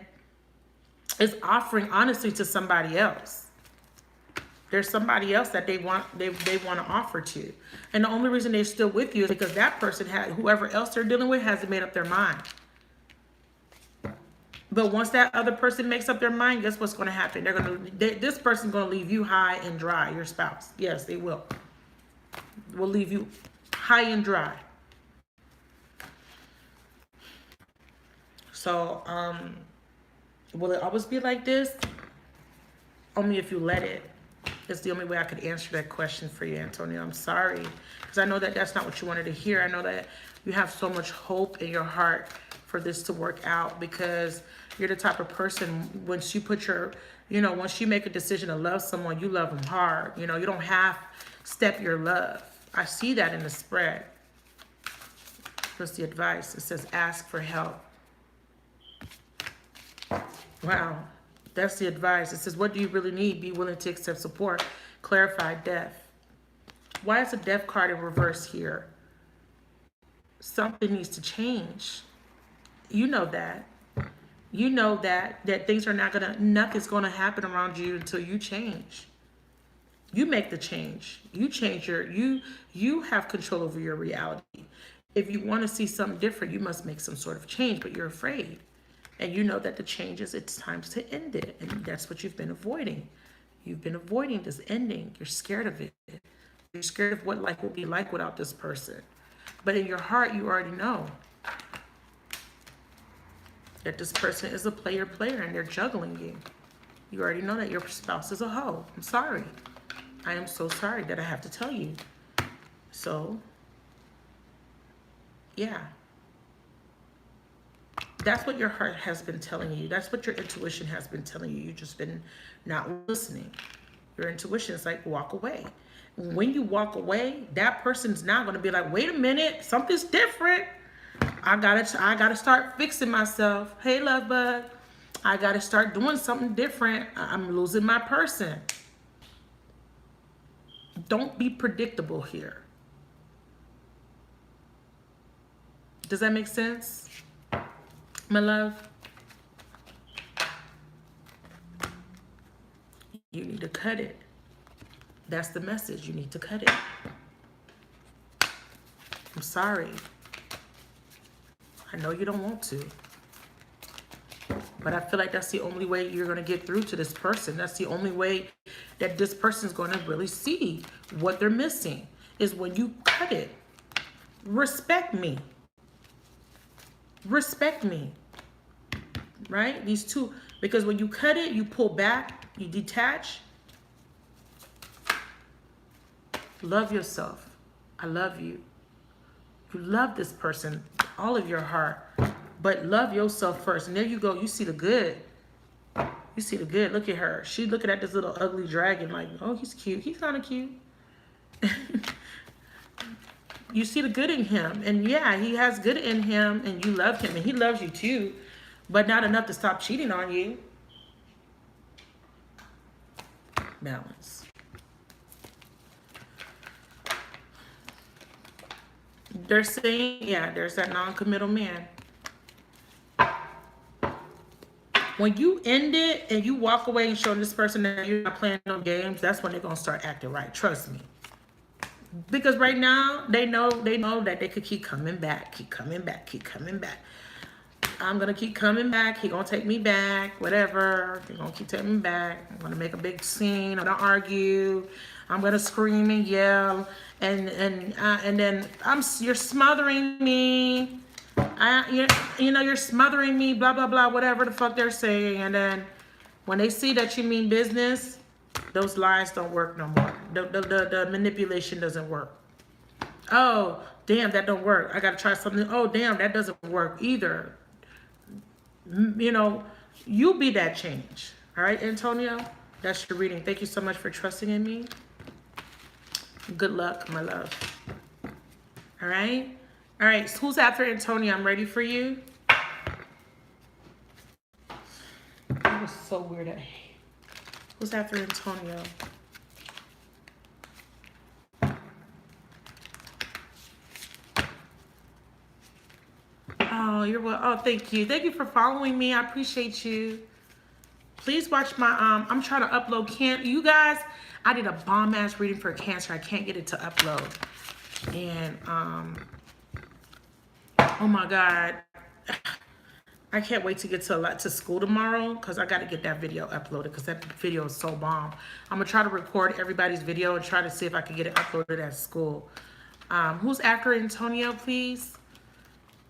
is offering honesty to somebody else. There's somebody else that they want to offer to. And the only reason they're still with you is because that person whoever else they're dealing with hasn't made up their mind. But once that other person makes up their mind, guess what's going to happen? This person's going to leave you high and dry, your spouse. Yes, they will. Will leave you high and dry. So, will it always be like this? Only if you let it. It's the only way I could answer that question for you, Antonio. I'm sorry. Because I know that that's not what you wanted to hear. I know that you have so much hope in your heart for this to work out, because you're the type of person, once you put your, once you make a decision to love someone, you love them hard. You don't half step your love. I see that in the spread. What's the advice? It says ask for help. Wow. That's the advice. It says, what do you really need? Be willing to accept support. Clarify death. Why is the death card in reverse here? Something needs to change. You know that. You know that things are nothing's gonna happen around you until you change. You make the change. You change you have control over your reality. If you want to see something different, you must make some sort of change, but you're afraid. And you know that the changes, it's time to end it. And that's what you've been avoiding. You've been avoiding this ending. You're scared of it. You're scared of what life will be like without this person. But in your heart, you already know that this person is a player and they're juggling you. You already know that your spouse is a hoe. I'm sorry. I am so sorry that I have to tell you. So, yeah. That's what your heart has been telling you. That's what your intuition has been telling you. You've just been not listening. Your intuition is like, walk away. When you walk away, that person's now going to be like, wait a minute, something's different. I gotta start fixing myself. Hey, love bug. I gotta start doing something different. I'm losing my person. Don't be predictable here. Does that make sense, my love? You need to cut it. That's the message. You need to cut it. I'm sorry. I know you don't want to. But I feel like that's the only way you're going to get through to this person. That's the only way that this person's going to really see what they're missing, is when you cut it. Respect me. Respect me. Right? These two, because when you cut it, you pull back, you detach. Love yourself. I love you. You love this person, all of your heart, but love yourself first. And there you go. You see the good. You see the good. Look at her. She's looking at this little ugly dragon like, oh, he's cute. He's kind of cute. You see the good in him. And yeah, he has good in him, and you love him, and he loves you too, but not enough to stop cheating on you. Balance. They're saying, yeah, there's that non-committal man. When you end it and you walk away and show this person that you're not playing no games, that's when they're going to start acting right. Trust me. Because right now, they know that they could keep coming back, keep coming back, keep coming back. I'm going to keep coming back. He going to take me back, whatever. He going to keep taking me back. I'm going to make a big scene. I'm going to argue. I'm going to scream and yell. And then you're smothering me. You're smothering me, blah, blah, blah, whatever the fuck they're saying. And then when they see that you mean business, those lies don't work no more. The manipulation doesn't work. Oh, damn, that don't work. I got to try something. Oh, damn, that doesn't work either. You be that change. All right, Antonio? That's your reading. Thank you so much for trusting in me. Good luck, my love. All right? All right, so who's after Antonio? I'm ready for you. That was so weird. Who's after Antonio? Oh, you're well. Oh, thank you. Thank you for following me. I appreciate you. Please watch my, I'm trying to upload, you guys, I did a bomb ass reading for Cancer. I can't get it to upload. And, oh my God. I can't wait to get to school tomorrow because I got to get that video uploaded because that video is so bomb. I'm going to try to record everybody's video and try to see if I can get it uploaded at school. Who's after Antonio, please?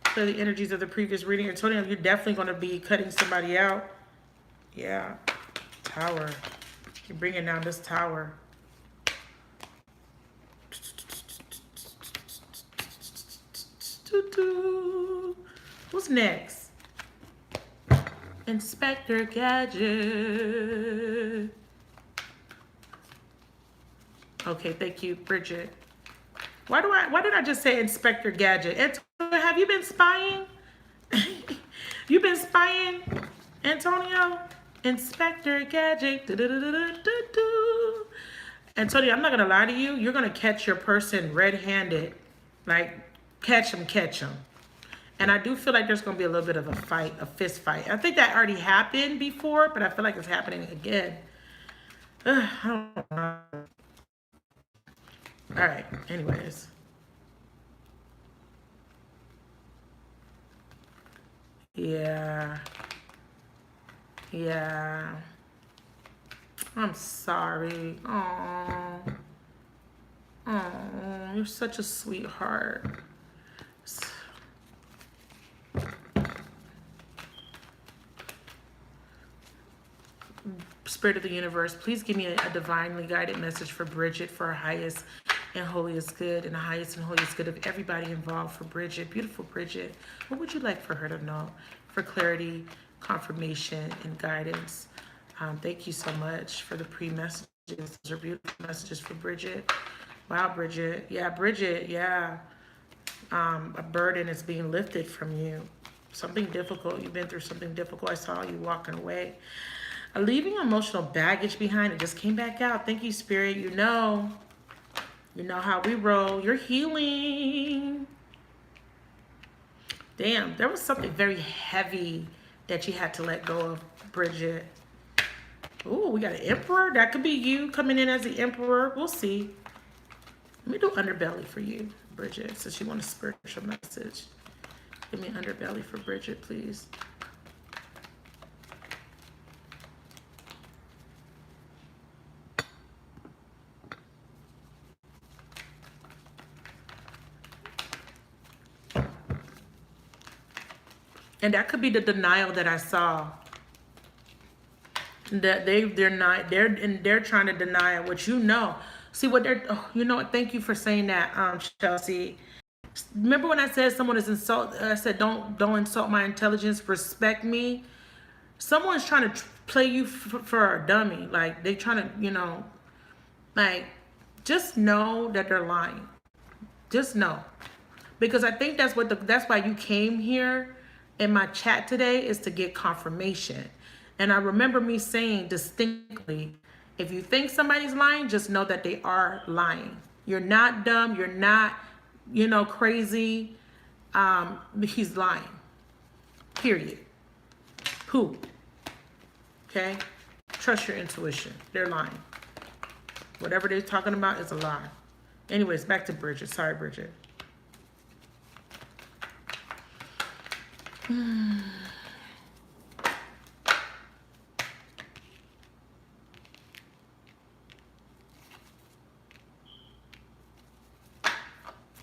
For the energies of the previous reading. Antonio, you're definitely going to be cutting somebody out. Yeah. Tower. You're bringing down this tower. Who's next? Inspector Gadget. Okay, thank you, Bridget. Why did I just say Inspector Gadget? Antonio, have you been spying? You been spying, Antonio? Inspector Gadget. Antonio, I'm not gonna lie to you. You're gonna catch your person red-handed. Like, catch them. And I do feel like there's going to be a little bit of a fight, a fist fight. I think that already happened before, but I feel like it's happening again. I don't know. All right. Anyways. Yeah. Yeah. I'm sorry. Oh. Oh, you're such a sweetheart. Spirit of the universe, please give me a divinely guided message for Bridget for her highest and holiest good and the highest and holiest good of everybody involved for Bridget. Beautiful Bridget. What would you like for her to know? For clarity, confirmation, and guidance. Thank you so much for the pre-messages. Those are beautiful messages for Bridget. Wow, Bridget. Yeah, Bridget, yeah. A burden is being lifted from you. Something difficult. You've been through something difficult. I saw you walking away. Leaving emotional baggage behind. It just came back out. Thank you, Spirit. You know how we roll. You're healing. Damn, there was something very heavy that you had to let go of, Bridget. Ooh, we got an Emperor. That could be you coming in as the Emperor. We'll see. Let me do underbelly for you, Bridget, since you want a spiritual message. Give me underbelly for Bridget, please. And that could be the denial that I saw. That they're trying to deny what you know. See what they're, oh, you know what? Thank you for saying that, Chelsea. Remember when I said someone is I said don't insult my intelligence, respect me. Someone's trying to play you for a dummy. Like they trying to, like just know that they're lying. Just know, because I think that's why you came here in my chat today, is to get confirmation. And I remember me saying distinctly, if you think somebody's lying, just know that they are lying. You're not dumb. You're not, crazy. He's lying. Period. Poop. Okay? Trust your intuition. They're lying. Whatever they're talking about is a lie. Anyways, back to Bridget. Sorry, Bridget.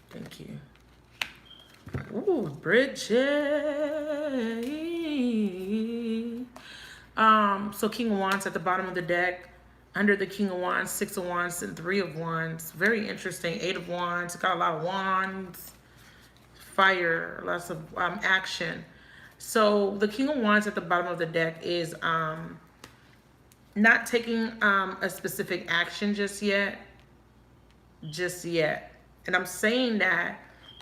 Thank you. Ooh, Bridget. So King of Wands at the bottom of the deck. Under the King of Wands, 6 of Wands, and 3 of Wands. Very interesting. 8 of Wands. Got a lot of wands. Fire. Lots of action. So the King of Wands at the bottom of the deck is not taking a specific action just yet. And I'm saying that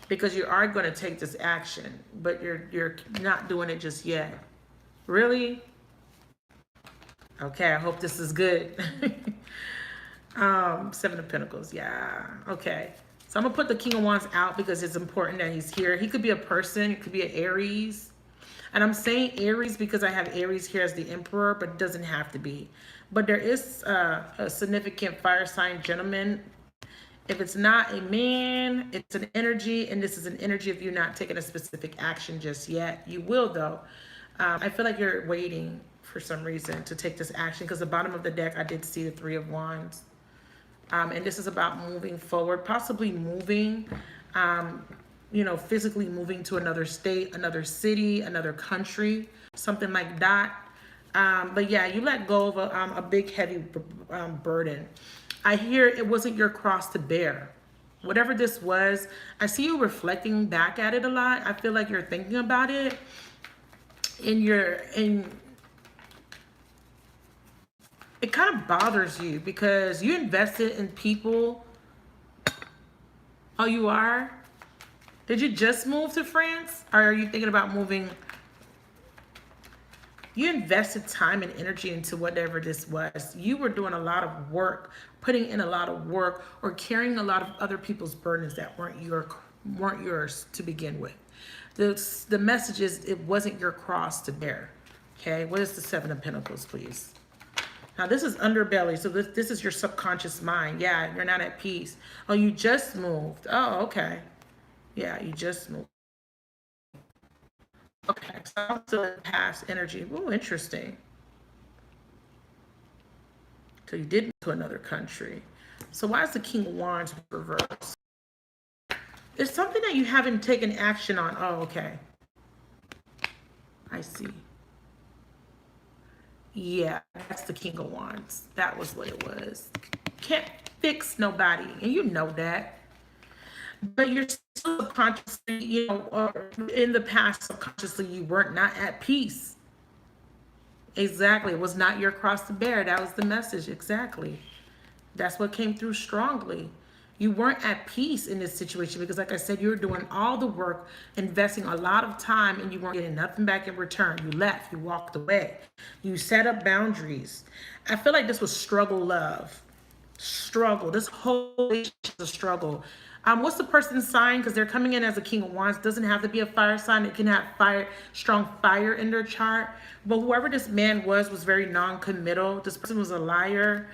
because you are going to take this action, but you're not doing it just yet. Really? Okay, I hope this is good. 7 of Pentacles, yeah. Okay. So I'm going to put the King of Wands out because it's important that he's here. He could be a person. It could be an Aries. And I'm saying Aries because I have Aries here as the Emperor, but it doesn't have to be. But there is a significant fire sign gentleman. If it's not a man, it's an energy, and this is an energy of you not taking a specific action just yet. You will, though. I feel like you're waiting for some reason to take this action, because the bottom of the deck, I did see the Three of Wands. And this is about moving forward, possibly moving, you know, physically moving to another state, another city, another country, something like that. But yeah, you let go of a big, heavy burden. I hear it wasn't your cross to bear. Whatever this was, I see you reflecting back at it a lot. I feel like you're thinking about it, and it kind of bothers you because you invested in people. Oh, you are? Did you just move to France? Or are you thinking about moving? You invested time and energy into whatever this was. You were doing a lot of work, putting in a lot of work, or carrying a lot of other people's burdens that weren't yours to begin with. The message is it wasn't your cross to bear. Okay, what is the Seven of Pentacles, please? Now, this is underbelly, so this is your subconscious mind. Yeah, you're not at peace. Oh, you just moved. Oh, okay. Yeah, you just moved. Okay, so I'm still in past energy. Oh, interesting. So you did move to another country. So why is the King of Wands reversed? It's something that you haven't taken action on. Oh, okay. I see. Yeah, that's the King of Wands. That was what it was. Can't fix nobody, and you know that. But you're still subconsciously, you know, or in the past, subconsciously, you weren't not at peace. Exactly. It was not your cross to bear. That was the message. Exactly. That's what came through strongly. You weren't at peace in this situation because, like I said, you were doing all the work, investing a lot of time, and you weren't getting nothing back in return. You left. You walked away. You set up boundaries. I feel like this was struggle love. Struggle. This whole relationship is a struggle. What's the person's sign? Because they're coming in as a King of Wands. Doesn't have to be a fire sign. It can have strong fire in their chart. But whoever this man was very non-committal. This person was a liar.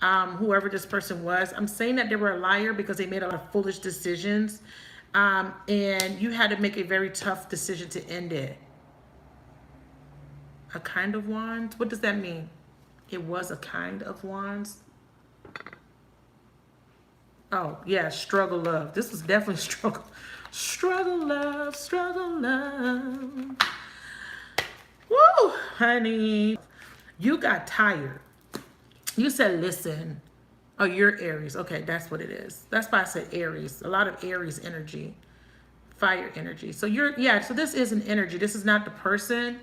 Whoever this person was, I'm saying that they were a liar because they made a lot of foolish decisions, and you had to make a very tough decision to end it. A kind of wands? What does that mean? It was a kind of wands. Oh yeah, struggle love. This was definitely struggle. Struggle love, struggle love. Woo, honey. You got tired. You said, listen. Oh, you're Aries. Okay, that's what it is. That's why I said Aries. A lot of Aries energy. Fire energy. So so this is an energy. This is not the person.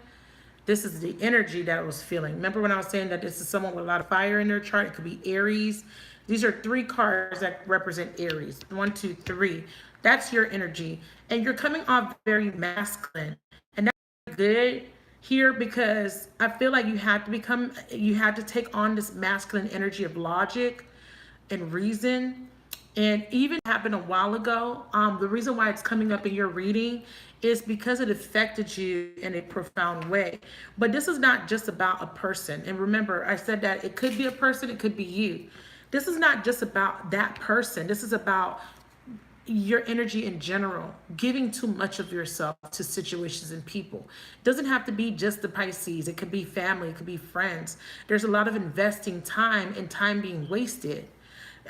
This is the energy that I was feeling. Remember when I was saying that this is someone with a lot of fire in their chart? It could be Aries. These are 3 cards that represent Aries. 1, 2, 3. That's your energy. And you're coming off very masculine. And that's good here because I feel like you had to take on this masculine energy of logic and reason. And even happened a while ago. The reason why it's coming up in your reading is because it affected you in a profound way. But this is not just about a person. And remember, I said that it could be a person, it could be you. This is not just about that person. This is about your energy in general, giving too much of yourself to situations and people. It doesn't have to be just the Pisces. It could be family. It could be friends. There's a lot of investing time and time being wasted.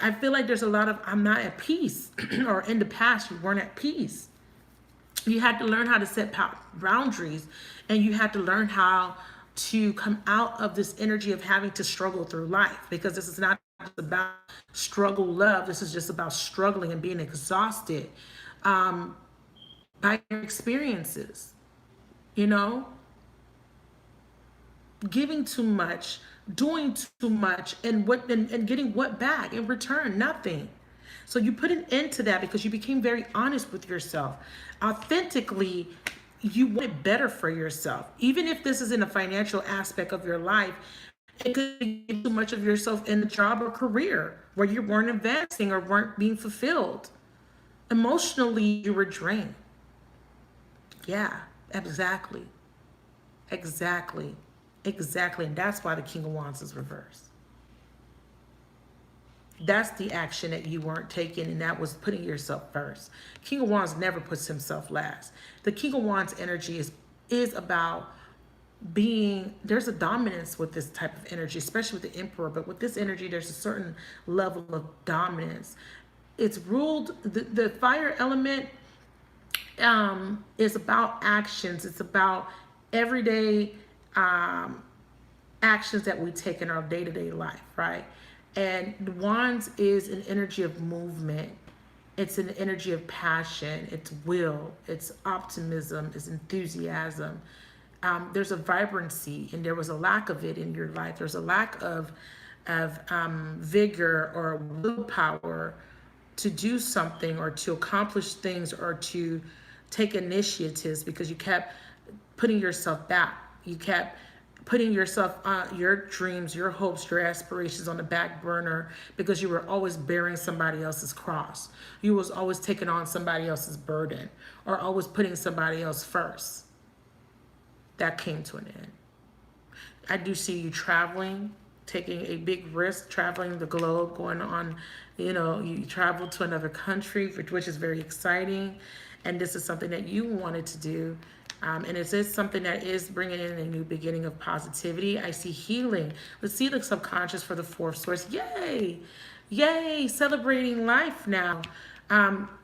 I feel like there's a lot of I'm not at peace, or in the past you weren't at peace. You had to learn how to set boundaries, and you had to learn how to come out of this energy of having to struggle through life, because this is not just about struggle love. This is just about struggling and being exhausted by your experiences, you know, giving too much, doing too much, and getting what back in return? Nothing. So you put an end to that because you became very honest with yourself. Authentically, you wanted better for yourself. Even if this is in a financial aspect of your life, it could be too much of yourself in the job or career where you weren't advancing or weren't being fulfilled. Emotionally, you were drained. Yeah, exactly. Exactly. Exactly. And that's why the King of Wands is reversed. That's the action that you weren't taking, and that was putting yourself first. King of Wands never puts himself last. The King of Wands energy is about there's a dominance with this type of energy, especially with the emperor. But with this energy, there's a certain level of dominance. It's ruled, the fire element is about actions. It's about everyday actions that we take in our day-to-day life, right? And the wands is an energy of movement. It's an energy of passion. It's will. It's optimism. It's enthusiasm. There's a vibrancy, and there was a lack of it in your life. There's a lack of vigor or willpower to do something or to accomplish things or to take initiatives because you kept putting yourself back. You kept putting yourself, your dreams, your hopes, your aspirations on the back burner because you were always bearing somebody else's cross. You was always taking on somebody else's burden or always putting somebody else first. That came to an end. I do see you traveling, taking a big risk, traveling the globe, going on, you travel to another country, which is very exciting. And this is something that you wanted to do. And it is something that is bringing in a new beginning of positivity. I see healing. Let's see the subconscious for the fourth source. Yay! Yay! Celebrating life now.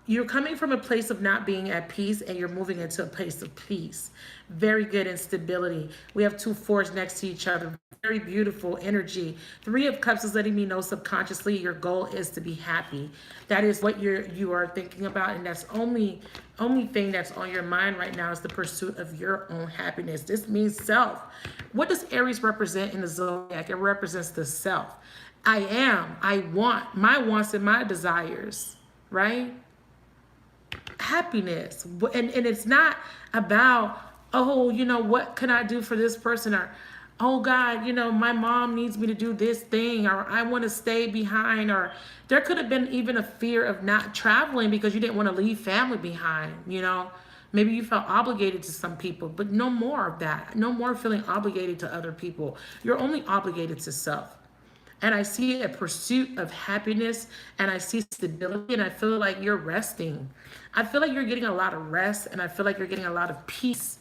You're coming from a place of not being at peace and you're moving into a place of peace. Very good in stability. We have 2 fours next to each other. Very beautiful energy. 3 of Cups is letting me know subconsciously your goal is to be happy. That is what you are thinking about, and that's only thing that's on your mind right now is the pursuit of your own happiness. This means self. What does Aries represent in the zodiac? It represents the self. I want, my wants and my desires, right? Happiness. And it's not about, oh, what can I do for this person? Or, oh God, my mom needs me to do this thing, or I want to stay behind, or there could have been even a fear of not traveling because you didn't want to leave family behind, Maybe you felt obligated to some people, but no more of that. No more feeling obligated to other people. You're only obligated to self. And I see a pursuit of happiness, and I see stability, and I feel like you're resting. I feel like you're getting a lot of rest, and I feel like you're getting a lot of peace.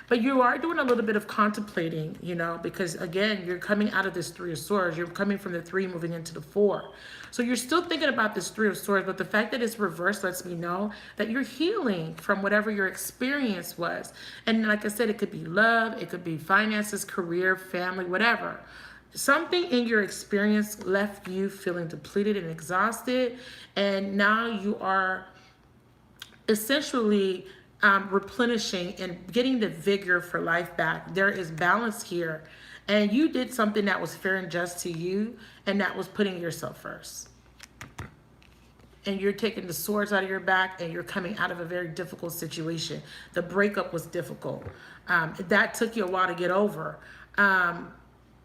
But you are doing a little bit of contemplating, because again, you're coming out of this 3 of Swords. You're coming from the 3 moving into the 4. So you're still thinking about this 3 of Swords, but the fact that it's reversed lets me know that you're healing from whatever your experience was. And like I said, it could be love, it could be finances, career, family, whatever. Something in your experience left you feeling depleted and exhausted, and now you are essentially replenishing and getting the vigor for life back. There is balance here, and you did something that was fair and just to you, and that was putting yourself first. And you're taking the swords out of your back, and you're coming out of a very difficult situation. The breakup was difficult. That took you a while to get over.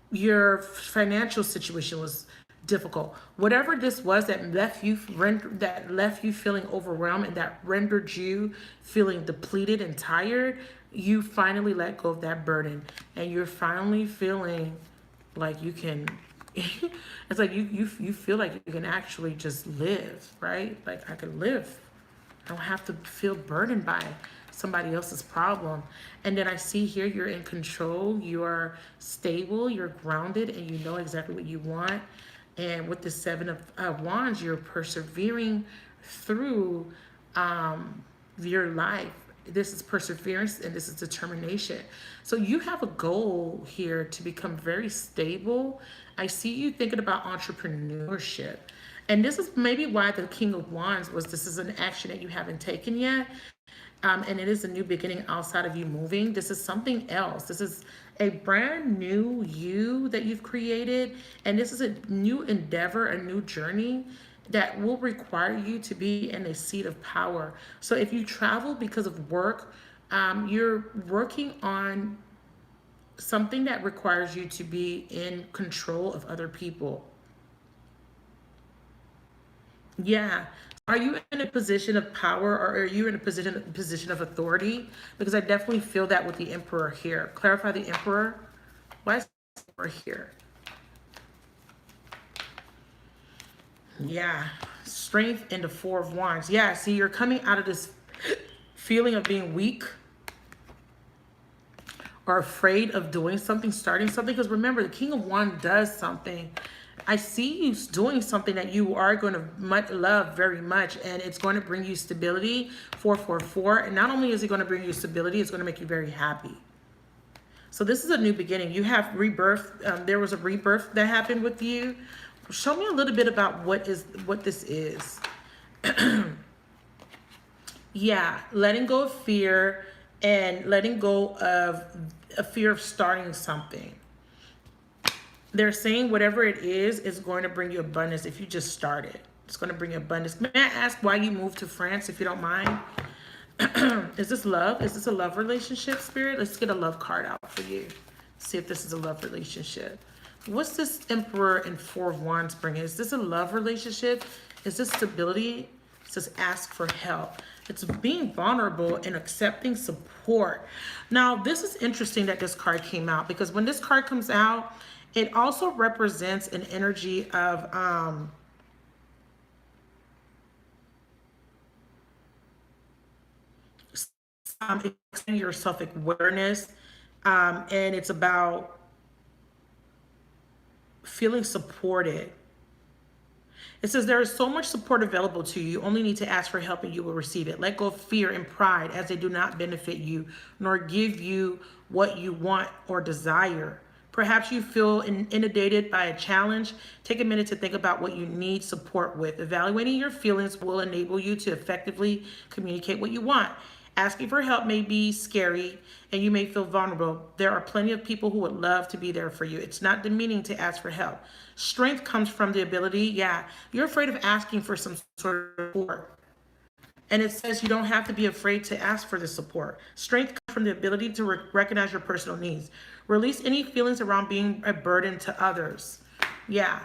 Your financial situation was difficult. Whatever this was that left you feeling overwhelmed and that rendered you feeling depleted and tired, you finally let go of that burden, and you're finally feeling like you can it's like you feel like you can actually just live, right? Like I can live. I don't have to feel burdened by somebody else's problem. And then I see here you're in control, you are stable, you're grounded, and you know exactly what you want. And with the 7 of Wands, you're persevering through your life. This is perseverance and this is determination. So you have a goal here to become very stable. I see you thinking about entrepreneurship. And this is maybe why the King of Wands this is an action that you haven't taken yet. And it is a new beginning outside of you moving. This is something else. This is a brand new you that you've created. And this is a new endeavor, a new journey that will require you to be in a seat of power. So if you travel because of work, you're working on something that requires you to be in control of other people. Yeah. Are you in a position of power, or are you in a position of authority? Because I definitely feel that with the Emperor here. Clarify the Emperor. Why is the Emperor here? Yeah. Strength and the 4 of Wands. Yeah, see, you're coming out of this feeling of being weak or afraid of doing something, starting something. Because remember, the King of Wands does something. I see you doing something that you are going to love very much, and it's going to bring you stability. 444. And not only is it going to bring you stability, it's going to make you very happy. So this is a new beginning. You have rebirth. There was a rebirth that happened with you. Show me a little bit about what this is. Yeah, letting go of fear and letting go of a fear of starting something. They're saying whatever it is going to bring you abundance if you just start it. It's going to bring you abundance. May I ask why you moved to France, if you don't mind? Is this love? Is this a love relationship, Spirit? Let's get a love card out for you. See if this is a love relationship. What's this Emperor and Four of Wands bringing? Is this a love relationship? Is this stability? It says ask for help. It's being vulnerable and accepting support. Now, this is interesting that this card came out, because when this card comes out, it also represents an energy of your self-awareness, and it's about feeling supported. It says there is so much support available to you. You only need to ask for help and you will receive it. Let go of fear and pride, as they do not benefit you nor give you what you want or desire. Perhaps you feel inundated by a challenge. Take a minute to think about what you need support with. Evaluating your feelings will enable you to effectively communicate what you want. Asking for help may be scary and you may feel vulnerable. There are plenty of people who would love to be there for you. It's not demeaning to ask for help. Strength comes from the ability. Yeah, you're afraid of asking for some sort of support. And it says you don't have to be afraid to ask for the support. Strength comes from the ability to recognize your personal needs. Release any feelings around being a burden to others. Yeah.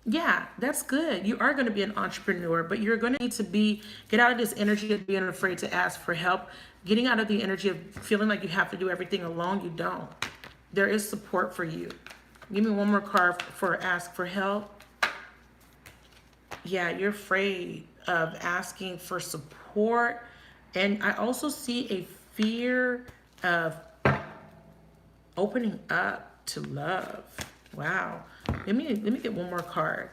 Yeah, that's good. You are going to be an entrepreneur, but you're going to need to get out of this energy of being afraid to ask for help, getting out of the energy of feeling like you have to do everything alone. You don't. There is support for you. Give me one more card for ask for help. Yeah, you're afraid of asking for support. And I also see a fear of opening up to love. Wow. Let me get one more card.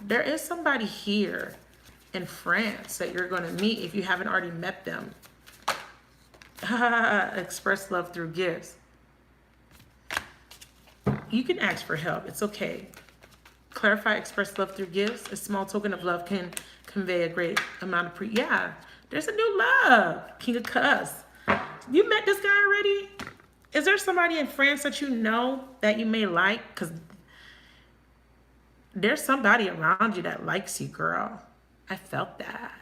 There is somebody here in France that you're going to meet if you haven't already met them. Express love through gifts. You can ask for help. It's okay. Clarify, express love through gifts. A small token of love can convey a great amount of yeah, there's a new love. King of Cups. You met this guy already? Is there somebody in France that you know that you may like? Because there's somebody around you that likes you, girl. I felt that.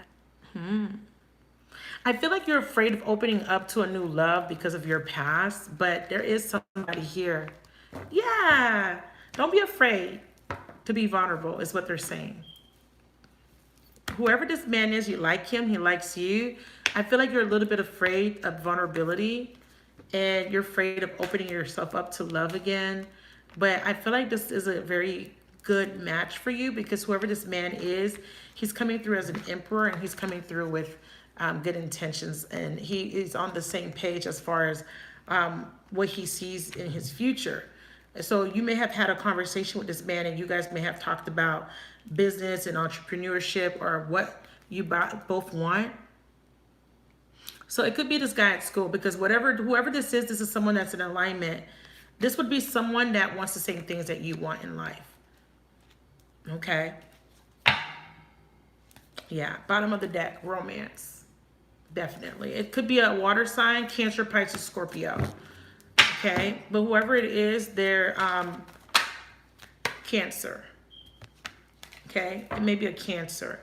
I feel like you're afraid of opening up to a new love because of your past, but there is somebody here. Yeah. Don't be afraid to be vulnerable is what they're saying. Whoever this man is, you like him, he likes you. I feel like you're a little bit afraid of vulnerability and you're afraid of opening yourself up to love again. But I feel like this is a very good match for you, because whoever this man is, he's coming through as an emperor and he's coming through with good intentions, and he is on the same page as far as what he sees in his future. So you may have had a conversation with this man and you guys may have talked about business and entrepreneurship or what you both want. So it could be this guy at school, because whoever this is someone that's in alignment. This would be someone that wants the same things that you want in life. Okay. Yeah, bottom of the deck, romance. Definitely. It could be a water sign, Cancer, Pisces, Scorpio. Okay, but whoever it is, they're Cancer. Okay, it may be a Cancer.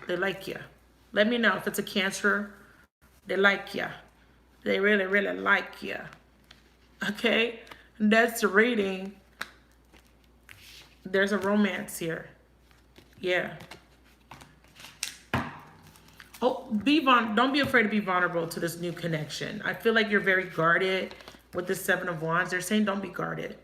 They like you. Let me know if it's a Cancer. They like you. They really, really like you. Okay, that's the reading. There's a romance here. Yeah. Oh, don't be afraid to be vulnerable to this new connection. I feel like you're very guarded with the Seven of Wands. They're saying don't be guarded.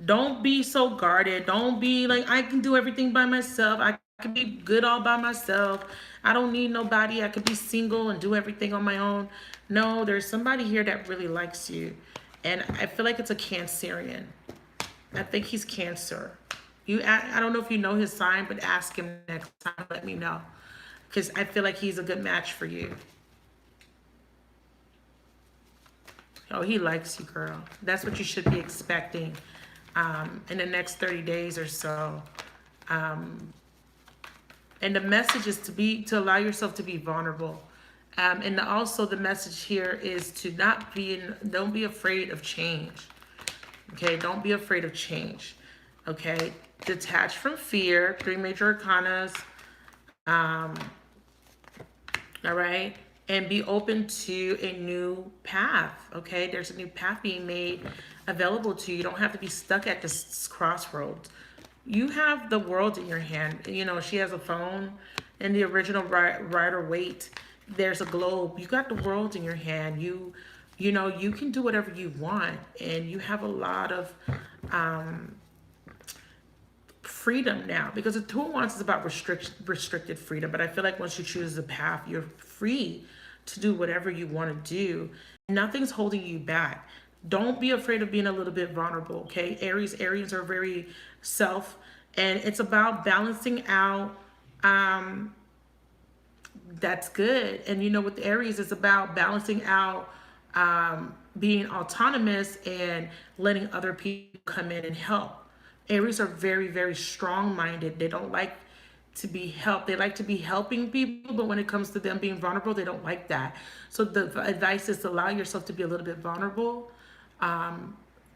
Don't be so guarded. Don't be like, I can do everything by myself. I can be good all by myself. I don't need nobody. I could be single and do everything on my own. No, there's somebody here that really likes you. And I feel like it's a Cancerian. I think he's Cancer. I don't know if you know his sign, but ask him next time. Let me know. Because I feel like he's a good match for you. Oh, he likes you, girl. That's what you should be expecting in the next 30 days or so. And the message is to allow yourself to be vulnerable. And also the message here is to don't be afraid of change. Okay, don't be afraid of change. Okay, detach from fear. 3 major arcanas. All right, and be open to a new path. Okay, there's a new path being made available to you. You don't have to be stuck at this crossroads. You have the world in your hand. You know, she has a phone. In the original Rider-Waite, there's a globe. You got the world in your hand. You know, you can do whatever you want, and you have a lot of freedom now, because the Two of Wands is about restricted freedom. But I feel like once you choose a path, you're free to do whatever you want to do. Nothing's holding you back. Don't be afraid of being a little bit vulnerable, okay? Aries are very self, and it's about balancing out. That's good. And you know, with Aries, it's about balancing out being autonomous and letting other people come in and help. Aries are very, very strong-minded. They don't like to be helped. They like to be helping people, but when it comes to them being vulnerable, they don't like that. So the advice is to allow yourself to be a little bit vulnerable.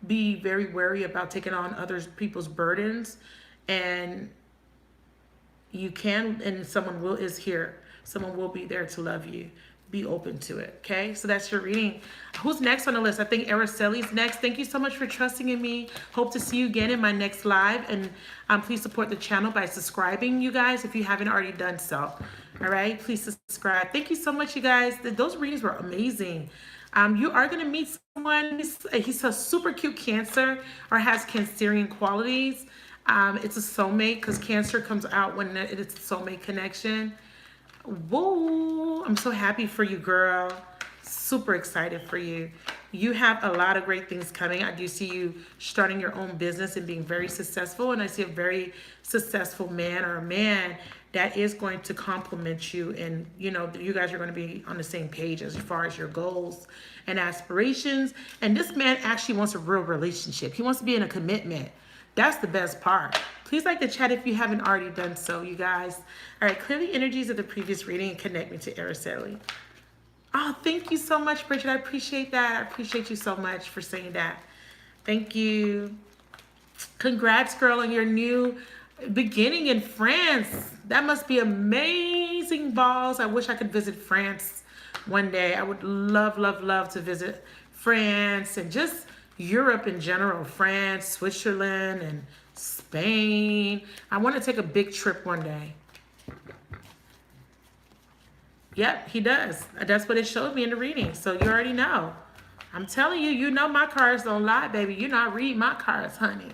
Be very wary about taking on other people's burdens, and you can, and someone will be there to love you. Be open to it. Okay, so that's your reading. Who's next on the list? I think Araceli's next. Thank you so much for trusting in me. Hope to see you again in my next live, and please support the channel by subscribing, you guys, if you haven't already done so. All right, please subscribe. Thank you so much, you guys. Those readings were amazing. You are going to meet someone. He's a super cute Cancer, or has Cancerian qualities. It's a soulmate, because Cancer comes out when it's a soulmate connection. Whoa, I'm so happy for you, girl. Super excited for you. You have a lot of great things coming. I do see you starting your own business and being very successful. And I see a very successful man, or a man that is going to compliment you. And, you know, you guys are going to be on the same page as far as your goals and aspirations. And this man actually wants a real relationship. He wants to be in a commitment. That's the best part. Please like the chat if you haven't already done so, you guys. All right, clear the energies of the previous reading and connect me to Araceli. Oh, thank you so much, Bridget. I appreciate that. I appreciate you so much for saying that. Thank you. Congrats, girl, on your new beginning in France. That must be amazing balls. I wish I could visit France one day. I would love, love, love to visit France and just Europe in general. France, Switzerland, and Spain. I want to take a big trip one day. Yep, he does. That's what it showed me in the reading. So you already know. I'm telling you, you know my cards don't lie, baby. You know I read my cards, honey.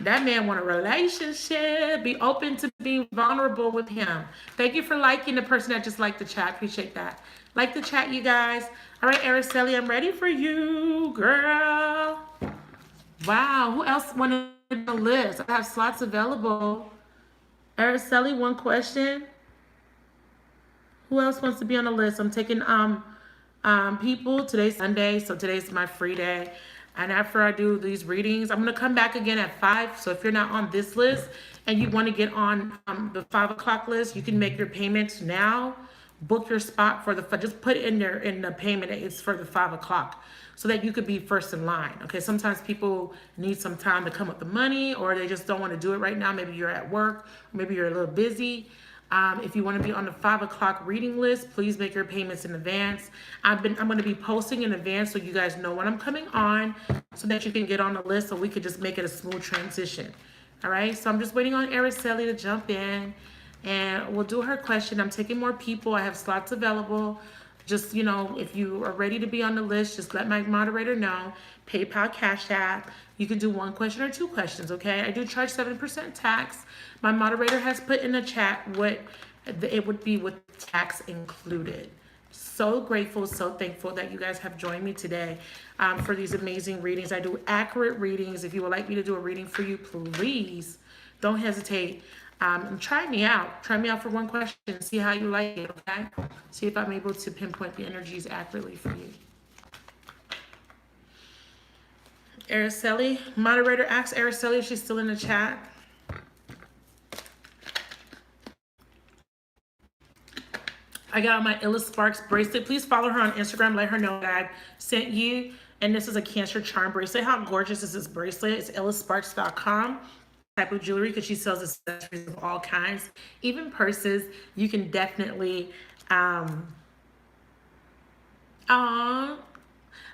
That man want a relationship. Be open to being vulnerable with him. Thank you for liking the person that just liked the chat. Appreciate that. Like the chat, you guys. All right, Araceli, I'm ready for you, girl. Wow, who else wanted the list? I have slots available. Araceli, one question. Who else wants to be on the list? I'm taking people. Today's Sunday, so today's my free day. And after I do these readings, I'm going to come back again at 5. So if you're not on this list and you want to get on the 5 o'clock list, you can make your payments now. Book your spot for just put it in there in the payment. It's for the 5 o'clock so that you could be first in line. Okay, sometimes people need some time to come up with the money, or they just don't want to do it right now. Maybe you're at work, or maybe you're a little busy. If you want to be on the 5 o'clock reading list, please make your payments in advance. I'm going to be posting in advance so you guys know when I'm coming on, so that you can get on the list, so we could just make it a smooth transition. All right, so I'm just waiting on Araceli to jump in, and we'll do her question. I'm taking more people. I have slots available. Just, you know, if you are ready to be on the list, just let my moderator know. PayPal, Cash App. You can do 1 question or 2 questions, okay? I do charge 7% tax. My moderator has put in the chat what it would be with tax included. So grateful, so thankful that you guys have joined me today for these amazing readings. I do accurate readings. If you would like me to do a reading for you, please don't hesitate. And try me out. Try me out for 1 question. See how you like it, okay? See if I'm able to pinpoint the energies accurately for you. Araceli, moderator, ask Araceli if she's still in the chat. I got my Illa Sparks bracelet. Please follow her on Instagram. Let her know that I sent you. And this is a Cancer charm bracelet. How gorgeous is this bracelet? It's illasparks.com. Type of jewelry, because she sells accessories of all kinds, even purses. You can definitely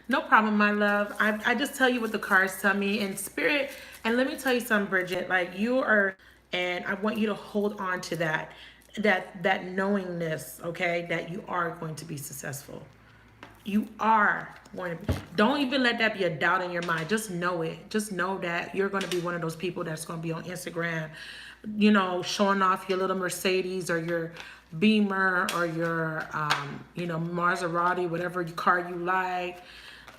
no problem, my love. I just tell you what the cards tell me in spirit. And let me tell you something, Bridget, like you are, and I want you to hold on to that knowingness, okay, that you are going to be successful. You are going to be. Don't even let that be a doubt in your mind. Just know it. Just know that you're going to be one of those people that's going to be on Instagram, you know, showing off your little Mercedes or your Beamer or your, you know, Maserati, whatever car you like.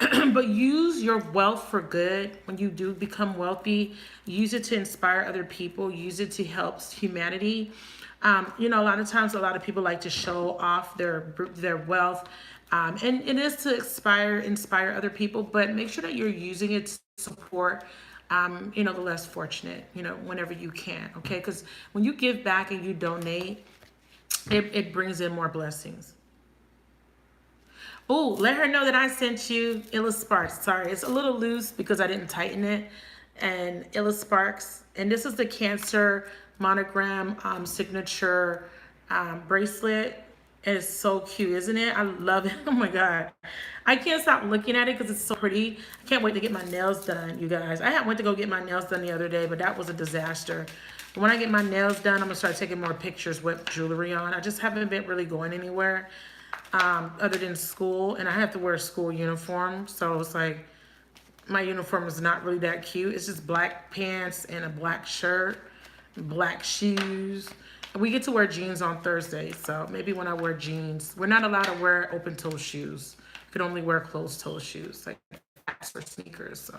But use your wealth for good. When you do become wealthy, use it to inspire other people. Use it to help humanity. You know, a lot of times, a lot of people like to show off their wealth. And it is to inspire other people, but make sure that you're using it to support, you know, the less fortunate, you know, whenever you can, okay? Because when you give back and you donate, it brings in more blessings. Oh, let her know that I sent you Illa Sparks. Sorry, it's a little loose because I didn't tighten it. And Illa Sparks, and this is the Cancer monogram signature bracelet. It is so cute, isn't it? I love it. Oh my God. I can't stop looking at it because it's so pretty. I can't wait to get my nails done, you guys. I went to go get my nails done the other day, but that was a disaster. But when I get my nails done, I'm going to start taking more pictures with jewelry on. I just haven't been really going anywhere other than school. And I have to wear a school uniform. So it's like my uniform is not really that cute. It's just black pants and a black shirt, black shoes. We get to wear jeans on Thursday, so maybe when I wear jeans, we're not allowed to wear open-toe shoes. You can only wear closed-toe shoes, like flats or sneakers. So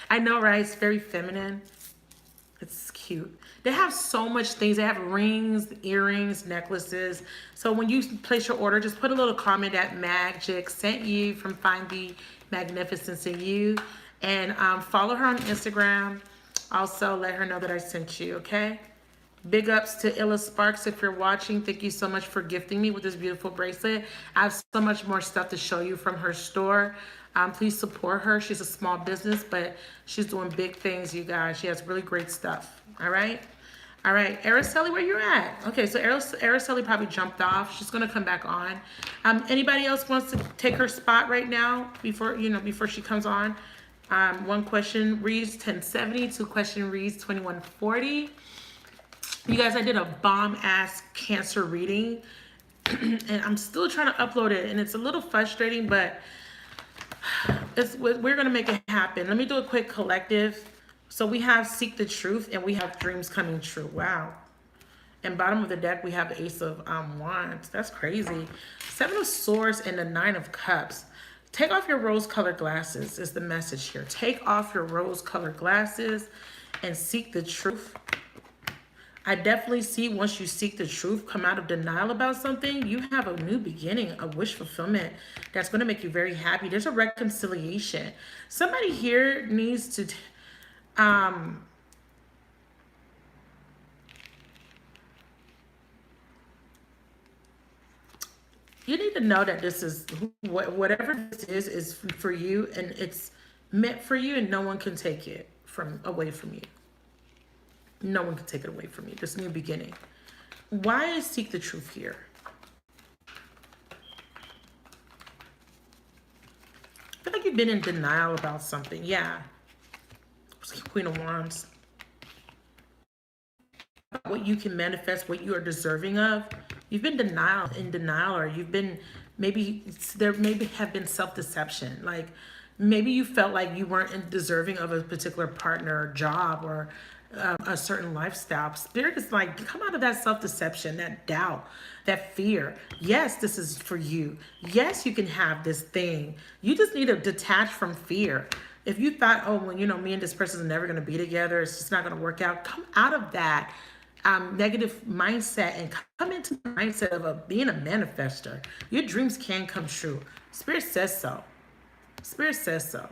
I know, right? It's very feminine. It's cute. They have so much things. They have rings, earrings, necklaces. So when you place your order, just put a little comment that Magic sent you from Find the Magnificence in You, and follow her on Instagram. Also, let her know that I sent you. Okay. Big ups to Illa Sparks if you're watching. Thank you so much for gifting me with this beautiful bracelet. I have so much more stuff to show you from her store. Please support her. She's a small business, but she's doing big things, you guys. She has really great stuff. All right. All right. Araceli, where you at? Okay, so Araceli probably jumped off. She's going to come back on. Anybody else wants to take her spot right now before she comes on? 1 question reads 1070. 2 question reads 2140. You guys, I did a bomb-ass Cancer reading, and I'm still trying to upload it, and it's a little frustrating, but we're going to make it happen. Let me do a quick collective. So we have Seek the Truth, and we have Dreams Coming True. Wow. And bottom of the deck, we have the Ace of Wands. That's crazy. 7 of Swords and the 9 of Cups. Take off your rose-colored glasses is the message here. Take off your rose-colored glasses and seek the truth. I definitely see once you seek the truth, come out of denial about something, you have a new beginning, a wish fulfillment that's going to make you very happy. There's a reconciliation. Somebody here needs to, you need to know that this is, whatever this is for you, and it's meant for you, and no one can take it away from you. No one can take it away from you. This new beginning. Why is Seek the Truth here? I feel like you've been in denial about something. Yeah. Queen of Wands. What you can manifest, what you are deserving of. You've been in denial, or you've been Maybe there maybe have been self-deception. Like maybe you felt like you weren't deserving of a particular partner or job or a certain lifestyle. Spirit is like, come out of that self-deception, that doubt, that fear. Yes, this is for you. Yes, you can have this thing. You just need to detach from fear. If you thought, oh, well, you know, me and this person is never going to be together, it's just not going to work out, come out of that negative mindset and come into the mindset of being a manifester. Your dreams can come true. Spirit says so. Spirit says so.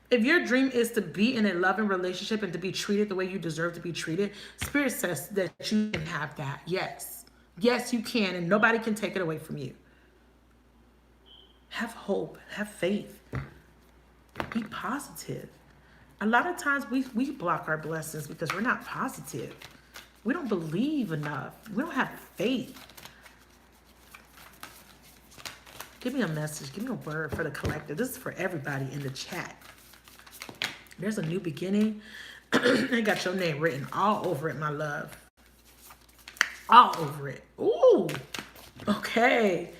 If your dream is to be in a loving relationship and to be treated the way you deserve to be treated, Spirit says that you can have that. Yes. Yes, you can, and nobody can take it away from you. Have hope. Have faith. Be positive. A lot of times we block our blessings because we're not positive. We don't believe enough. We don't have faith. Give me a message. Give me a word for the collective. This is for everybody in the chat. There's a new beginning. I got your name written all over it, my love. All over it. Ooh. Okay.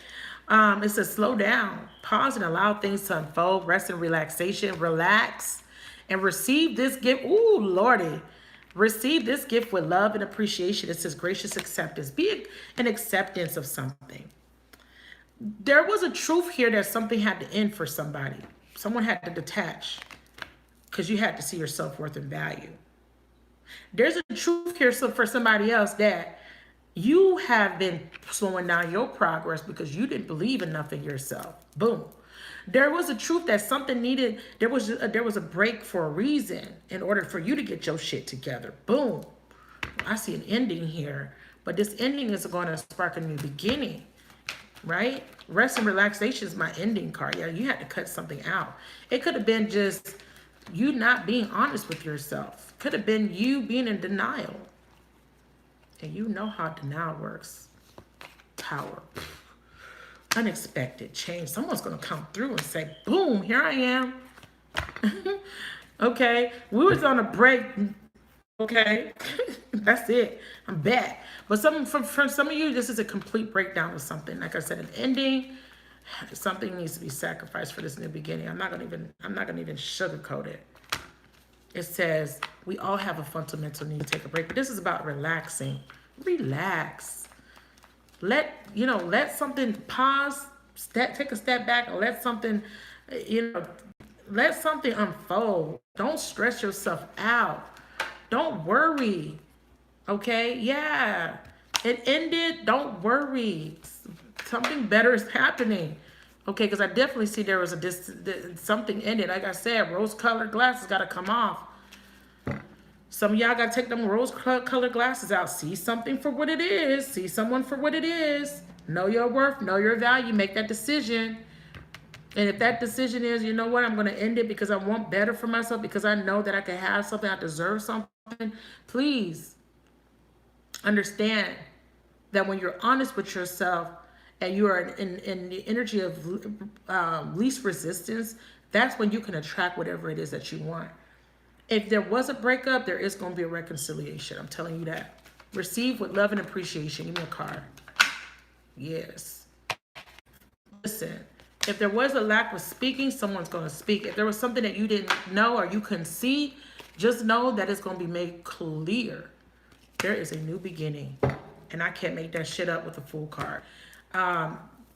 It says slow down. Pause and allow things to unfold. Rest and relaxation. Relax and receive this gift. Ooh, Lordy. Receive this gift with love and appreciation. It says gracious acceptance. Be an acceptance of something. There was a truth here that something had to end for somebody. Someone had to detach because you had to see your self-worth and value. There's a truth here for somebody else that you have been slowing down your progress because you didn't believe enough in yourself. Boom. There was a truth that something needed. There was a break for a reason in order for you to get your shit together. Boom. I see an ending here, but this ending is going to spark a new beginning, right? Rest and relaxation is my ending card. Yeah, you had to cut something out. It could have been just you not being honest with yourself. Could have been you being in denial. And you know how denial works. Tower. Unexpected change. Someone's going to come through and say, boom, here I am. Okay. We was on a break. Okay. That's it. I'm back. But for some of you, this is a complete breakdown of something. Like I said, an ending. Something needs to be sacrificed for this new beginning. I'm not gonna even sugarcoat it. It says we all have a fundamental need to take a break, but this is about relaxing. Relax. Let something pause. Take a step back and let something, let something unfold. Don't stress yourself out. Don't worry. Okay? Yeah. It ended. Don't worry. Something better is happening. Okay, because I definitely see there was something ended. Like I said, rose-colored glasses got to come off. Some of y'all got to take them rose-colored glasses out. See something for what it is. See someone for what it is. Know your worth. Know your value. Make that decision. And if that decision is, you know what, I'm going to end it because I want better for myself, because I know that I can have something, I deserve something, please understand that when you're honest with yourself and you are in the energy of least resistance, that's when you can attract whatever it is that you want. If there was a breakup, there is going to be a reconciliation. I'm telling you that. Receive with love and appreciation. Give me a card. Yes. Listen, if there was a lack of speaking, someone's going to speak. If there was something that you didn't know or you couldn't see, just know that it's going to be made clear. There is a new beginning. And I can't make that shit up with a full card.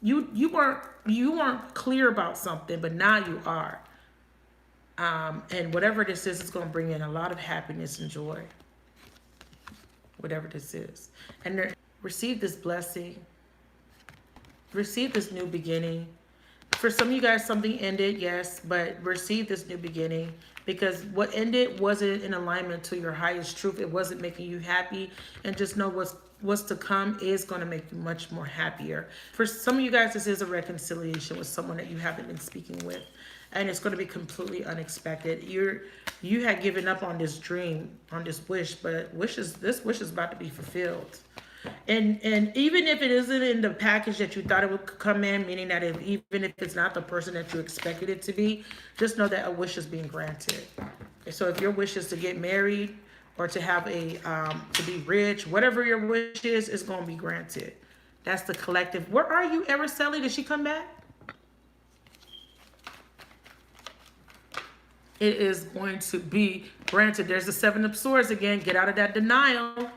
You weren't clear about something, but now you are. And whatever this is going to bring in a lot of happiness and joy. Whatever this is. And receive this blessing. Receive this new beginning. For some of you guys, something ended, yes, but receive this new beginning, because what ended wasn't in alignment to your highest truth. It wasn't making you happy. And just know what's to come is going to make you much more happier. For some of you guys, this is a reconciliation with someone that you haven't been speaking with. And it's going to be completely unexpected. You had given up on this dream, on this wish, but this wish is about to be fulfilled. And even if it isn't in the package that you thought it would come in, meaning that even if it's not the person that you expected it to be, just know that a wish is being granted. And so if your wish is to get married or to have to be rich, whatever your wish is going to be granted. That's the collective. Where are you, Araceli? Did she come back? It is going to be granted. There's the Seven of Swords again. Get out of that denial.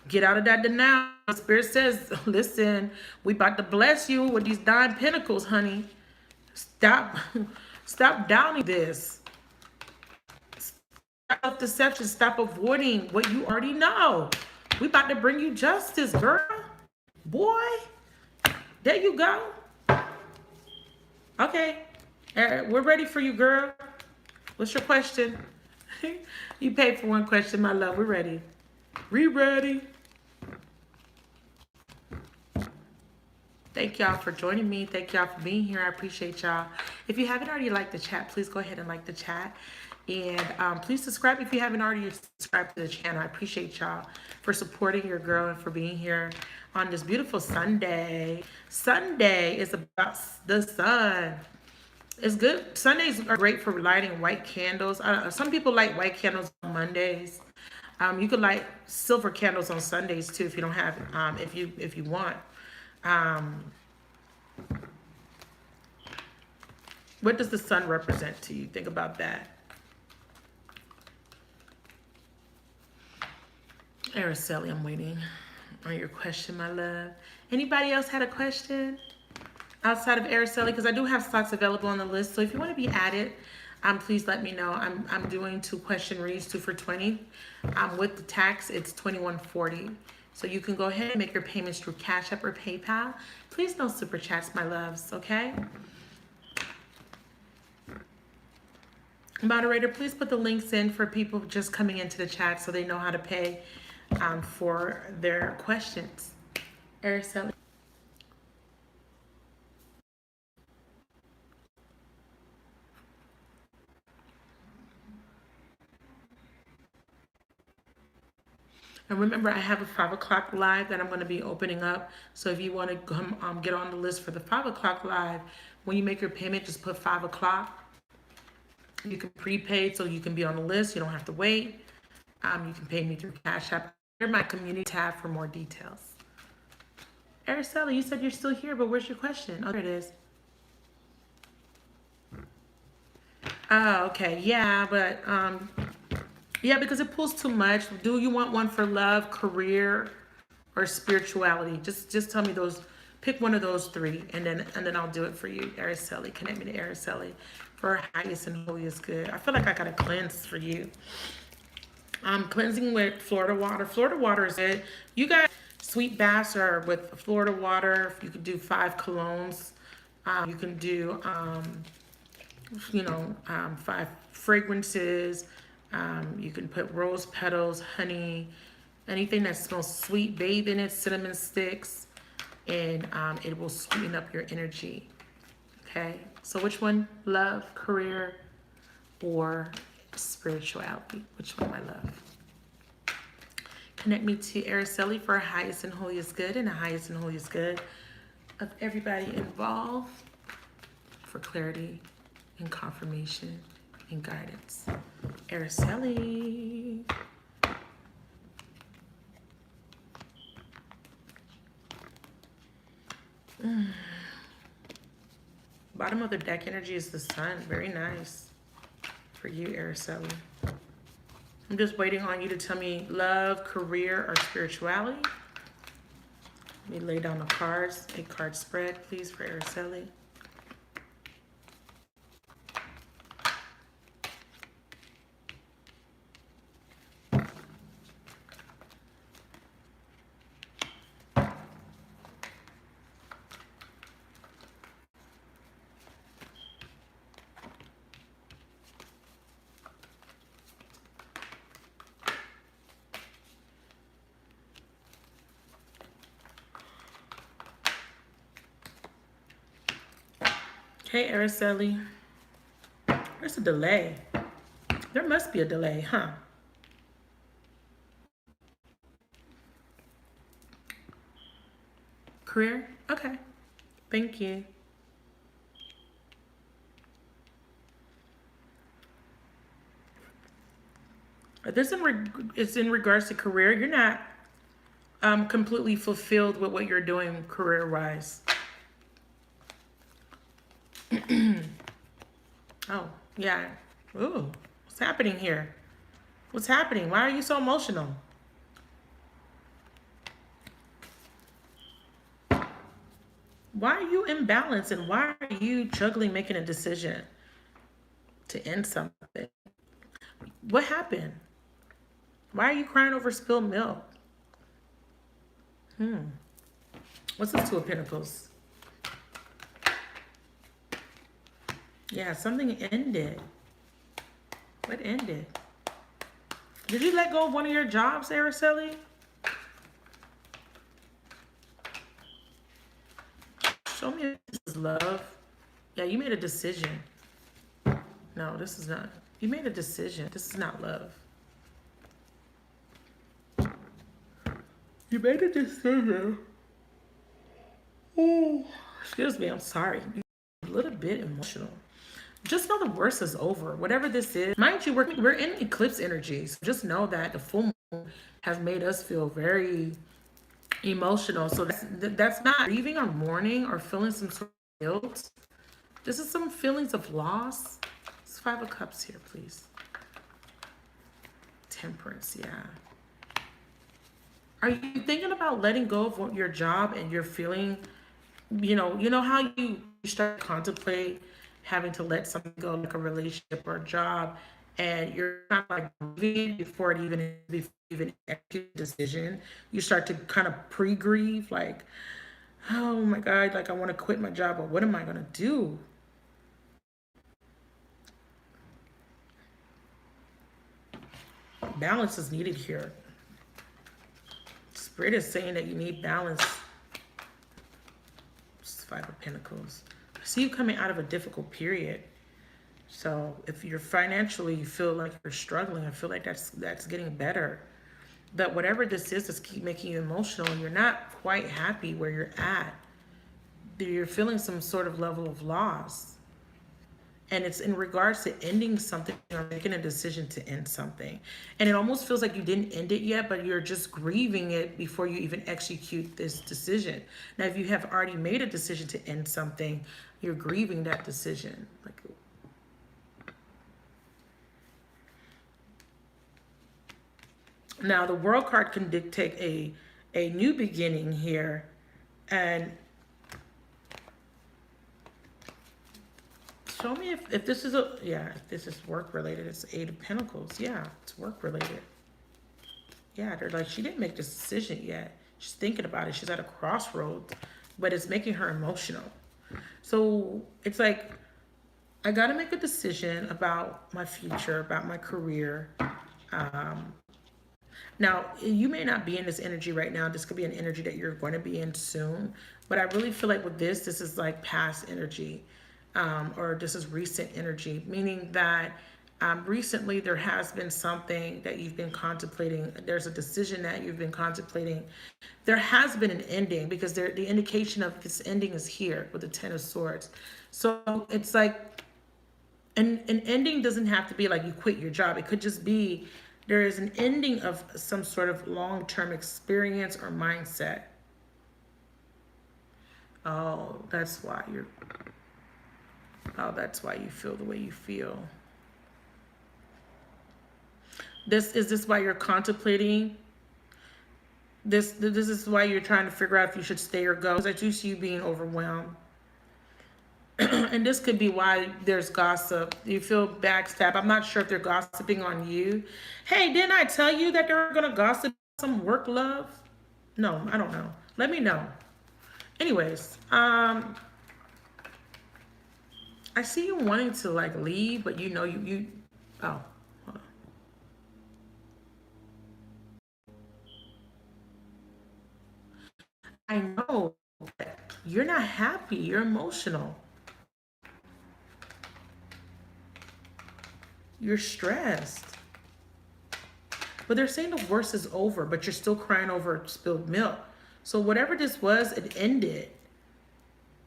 Get out of that denial. Spirit says, listen, we about to bless you with these 9 pentacles, honey. Stop downing this. Stop self-deception. Stop avoiding what you already know. We about to bring you justice, girl. Boy. There you go. Okay. We're ready for you, girl. What's your question? You paid for one question, my love. We're ready. We ready. Thank y'all for joining me. Thank y'all for being here. I appreciate y'all. If you haven't already liked the chat, please go ahead and like the chat. And please subscribe if you haven't already subscribed to the channel. I appreciate y'all for supporting your girl and for being here on this beautiful Sunday. Sunday is about the sun. It's good. Sundays are great for lighting white candles. Some people light white candles on Mondays. You could light silver candles on Sundays too if you don't have if you want. What does the sun represent to you? Think about that. Araceli, I'm waiting on your question, my love. Anybody else had a question outside of Araceli? Because I do have slots available on the list. So if you want to be added, please let me know. I'm doing 2 question reads, 2 for $20. With the tax, it's $21.40. So you can go ahead and make your payments through Cash App or PayPal. Please no super chats, my loves, okay? Moderator, please put the links in for people just coming into the chat so they know how to pay for their questions. Araceli. And remember, I have a 5 o'clock live that I'm going to be opening up. So if you want to come get on the list for the 5 o'clock live, when you make your payment, just put 5 o'clock. You can prepaid so you can be on the list. You don't have to wait. You can pay me through Cash App. Here's my community tab for more details. Araceli, you said you're still here, but where's your question? Oh, there it is. Oh, okay. Yeah, but yeah, because it pulls too much. Do you want one for love, career, or spirituality? Just tell me those. Pick one of those 3, and then I'll do it for you, Araceli. Connect me to Araceli for her highest and holiest good. I feel like I got a cleanse for you. I'm cleansing with Florida water. Florida water is good. You got sweet baths or with Florida water. You could do 5 colognes. You can do 5 fragrances. You can put rose petals, honey, anything that smells sweet, bathe in it, cinnamon sticks, and it will sweeten up your energy. Okay, so which one? Love, career, or spirituality? Which one, my love? Connect me to Araceli for her highest and holiest good and the highest and holiest good of everybody involved for clarity and confirmation and guidance. Araceli. Bottom of the deck energy is the sun. Very nice for you, Araceli. I'm just waiting on you to tell me love, career, or spirituality. Let me lay down the cards. A card spread, please, for Araceli. Hey, Araceli. There's a delay. There must be a delay, huh? Career? Okay. Thank you. This it's in regards to career. You're not completely fulfilled with what you're doing career-wise. Oh, yeah. Ooh, what's happening here? What's happening? Why are you so emotional? Why are you imbalanced, and why are you juggling making a decision to end something? What happened? Why are you crying over spilled milk? What's this Two of Pentacles? Yeah, something ended. What ended? Did you let go of one of your jobs, Araceli? Show me if this is love. Yeah, you made a decision. No, this is not. You made a decision. This is not love. You made a decision. Oh, excuse me, I'm sorry. A little bit emotional. Just know the worst is over. Whatever this is. Mind you, we're in eclipse energy. So just know that the full moon has made us feel very emotional. So that's not grieving or mourning or feeling some sort of guilt. This is some feelings of loss. It's Five of Cups here, please. Temperance, yeah. Are you thinking about letting go of your job and you're feeling, you know how you start to contemplate having to let something go, like a relationship or a job, and you're not like grieving before it even execute a decision. You start to kind of pre-grieve, like, oh my God, like I want to quit my job, but what am I gonna do? Balance is needed here. Spirit is saying that you need balance. It's Five of Pentacles. I see you coming out of a difficult period. So if you're financially, you feel like you're struggling, I feel like that's getting better. But whatever this is, keep making you emotional, and you're not quite happy where you're at. You're feeling some sort of level of loss. And it's in regards to ending something or making a decision to end something. And it almost feels like you didn't end it yet, but you're just grieving it before you even execute this decision. Now, if you have already made a decision to end something, you're grieving that decision. Like, now, the World card can dictate a new beginning here. And show me if this is if this is work related. It's Eight of Pentacles. Yeah, it's work related. Yeah, they're like, she didn't make this decision yet. She's thinking about it. She's at a crossroads, but it's making her emotional. So it's like, I got to make a decision about my future, about my career. Now, you may not be in this energy right now. This could be an energy that you're going to be in soon. But I really feel like with this is like past energy, or this is recent energy, meaning that recently there has been something that you've been contemplating. There's a decision that you've been contemplating. There has been an ending, because the indication of this ending is here with the Ten of Swords. So it's like, an ending doesn't have to be like you quit your job. It could just be there is an ending of some sort of long-term experience or mindset. Oh, that's why you feel the way you feel. Is this why you're contemplating? This is why you're trying to figure out if you should stay or go. Because I do see you being overwhelmed. And this could be why there's gossip. You feel backstabbed. I'm not sure if they're gossiping on you. Hey, didn't I tell you that they're going to gossip some work love? No, I don't know. Let me know. Anyways, I see you wanting to like leave, but you oh, hold on. I know that you're not happy. You're emotional. You're stressed. But they're saying the worst is over, but you're still crying over spilled milk. So whatever this was, it ended.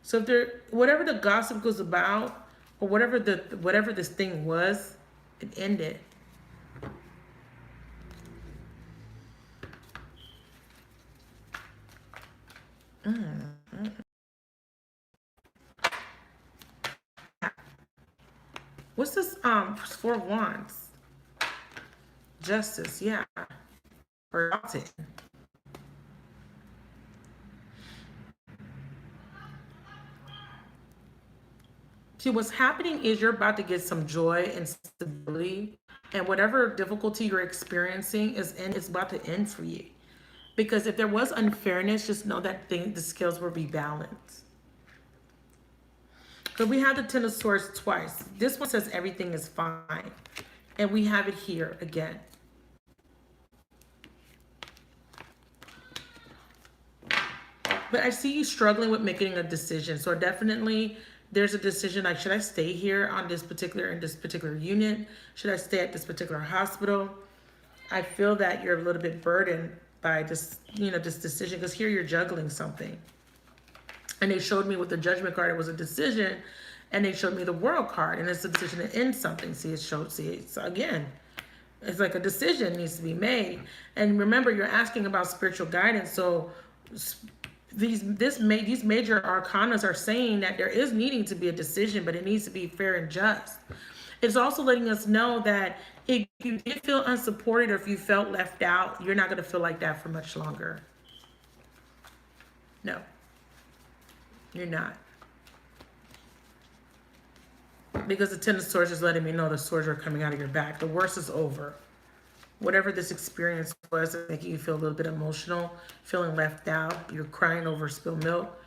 So if whatever the gossip goes about, or whatever this thing was, it ended. What's this? Four of Wands. Justice, yeah. Or Alton. See, what's happening is you're about to get some joy and stability, and whatever difficulty you're experiencing is about to end for you. Because if there was unfairness, just know that the scales will be balanced. But we have the Ten of Swords twice. This one says everything is fine. And we have it here again. But I see you struggling with making a decision. So definitely there's a decision like, should I stay here on this particular unit? Should I stay at this particular hospital? I feel that you're a little bit burdened by this, this decision, because here you're juggling something. And they showed me with the Judgment card, it was a decision, and they showed me the World card, and it's a decision to end something. It's again, it's like a decision needs to be made. And remember, you're asking about spiritual guidance, so these major arcanas are saying that there is needing to be a decision, but it needs to be fair and just. It's also letting us know that if you did feel unsupported or if you felt left out, you're not going to feel like that for much longer. No, you're not. Because the Ten of Swords is letting me know the swords are coming out of your back. The worst is over. Whatever this experience was, making you feel a little bit emotional, feeling left out, you're crying over spilled milk,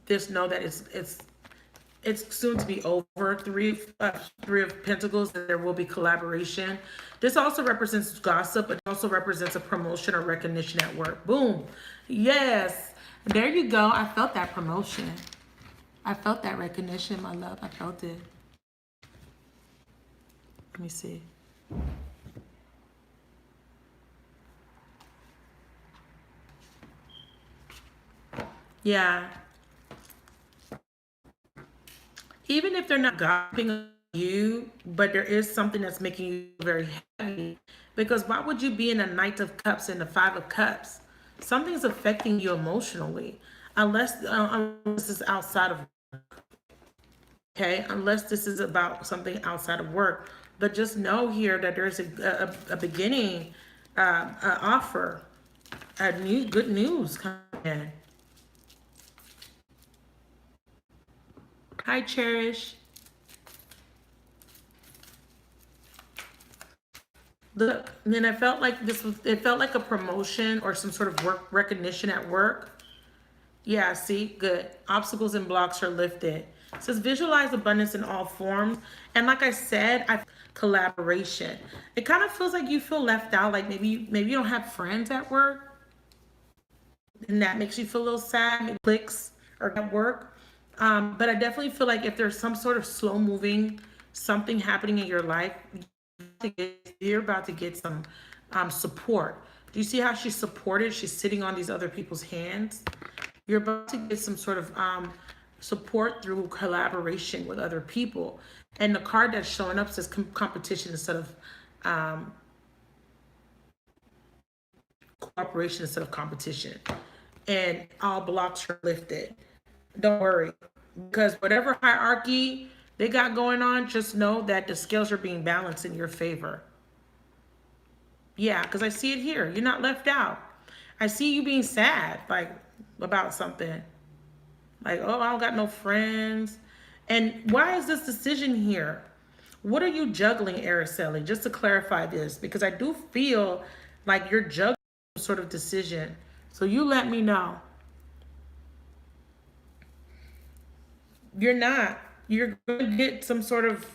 just know that it's soon to be over. Three of Pentacles, there will be collaboration. This also represents gossip. It also represents a promotion or recognition at work. Boom. Yes. There you go. I felt that promotion. I felt that recognition, my love. I felt it. Let me see. Yeah. Even if they're not gossiping on you, but there is something that's making you very heavy. Because why would you be in a Knight of Cups and the Five of Cups? Something's affecting you emotionally. Unless this is outside of work. Okay? Unless this is about something outside of work. But just know here that there's a beginning, offer, good news coming in. Hi, Cherish. Look, and then I felt like it felt like a promotion or some sort of work recognition at work. Yeah, see, good. Obstacles and blocks are lifted. It says visualize abundance in all forms. And like I said, collaboration. It kind of feels like you feel left out, like maybe you don't have friends at work. And that makes you feel a little sad, maybe clicks or at work. But I definitely feel like if there's some sort of slow moving, something happening in your life, you're about to get some support. Do you see how she's supported? She's sitting on these other people's hands. You're about to get some sort of support through collaboration with other people. And the card that's showing up says competition instead of cooperation instead of competition. And all blocks are lifted. Don't worry, because whatever hierarchy they got going on, just know that the scales are being balanced in your favor. Yeah, because I see it here. You're not left out. I see you being sad, like, about something. Like, oh, I don't got no friends. And why is this decision here? What are you juggling, Araceli? Just to clarify this, because I do feel like you're juggling some sort of decision. So you let me know. You're not. You're going to get some sort of...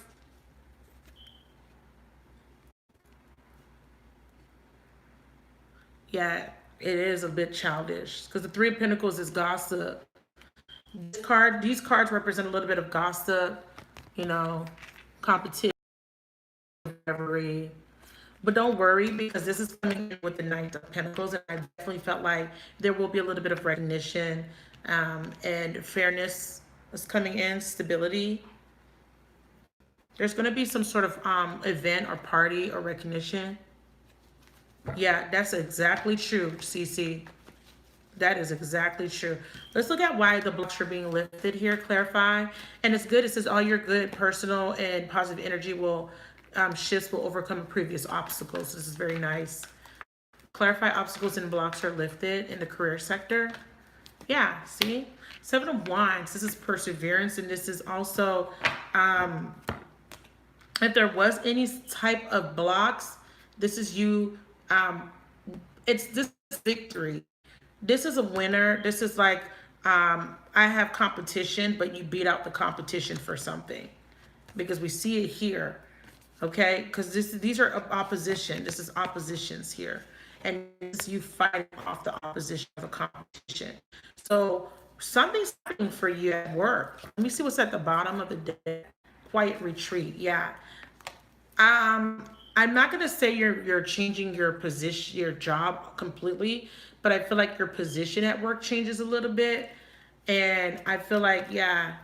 Yeah, it is a bit childish. Because the Three of Pentacles is gossip. These cards represent a little bit of gossip, competition, whatever. But don't worry, because this is coming in with the Knight of Pentacles. And I definitely felt like there will be a little bit of recognition and fairness is coming in, stability. There's going to be some sort of event or party or recognition. Yeah, that's exactly true, Cece. That is exactly true. Let's look at why the blocks are being lifted here, clarify. And it's good. It says all your good personal and positive energy will, shifts will overcome previous obstacles. This is very nice. Clarify obstacles and blocks are lifted in the career sector. Yeah, see? Seven of Wands. This is perseverance. And this is also, if there was any type of blocks, this is you, it's this victory. This is a winner. This is like, I have competition, but you beat out the competition for something, because we see it here, okay? Because these are opposition. This is oppositions here, and it's you fighting off the opposition of a competition. So something's happening for you at work. Let me see what's at the bottom of the deck. Quiet retreat. Yeah. I'm not gonna say you're changing your position, your job completely, but I feel like your position at work changes a little bit, and I feel like, yeah,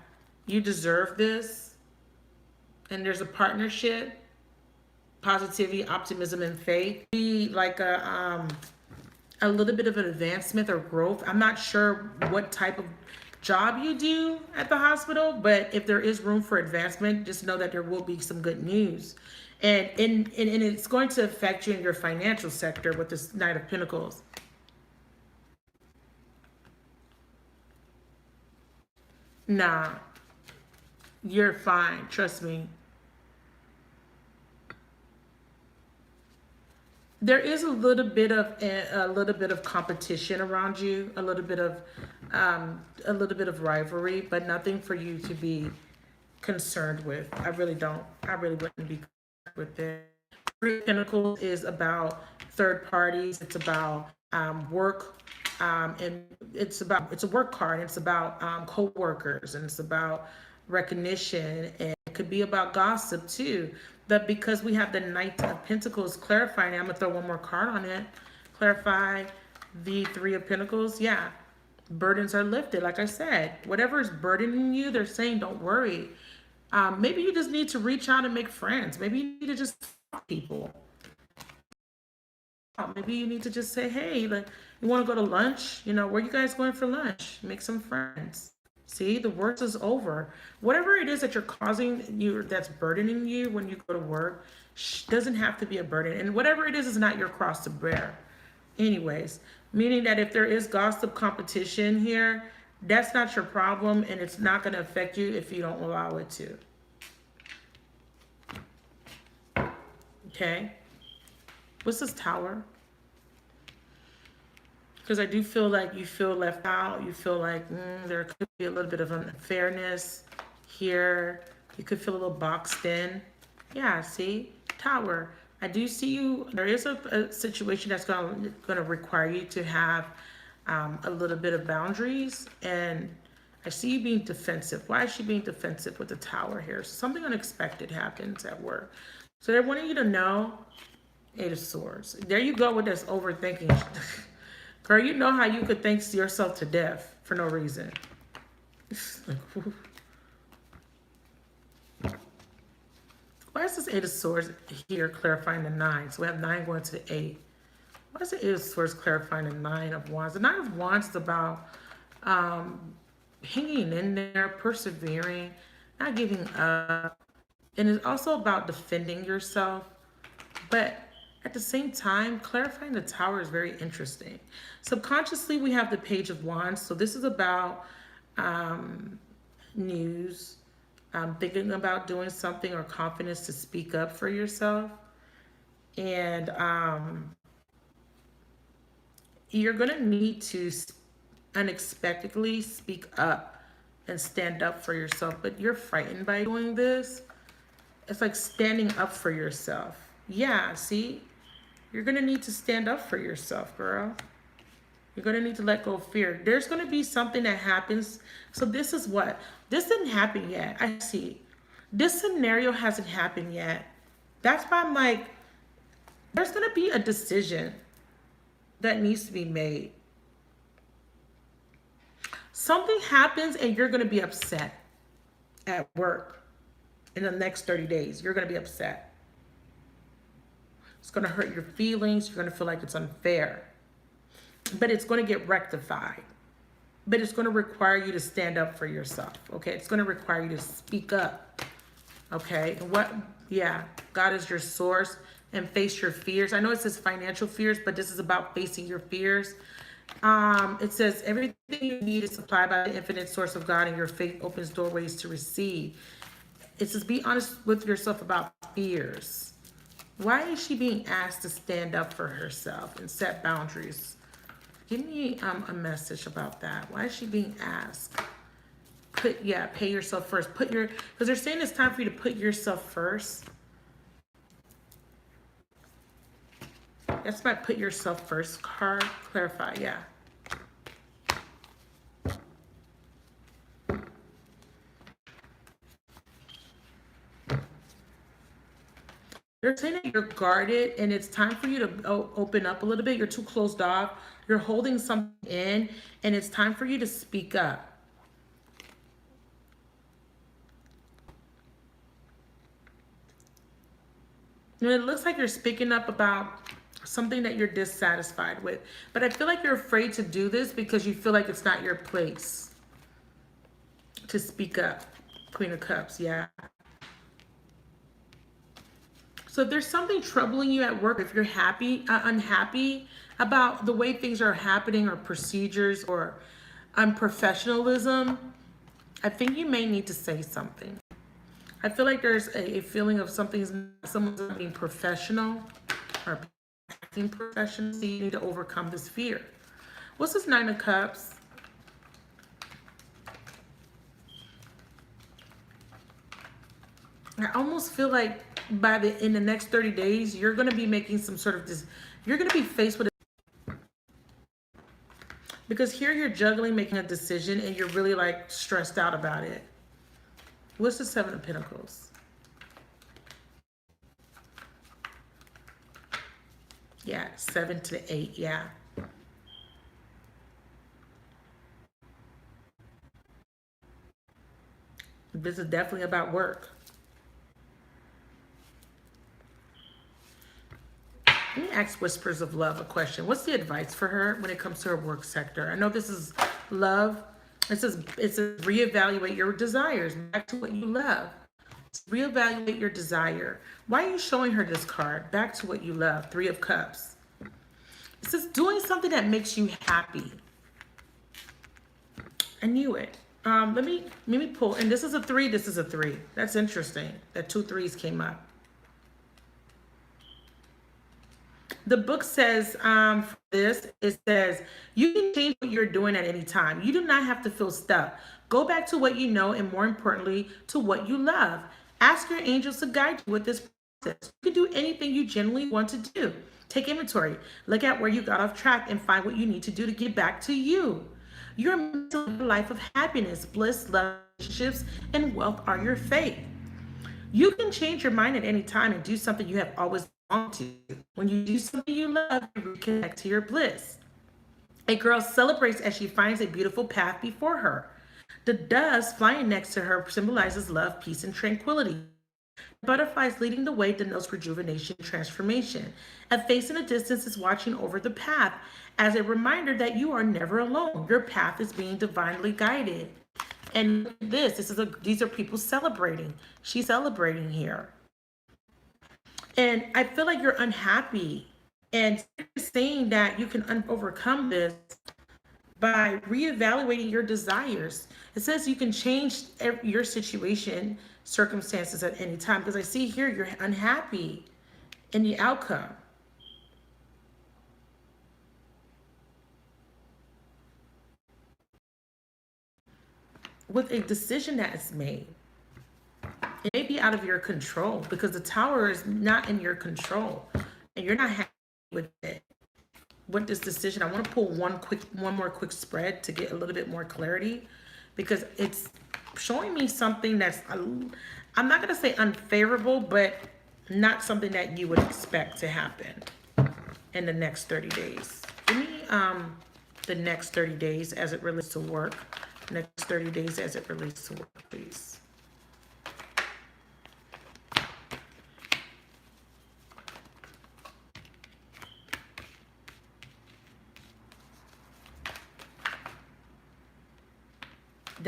you deserve this, and there's a partnership, positivity, optimism, and faith. Be like a little bit of an advancement or growth. I'm not sure what type of job you do at the hospital, but if there is room for advancement, just know that there will be some good news. And it's going to affect you in your financial sector with this Knight of Pentacles. Nah, you're fine. Trust me. There is a little bit of competition around you, a little bit of rivalry, but nothing for you to be concerned with. I really don't. I really wouldn't be concerned with it. Three of Pentacles is about third parties. It's about work, and it's a work card. It's about co-workers, and it's about recognition, and it could be about gossip too. But because we have the Knight of Pentacles clarifying, I'm gonna throw one more card on it. Clarify the Three of Pentacles. Yeah, burdens are lifted. Like I said, whatever is burdening you, they're saying don't worry. Maybe you just need to reach out and make friends. Maybe you need to just talk to people. Maybe you need to just say, hey, like, you want to go to lunch? You know, where you guys going for lunch? Make some friends. See, the worst is over. Whatever it is that you're causing you, that's burdening you when you go to work, doesn't have to be a burden. And whatever it is not your cross to bear. Anyways, meaning that if there is gossip competition here, that's not your problem, and it's not going to affect you if you don't allow it to. Okay? What's this Tower? Because I do feel like you feel left out. You feel like there could be a little bit of unfairness here. You could feel a little boxed in. Yeah, see? Tower. I do see you. There is a situation that's going to require you to have a little bit of boundaries. And I see you being defensive. Why is she being defensive with the Tower here? Something unexpected happens at work. So they're wanting you to know. Eight of Swords. There you go with this overthinking. Girl, you know how you could think yourself to death for no reason. Why is this Eight of Swords here clarifying the 9? So we have 9 going to the 8. Why is the Eight of Swords clarifying the 9 of Wands? The 9 of Wands is about hanging in there, persevering, not giving up. And it's also about defending yourself. But at the same time, clarifying the Tower is very interesting. Subconsciously, we have the Page of Wands. So this is about news, thinking about doing something, or confidence to speak up for yourself. And you're going to need to unexpectedly speak up and stand up for yourself. But you're frightened by doing this. It's like standing up for yourself. Yeah, see? You're going to need to stand up for yourself, girl. You're going to need to let go of fear. There's going to be something that happens. So this is what? This didn't happen yet. I see. This scenario hasn't happened yet. That's why I'm like, there's going to be a decision that needs to be made. Something happens and you're going to be upset at work in the next 30 days. You're going to be upset. It's going to hurt your feelings. You're going to feel like it's unfair. but it's going to get rectified. But it's going to require you to stand up for yourself, okay? It's going to require you to speak up, okay? And yeah, God is your source, and face your fears. I know it says financial fears, but this is about facing your fears. It says everything you need is supplied by the infinite source of God, and your faith opens doorways to receive. It says be honest with yourself about fears. Why is she being asked to stand up for herself and set boundaries? Give me a message about that. Why is she being asked? Pay yourself first. Because they're saying it's time for you to put yourself first. That's my put yourself first card. Clarify, yeah. They're saying that you're guarded and it's time for you to open up a little bit. You're too closed off. You're holding something in and it's time for you to speak up. And it looks like you're speaking up about something that you're dissatisfied with. But I feel like you're afraid to do this because you feel like it's not your place to speak up. Queen of Cups, yeah. So if there's something troubling you at work, if you're unhappy about the way things are happening or procedures or unprofessionalism, I think you may need to say something. I feel like there's a feeling of someone's not being professional or acting professional. So you need to overcome this fear. What's this Nine of Cups? I almost feel like in the next 30 days, you're going to be making some sort of you're going to be faced with because here you're juggling, making a decision, and you're really like stressed out about it. What's the Seven of Pentacles? Yeah, 7 to the 8, yeah. This is definitely about work. Let me ask Whispers of Love a question. What's the advice for her when it comes to her work sector? I know this is love. It says reevaluate your desires back to what you love. Reevaluate your desire. Why are you showing her this card? Back to what you love. 3 of Cups. It says doing something that makes you happy. I knew it. Let me pull. And this is a 3. This is a 3. That's interesting that 2 3s came up. The book says for this, it says, you can change what you're doing at any time. You do not have to feel stuck. Go back to what you know and more importantly, to what you love. Ask your angels to guide you with this process. You can do anything you genuinely want to do. Take inventory. Look at where you got off track and find what you need to do to get back to you. You're meant to live a life of happiness, bliss, love, relationships, and wealth are your fate. You can change your mind at any time and do something you have always wanted to. When you do something you love, you reconnect to your bliss. A girl celebrates as she finds a beautiful path before her. The doves flying next to her symbolizes love, peace, and tranquility. Butterflies leading the way denotes rejuvenation and transformation. A face in the distance is watching over the path as a reminder that you are never alone. Your path is being divinely guided. And these are people celebrating. She's celebrating here. And I feel like you're unhappy. And saying that you can overcome this by reevaluating your desires. It says you can change your situation, circumstances at any time. Because I see here you're unhappy in the outcome. With a decision that is made. It may be out of your control because the Tower is not in your control and you're not happy with it. With this decision, I want to pull one more quick spread to get a little bit more clarity because it's showing me something that's, I'm not going to say unfavorable, but not something that you would expect to happen in the next 30 days. Give me the next 30 days as it relates to work. Next 30 days as it relates to work, please.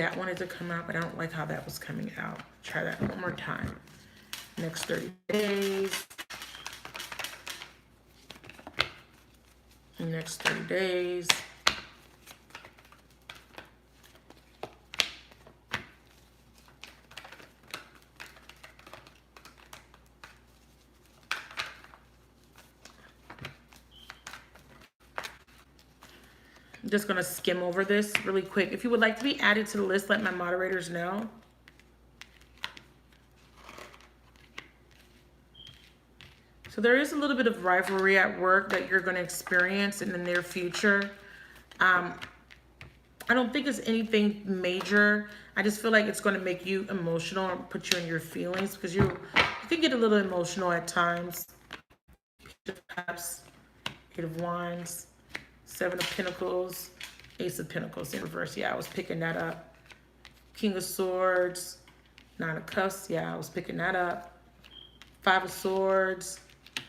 that wanted to come out, but I don't like how that was coming out. Try that one more time. Next 30 days. Next 30 days. I'm just going to skim over this really quick. If you would like to be added to the list, let my moderators know. So there is a little bit of rivalry at work that you're going to experience in the near future. I don't think it's anything major. I just feel like it's going to make you emotional and put you in your feelings, because you can get a little emotional at times. Page of Cups, Eight of Wands, Seven of Pentacles, Ace of Pentacles in reverse. Yeah, I was picking that up. King of Swords, Nine of Cups. Yeah, I was picking that up. Five of Swords,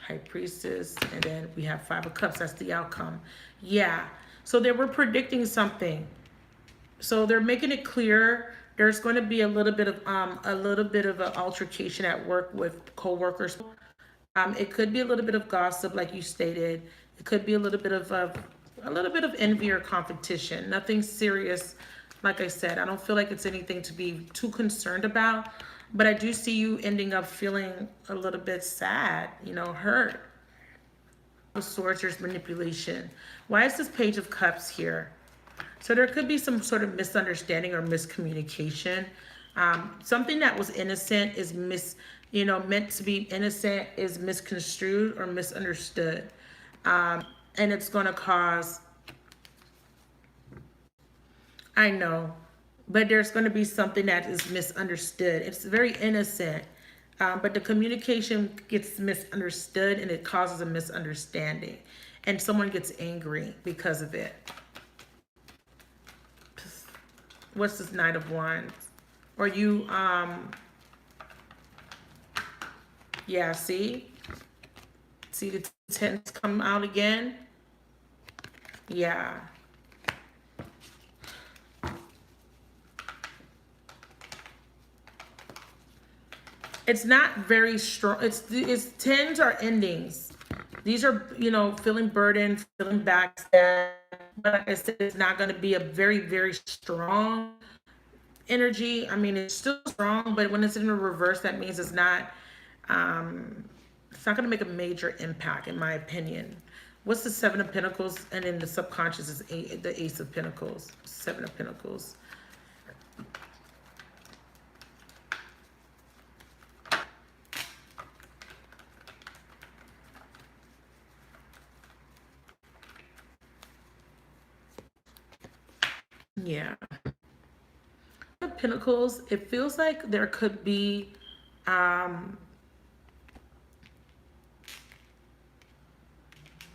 High Priestess, and then we have Five of Cups. That's the outcome. Yeah, so they were predicting something. So they're making it clear there's going to be a little bit of an altercation at work with coworkers. It could be a little bit of gossip, like you stated. It could be a little bit of envy or competition. Nothing serious. Like I said, I don't feel like it's anything to be too concerned about. But I do see you ending up feeling a little bit sad, you know, hurt. Of Swords, there's manipulation. Why is this Page of Cups here? So there could be some sort of misunderstanding or miscommunication. Something that was innocent is meant to be innocent is misconstrued or misunderstood. And it's going to cause, I know, but there's going to be something that is misunderstood. It's very innocent, but the communication gets misunderstood and it causes a misunderstanding. And someone gets angry because of it. What's this Knight of Wands? Or you, yeah, see the tens come out again? Yeah. It's not very strong. It's tens are endings. These are, feeling burdened, feeling backstabbed. But like I said, it's not going to be a very, very strong energy. I mean, it's still strong, but when it's in the reverse, that means it's not going to make a major impact, in my opinion. What's the Seven of Pentacles? And then the subconscious is the Ace of Pentacles. Seven of Pentacles. Yeah. Pentacles, it feels like there could be it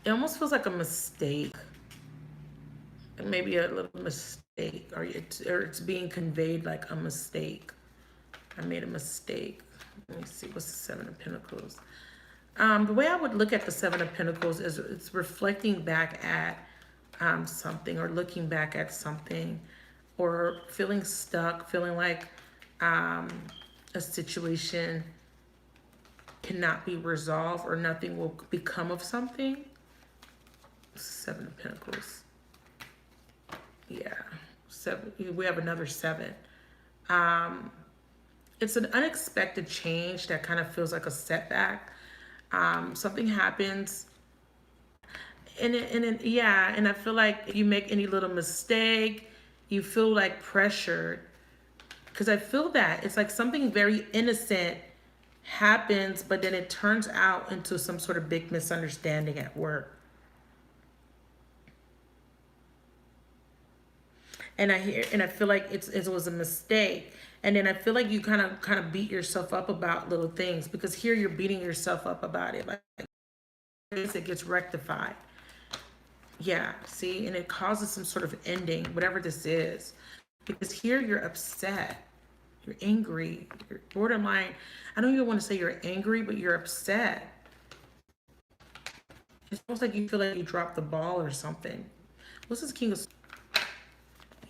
almost feels like a mistake, maybe a little mistake, or it's being conveyed like a mistake. I made a mistake. Let me see, what's the Seven of Pentacles? The way I would look at the Seven of Pentacles is it's reflecting back at something, or looking back at something, or feeling stuck, feeling like a situation cannot be resolved or nothing will become of something. Seven of Pentacles. Yeah, seven. We have another seven. It's an unexpected change that kind of feels like a setback. Something happens. And I feel like if you make any little mistake, you feel like pressured, because I feel that it's like something very innocent happens, but then it turns out into some sort of big misunderstanding at work. And I feel like it was a mistake, and then I feel like you kind of beat yourself up about little things, because here you're beating yourself up about it, like it gets rectified. Yeah, see, and it causes some sort of ending, whatever this is. Because here you're upset, you're angry, you're borderline. I don't even want to say you're angry, but you're upset. It's almost like you feel like you dropped the ball or something. What's this King of...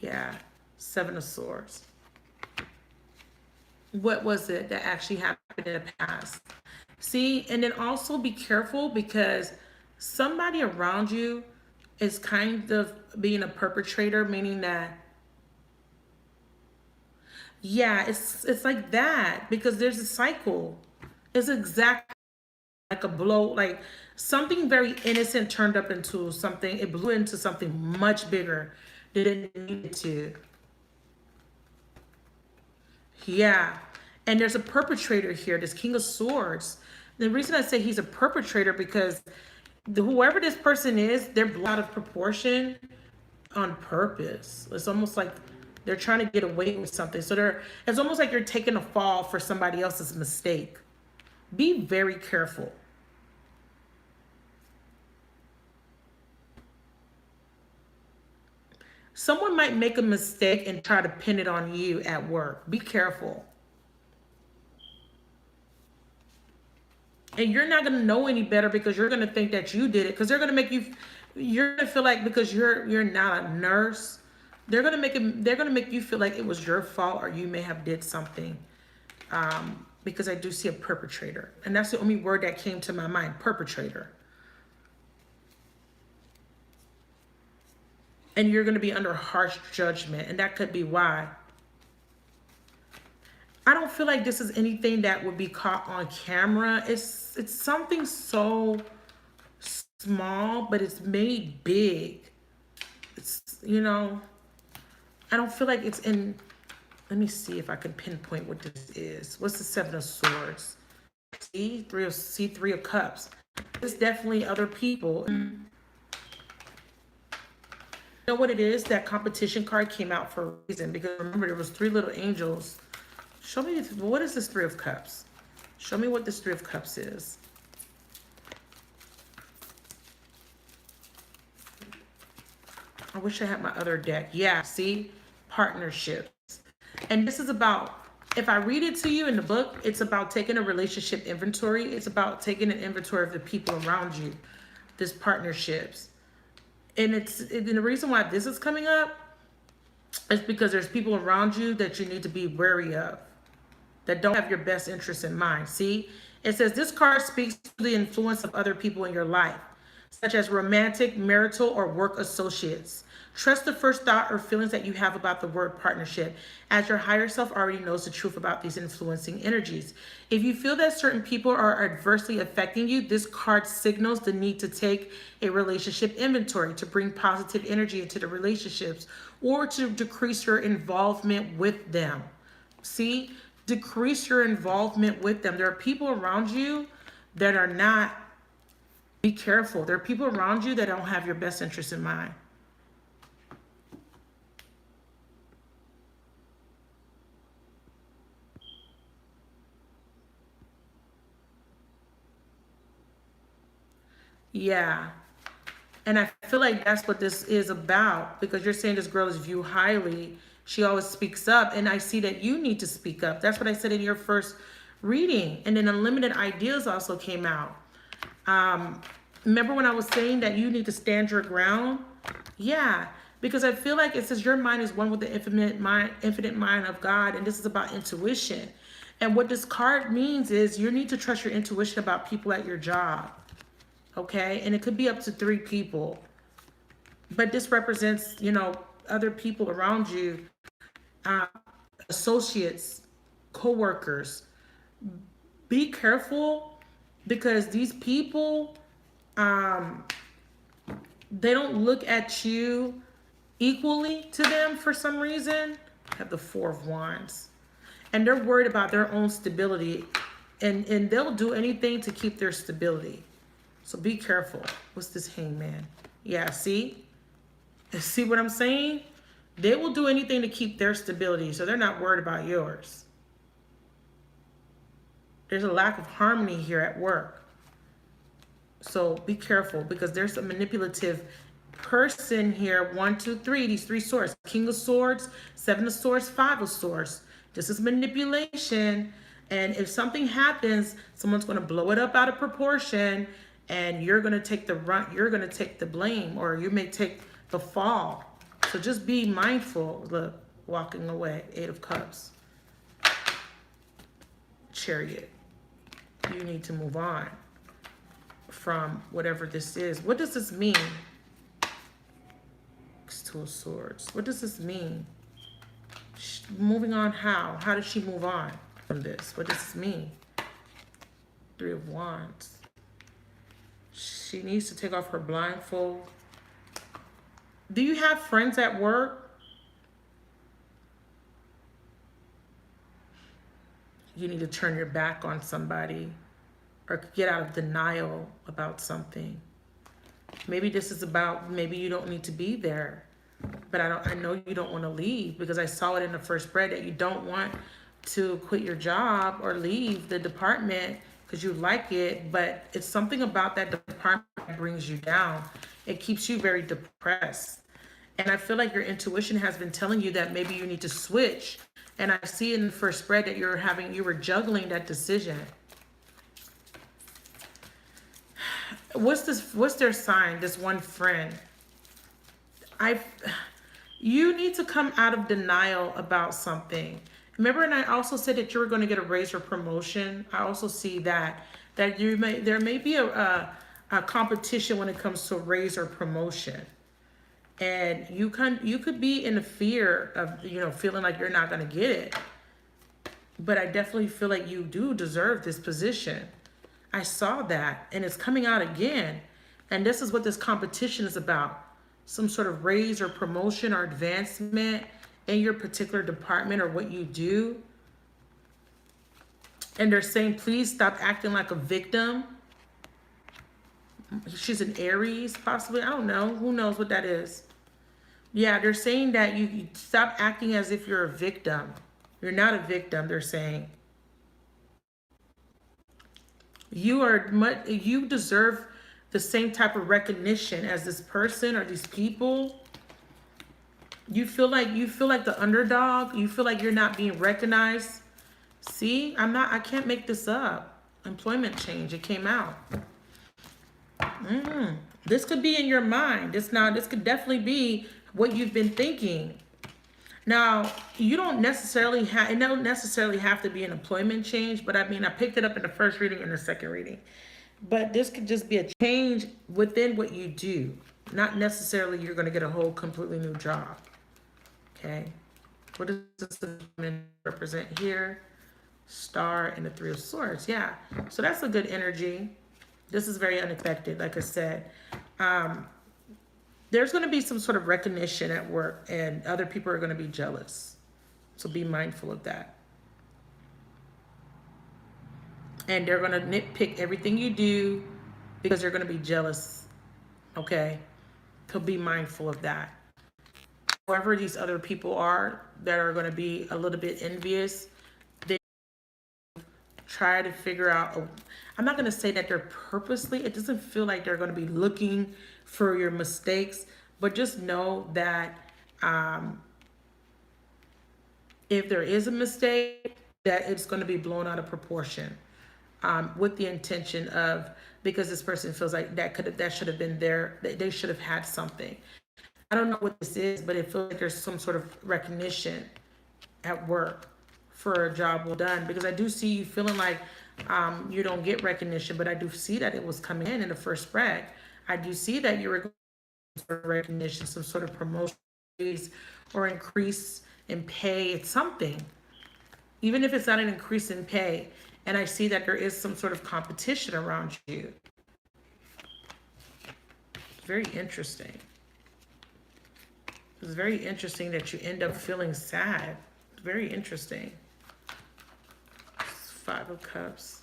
Yeah, Seven of Swords. What was it that actually happened in the past? See, and then also be careful because somebody around you is kind of being a perpetrator, meaning that, yeah, it's like that because there's a cycle. It's exactly like a blow, like something very innocent turned up into something, it blew into something much bigger than it needed to. Yeah. And there's a perpetrator here, this King of Swords. The reason I say he's a perpetrator because whoever this person is, they're blown out of proportion on purpose. It's almost like they're trying to get away with something. So it's almost like you're taking a fall for somebody else's mistake. Be very careful. Someone might make a mistake and try to pin it on you at work. Be careful. And you're not going to know any better because you're going to think that you did it. Because they're going to make you, you're going to feel like because you're not a nurse, they're going to make you feel like it was your fault or you may have did something. Because I do see a perpetrator. And that's the only word that came to my mind, perpetrator. And you're going to be under harsh judgment. And that could be why. I don't feel like this is anything that would be caught on camera. It's something so small, but it's made big. It's, you know, I don't feel like it's in, let me see if I can pinpoint what this is. What's the Seven of Swords? See, Three of Cups. It's definitely other people. You know what it is? That competition card came out for a reason because remember there was three little angels. Show me, what is this Three of Cups? Show me what this Three of Cups is. I wish I had my other deck. Yeah, see? Partnerships. And this is about, if I read it to you in the book, it's about taking a relationship inventory. It's about taking an inventory of the people around you. This partnerships. And the reason why this is coming up is because there's people around you that you need to be wary of, that don't have your best interest in mind. See, it says this card speaks to the influence of other people in your life, such as romantic, marital, or work associates. Trust the first thought or feelings that you have about the word partnership, as your higher self already knows the truth about these influencing energies. If you feel that certain people are adversely affecting you, this card signals the need to take a relationship inventory to bring positive energy into the relationships or to decrease your involvement with them. See? Decrease your involvement with them. There are people around you that are not, be careful. There are people around you that don't have your best interest in mind. Yeah. And I feel like that's what this is about because you're saying this girl is viewed highly. She always speaks up. And I see that you need to speak up. That's what I said in your first reading. And then Unlimited Ideas also came out. Remember when I was saying that you need to stand your ground? Yeah. Because I feel like it says your mind is one with the infinite mind of God. And this is about intuition. And what this card means is you need to trust your intuition about people at your job. Okay, and it could be up to 3 people, but this represents, you know, other people around you, associates, co-workers. Be careful because these people, they don't look at you equally to them for some reason. I have the Four of Wands, and they're worried about their own stability, and they'll do anything to keep their stability. So be careful. What's this Hangman? Yeah, see? See what I'm saying? They will do anything to keep their stability, so they're not worried about yours. There's a lack of harmony here at work. So be careful because there's a manipulative person here. 1, 2, 3, these 3 swords. King of Swords, 7 of Swords, 5 of Swords. This is manipulation. And if something happens, someone's going to blow it up out of proportion. And you're going to take the run, you're going to take the blame, or you may take the fall. So just be mindful. Look, walking away. 8 of Cups. Chariot. You need to move on from whatever this is. What does this mean? 2 of Swords. What does this mean? Moving on how? How does she move on from this? What does this mean? 3 of Wands. She needs to take off her blindfold. Do you have friends at work? You need to turn your back on somebody or get out of denial about something. Maybe this is about, maybe you don't need to be there. But I know you don't want to leave, because I saw it in the first spread that you don't want to quit your job or leave the department because you like it, but it's something about that department that brings you down. It keeps you very depressed. And I feel like your intuition has been telling you that maybe you need to switch. And I see in the first spread that you were juggling that decision. What's their sign? This one friend. You need to come out of denial about something. Remember, and I also said that you were going to get a raise or promotion. I also see that there may be a competition when it comes to a raise or promotion, and you could be in the fear of feeling like you're not going to get it. But I definitely feel like you do deserve this position. I saw that, and it's coming out again, and this is what this competition is about. Some sort of raise or promotion or advancement in your particular department or what you do. And they're saying, please stop acting like a victim. She's an Aries, possibly. I don't know. Who knows what that is? Yeah, they're saying that you stop acting as if you're a victim. You're not a victim, they're saying. You deserve the same type of recognition as this person or these people. You feel like the underdog. You feel like you're not being recognized. See, I can't make this up. Employment change, it came out. This could be in your mind. This could definitely be what you've been thinking. Now, you don't necessarily have to be an employment change, but I mean, I picked it up in the first reading and the second reading. But this could just be a change within what you do. Not necessarily you're going to get a whole completely new job. Okay. What does this represent here? Star and the 3 of Swords. Yeah. So that's a good energy. This is very unexpected, like I said. There's going to be some sort of recognition at work, and other people are going to be jealous. So be mindful of that. And they're going to nitpick everything you do because they're going to be jealous. Okay? So be mindful of that. Whoever these other people are that are going to be a little bit envious, they try to figure out. I'm not going to say that they're purposely. It doesn't feel like they're going to be looking for your mistakes. But just know that if there is a mistake, that it's going to be blown out of proportion. With the intention of, because this person feels like that should have been there, they should have had something. I don't know what this is, but it feels like there's some sort of recognition at work for a job well done. Because I do see you feeling like you don't get recognition, but I do see that it was coming in the first spread. I do see that you were going for recognition, some sort of promotion or increase in pay. It's something, even if it's not an increase in pay. And I see that there is some sort of competition around you. Very interesting. It's very interesting that you end up feeling sad. Very interesting. 5 of Cups.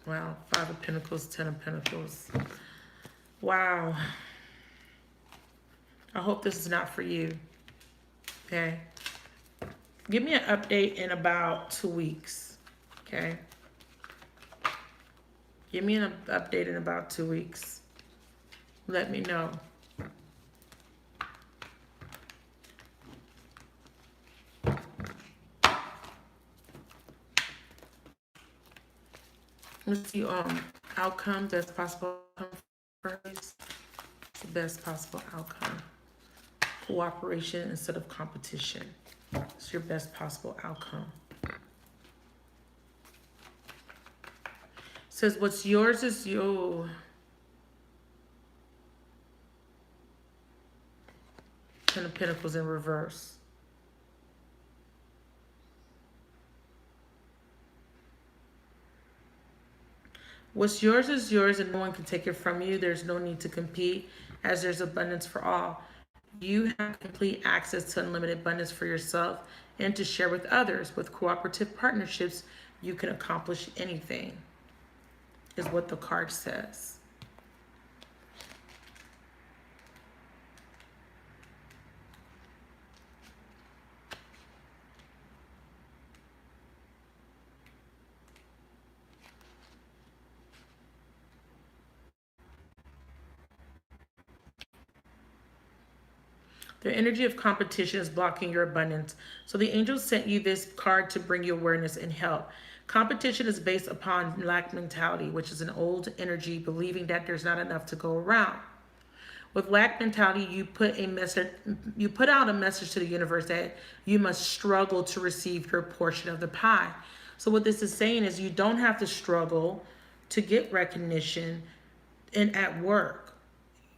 Wow. 5 of Pentacles, 10 of Pentacles. Wow. I hope this is not for you. Okay. Give me an update in about 2 weeks. Okay. Give me an update in about 2 weeks. Let me know. Let's see outcomes that's possible for Aries. Best possible outcome. Cooperation instead of competition. It's your best possible outcome. Says what's yours is your. Ten of Pentacles in reverse. What's yours is yours and no one can take it from you. There's no need to compete as there's abundance for all. You have complete access to unlimited abundance for yourself and to share with others. With cooperative partnerships, you can accomplish anything, is what the card says. The energy of competition is blocking your abundance. So the angels sent you this card to bring you awareness and help. Competition is based upon lack mentality, which is an old energy believing that there's not enough to go around. With lack mentality, you put out a message to the universe that you must struggle to receive your portion of the pie. So what this is saying is you don't have to struggle to get recognition at work.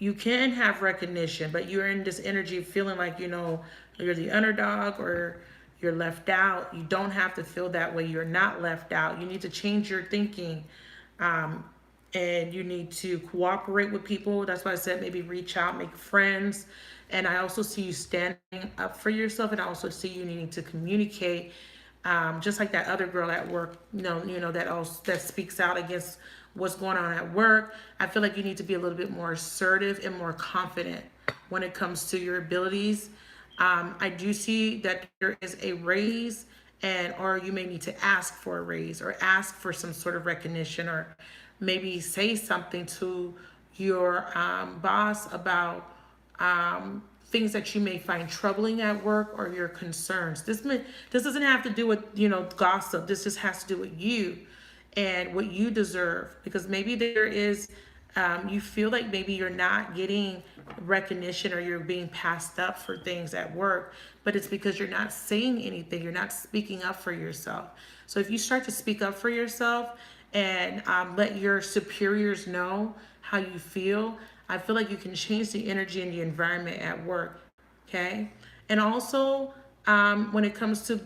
You can have recognition, but you're in this energy of feeling like, you're the underdog or you're left out. You don't have to feel that way. You're not left out. You need to change your thinking. And you need to cooperate with people. That's why I said maybe reach out, make friends. And I also see you standing up for yourself. And I also see you needing to communicate. Just like that other girl at work, that speaks out against what's going on at work. I feel like you need to be a little bit more assertive and more confident when it comes to your abilities. I do see that there is a raise, or you may need to ask for a raise or ask for some sort of recognition, or maybe say something to your boss about things that you may find troubling at work or your concerns. This doesn't have to do with gossip. This just has to do with you and what you deserve, because maybe there is you feel like maybe you're not getting recognition or you're being passed up for things at work, but it's because you're not saying anything. You're not speaking up for yourself. So if you start to speak up for yourself and let your superiors know how you feel, I feel like you can change the energy and the environment at work, okay? And also, when it comes to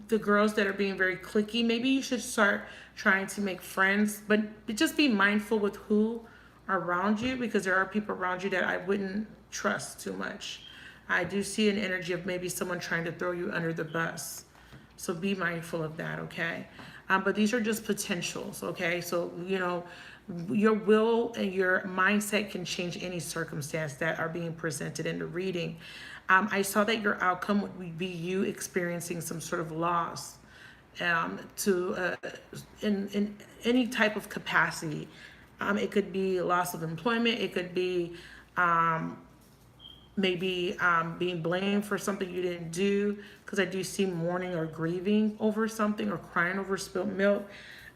the girls that are being very cliquey, maybe you should start trying to make friends, but just be mindful with who are around you, because there are people around you that I wouldn't trust too much. I do see an energy of maybe someone trying to throw you under the bus. So be mindful of that, okay? But these are just potentials, okay? So, your will and your mindset can change any circumstance that are being presented in the reading. I saw that your outcome would be you experiencing some sort of loss in any type of capacity. It could be loss of employment. It could be maybe being blamed for something you didn't do, because I do see mourning or grieving over something or crying over spilled milk.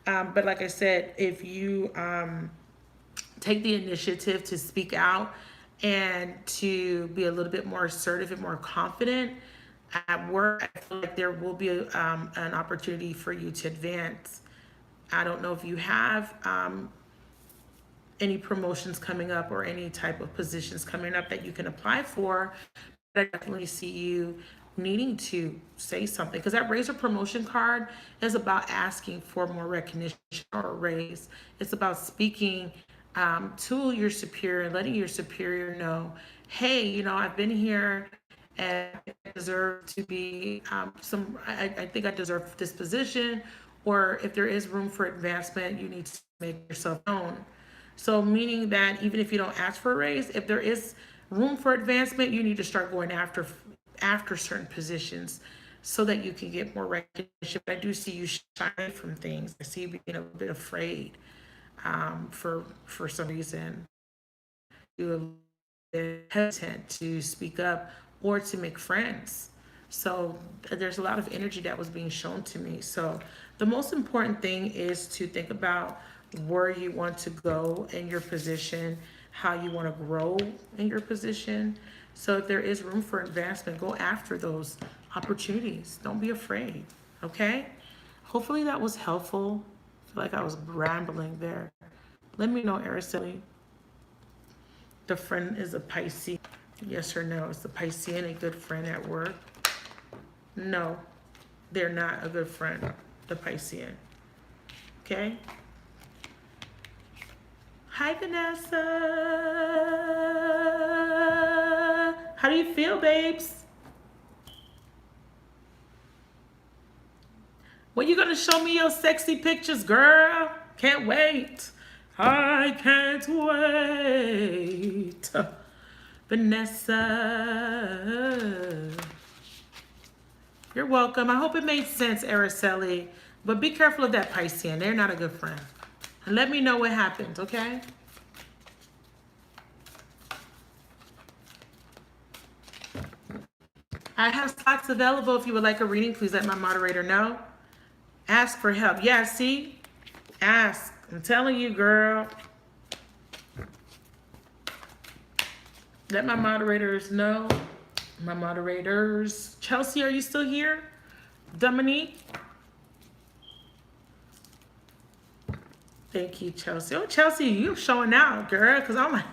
But like I said, if you take the initiative to speak out and to be a little bit more assertive and more confident at work, I feel like there will be an opportunity for you to advance. I don't know if you have any promotions coming up or any type of positions coming up that you can apply for, but I definitely see you needing to say something, because that raise or promotion card is about asking for more recognition or a raise. It's about speaking to your superior and letting your superior know, hey, I've been here and I deserve to be I think I deserve this position, or if there is room for advancement, you need to make yourself known. So meaning that even if you don't ask for a raise, if there is room for advancement, you need to start going after certain positions so that you can get more recognition. But I do see you shying from things. I see you being a bit afraid for some reason. You're a bit hesitant to speak up or to make friends. So there's a lot of energy that was being shown to me. So the most important thing is to think about where you want to go in your position. how you want to grow in your position. So if there is room for advancement, go after those opportunities. Don't be afraid, okay? Hopefully that was helpful. I feel like I was rambling there. Let me know, Araceli. The friend is a Pisces. Yes or no? Is the Piscean a good friend at work? No, they're not a good friend, the Piscean. Okay? Hi, Vanessa. How do you feel, babes? When you gonna show me your sexy pictures, girl? Can't wait. I can't wait. Vanessa. You're welcome. I hope it made sense, Araceli. But be careful of that Piscean. They're not a good friend. And let me know what happened, okay? I have slots available. If you would like a reading, please let my moderator know. Ask for help. Yeah, see? Ask. I'm telling you, girl. Let my moderators know. My moderators. Chelsea, are you still here? Dominique? Thank you, Chelsea. Oh, Chelsea, you showing out, girl. Because I'm like...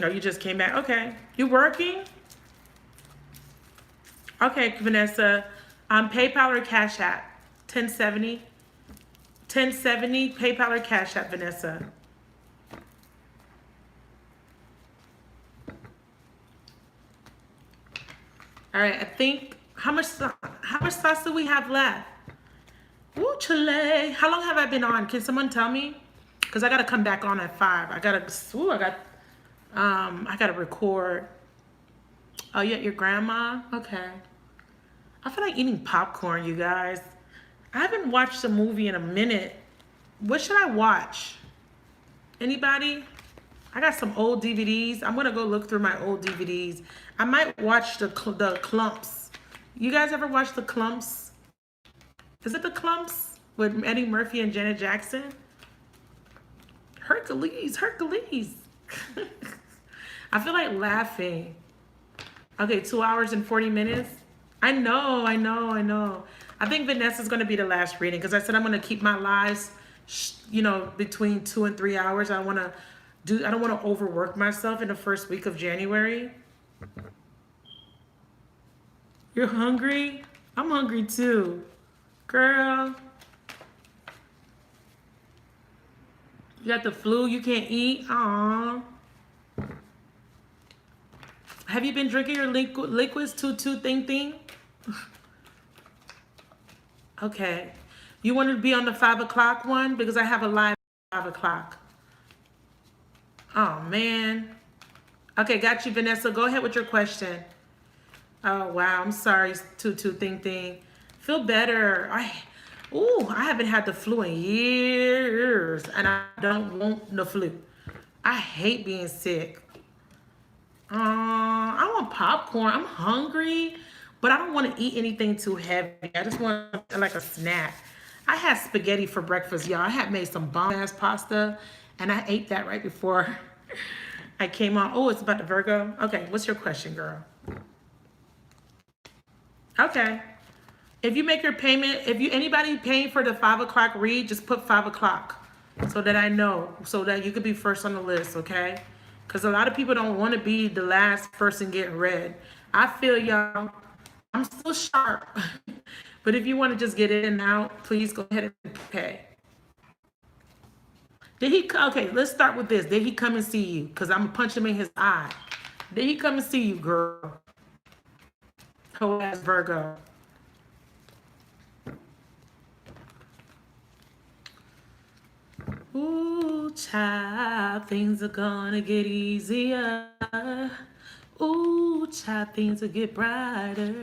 Oh, you just came back. Okay. You working? Okay, Vanessa. PayPal or Cash App? 1070. 1070, PayPal or Cash App, Vanessa. All right, I think, how much sauce do we have left? Ooh, Chile. How long have I been on? Can someone tell me? Because I got to come back on at 5. I got to record. Oh, yeah, your grandma? Okay. I feel like eating popcorn, you guys. I haven't watched a movie in a minute. What should I watch? Anybody? I got some old DVDs. I'm going to go look through my old DVDs. I might watch the Clumps. You guys ever watch the Clumps? Is it the Clumps with Eddie Murphy and Janet Jackson? Hercules. I feel like laughing. Okay, 2 hours and 40 minutes. I know. I think Vanessa's going to be the last reading because I said I'm going to keep my lives, between 2 and 3 hours. I don't want to overwork myself in the first week of January. You're hungry? I'm hungry too. Girl. You got the flu, you can't eat? Aww. Have you been drinking your liquids thing? Okay. You want to be on the 5 o'clock one? Because I have a live at 5 o'clock. Oh, man. Okay, got you, Vanessa. Go ahead with your question. Oh, wow. I'm sorry, thing. Feel better. I haven't had the flu in years, and I don't want the flu. I hate being sick. I want popcorn. I'm hungry, but I don't want to eat anything too heavy. I just want like a snack. I had spaghetti for breakfast, y'all. I had made some bomb-ass pasta, and I ate that right before I came on. Oh, it's about the Virgo? Okay, what's your question, girl? Okay. If you make your payment, anybody paying for the 5 o'clock read, just put 5 o'clock so that I know, so that you could be first on the list, okay? Because a lot of people don't want to be the last person getting read. I feel y'all. I'm still sharp. But if you want to just get in and out, please go ahead and pay. Okay, let's start with this. Did he come and see you? Because I'm going to punch him in his eye. Did he come and see you, girl? Whole ass Virgo. Ooh, child, things are gonna get easier. Ooh, child, things will get brighter.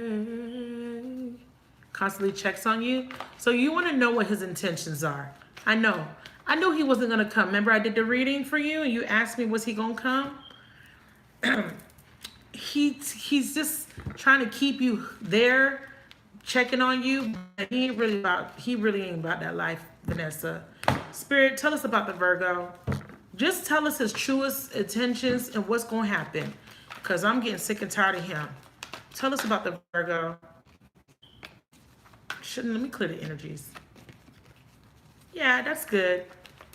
Constantly checks on you. So you want to know what his intentions are. I know he wasn't gonna come. Remember I did the reading for you and you asked me, was he gonna come? He's just trying to keep you there, checking on you. But he really ain't about that life, Vanessa. Spirit, tell us about the Virgo. Just tell us his truest intentions and what's going to happen. Because I'm getting sick and tired of him. Tell us about the Virgo. Let me clear the energies. Yeah, that's good.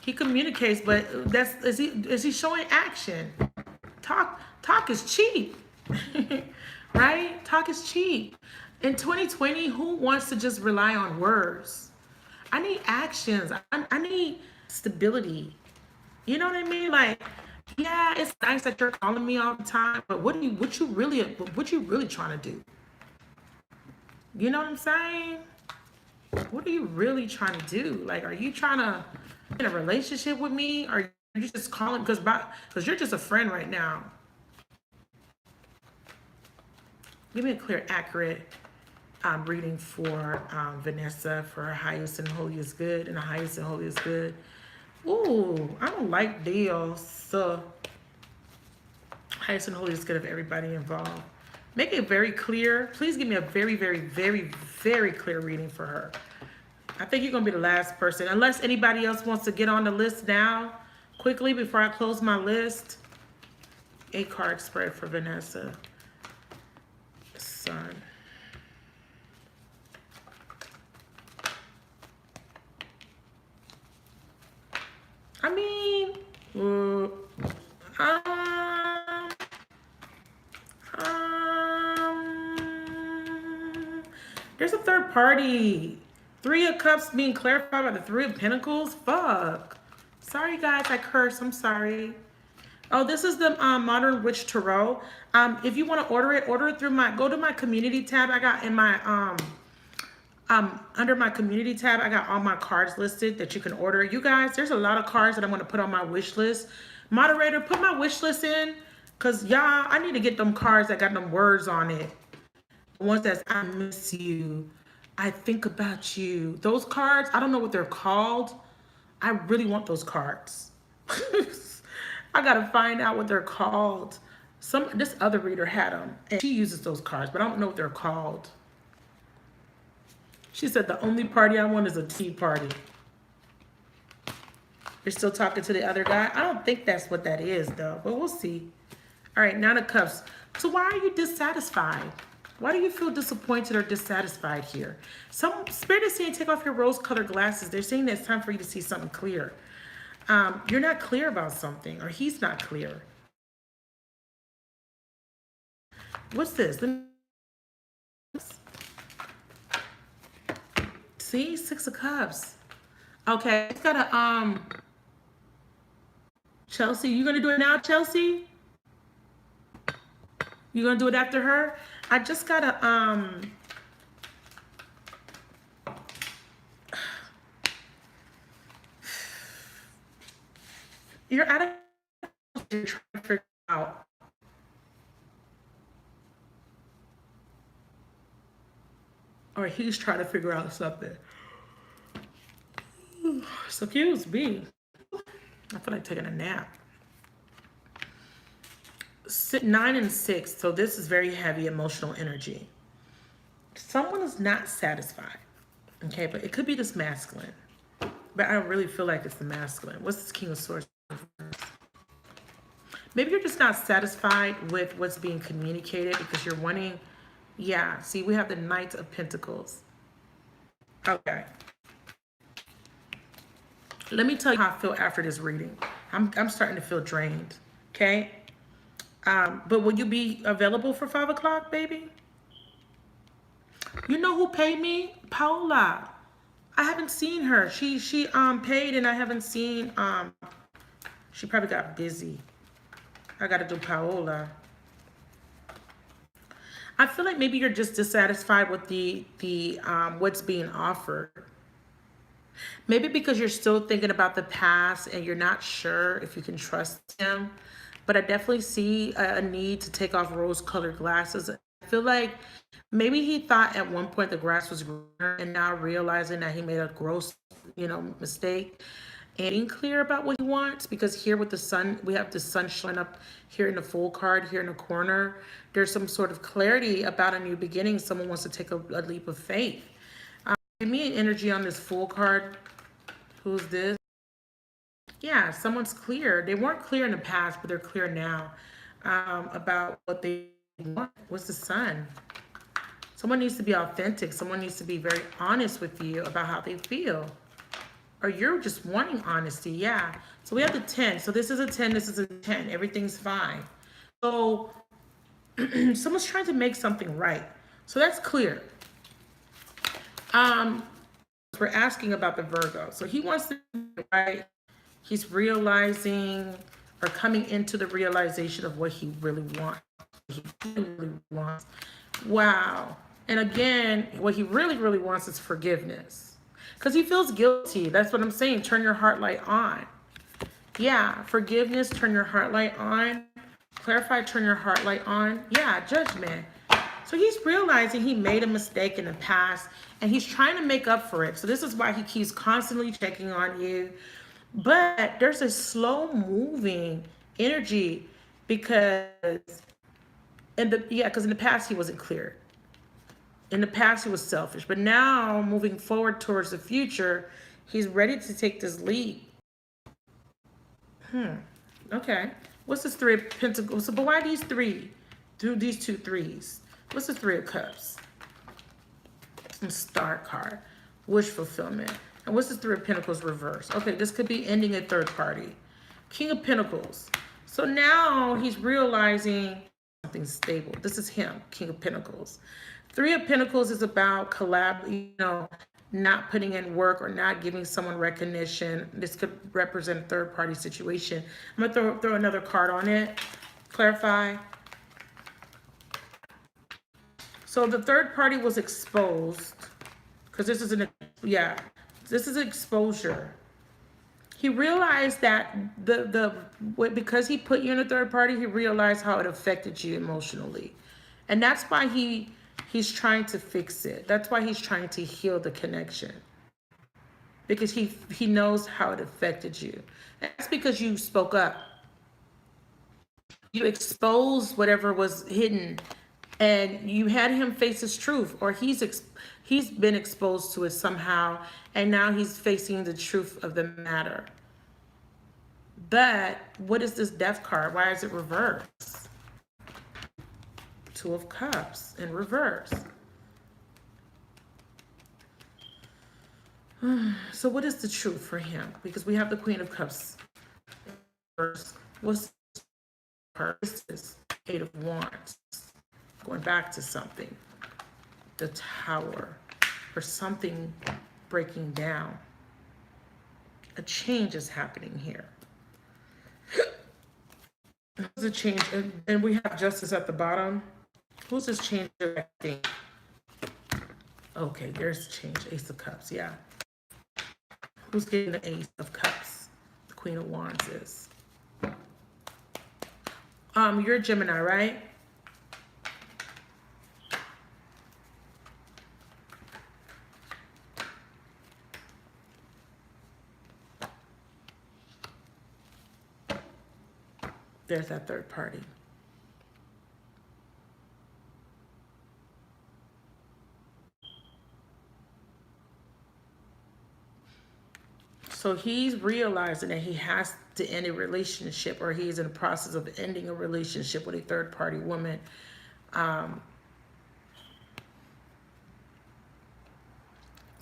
He communicates, but is he showing action? Talk is cheap. Right? Talk is cheap. In 2020, who wants to just rely on words? I need actions. I need stability. You know what I mean? Like, yeah, it's nice that you're calling me all the time, but what you really trying to do? You know what I'm saying? What are you really trying to do? Like, are you trying to in a relationship with me, or are you just calling because you're just a friend right now? Give me a clear, accurate reading for Vanessa for her highest and holiest good and the highest and holiest good. Ooh, I don't like deals. So, highest and holiest good of everybody involved. Make it very clear. Please give me a very, very, very, very clear reading for her. I think you're going to be the last person. Unless anybody else wants to get on the list now, quickly, before I close my list. 8-card spread for Vanessa. Sun. I mean, there's a third party. 3 of Cups being clarified by the 3 of Pentacles. Fuck. Sorry, guys. I cursed. I'm sorry. Oh, this is the Modern Witch Tarot. If you want to order it through go to my community tab. I got in my, under my community tab, I got all my cards listed that you can order. You guys, there's a lot of cards that I'm going to put on my wish list. Moderator, put my wish list in. Because, y'all, I need to get them cards that got them words on it. The ones that's, I miss you. I think about you. Those cards, I don't know what they're called. I really want those cards. I gotta find out what they're called. This other reader had them, and she uses those cards, but I don't know what they're called. She said the only party I want is a tea party. You're still talking to the other guy? I don't think that's what that is, though, but we'll see. All right, 9 of Cups. So why are you dissatisfied? Why do you feel disappointed or dissatisfied here? Some Spirit is saying take off your rose-colored glasses. They're saying that it's time for you to see something clear. You're not clear about something, or he's not clear. What's this? See, 6 of Cups. Okay, it's got a Chelsea. You gonna do it now, Chelsea? You gonna do it after her? I just got a you're at a you're trying to figure out. Or he's trying to figure out something. Excuse me. I feel like taking a nap. 9 and 6. So this is very heavy emotional energy. Someone is not satisfied. Okay, but it could be this masculine. But I don't really feel like it's the masculine. What's this King of Swords? Maybe you're just not satisfied with what's being communicated because you're wanting... Yeah, see, we have the Knight of Pentacles. Okay. Let me tell you how I feel after this reading. I'm starting to feel drained, okay? But will you be available for 5 o'clock, baby? You know who paid me? Paola. I haven't seen her. She paid and I haven't seen, she probably got busy. I got to do Paola. I feel like maybe you're just dissatisfied with the what's being offered. Maybe because you're still thinking about the past and you're not sure if you can trust him. But I definitely see a need to take off rose-colored glasses. I feel like maybe he thought at one point the grass was greener and now realizing that he made a gross, mistake. And being clear about what he wants, because here with the sun, we have the sun showing up here in the full card, here in the corner. There's some sort of clarity about a new beginning. Someone wants to take a leap of faith. Give me an energy on this full card. Who's this? Yeah, someone's clear. They weren't clear in the past, but they're clear now about what they want. What's the sun? Someone needs to be authentic. Someone needs to be very honest with you about how they feel. Or you're just wanting honesty. Yeah. So we have the 10. So this is a 10. This is a 10. Everything's fine. So someone's trying to make something right. So that's clear. We're asking about the Virgo. So he wants to right. He's realizing or coming into the realization of what he really wants. He really wants. Wow. And again, what he really, really wants is forgiveness. Because he feels guilty. That's what I'm saying. Turn your heart light on. Yeah, forgiveness, turn your heart light on. Clarify, turn your heart light on. Yeah, judgment. So he's realizing he made a mistake in the past and he's trying to make up for it. So this is why he keeps constantly checking on you. But there's a slow moving energy because in the past he wasn't clear. In the past he was selfish, but now moving forward towards the future, he's ready to take this leap. Okay. What's this 3 of Pentacles? So, but why these three? Through these 2 threes. What's the 3 of Cups? And Star card. Wish fulfillment. And what's the 3 of Pentacles reverse? Okay, this could be ending a third party. King of Pentacles. So now he's realizing something stable. This is him, King of Pentacles. 3 of Pentacles is about not putting in work or not giving someone recognition. This could represent a third party situation. I'm gonna throw another card on it. Clarify. So the third party was exposed because this is this is exposure. He realized that because he put you in a third party, he realized how it affected you emotionally. And that's why he's trying to fix it. That's why he's trying to heal the connection. Because he knows how it affected you. And that's because you spoke up. You exposed whatever was hidden. And you had him face his truth. Or he's been exposed to it somehow. And now he's facing the truth of the matter. But what is this Death card? Why is it reversed? 2 of Cups in reverse. So what is the truth for him? Because we have the Queen of Cups. What's the purpose? 8 of Wands. Going back to something. The Tower. Or something breaking down. A change is happening here. Who's a change? And we have Justice at the bottom. Who's this change directing? Okay, there's change. Ace of Cups, yeah. Who's getting the Ace of Cups? The Queen of Wands is. You're a Gemini, right? There's that third party. So he's realizing that he has to end a relationship, or he's in the process of ending a relationship with a third party woman.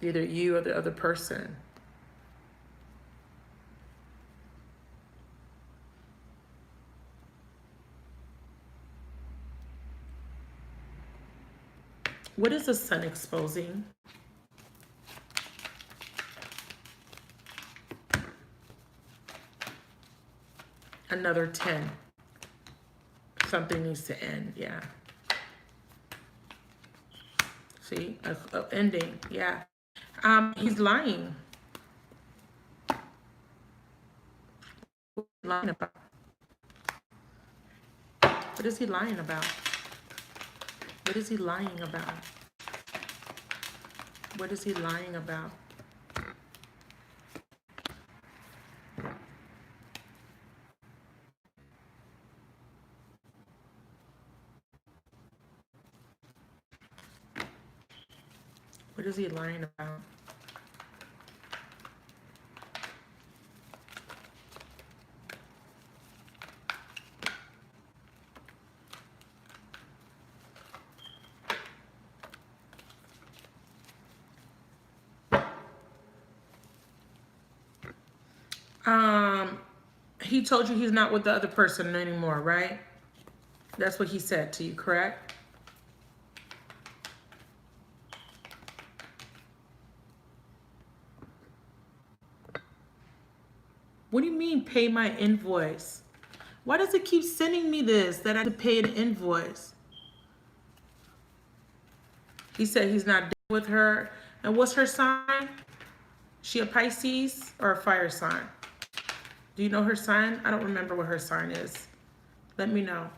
Either you or the other person. What is the Sun exposing? Another 10. Something needs to end, yeah. See, a ending, yeah. He's lying. What is he lying about? What is he lying about? What is he lying about? What is he lying about? What is he lying about? He told you he's not with the other person anymore, right? That's what he said to you, correct? What do you mean pay my invoice? Why does it keep sending me this, that I have to pay an invoice? He said he's not dealing with her. And what's her sign? She a Pisces or a fire sign? Do you know her sign? I don't remember what her sign is. Let me know.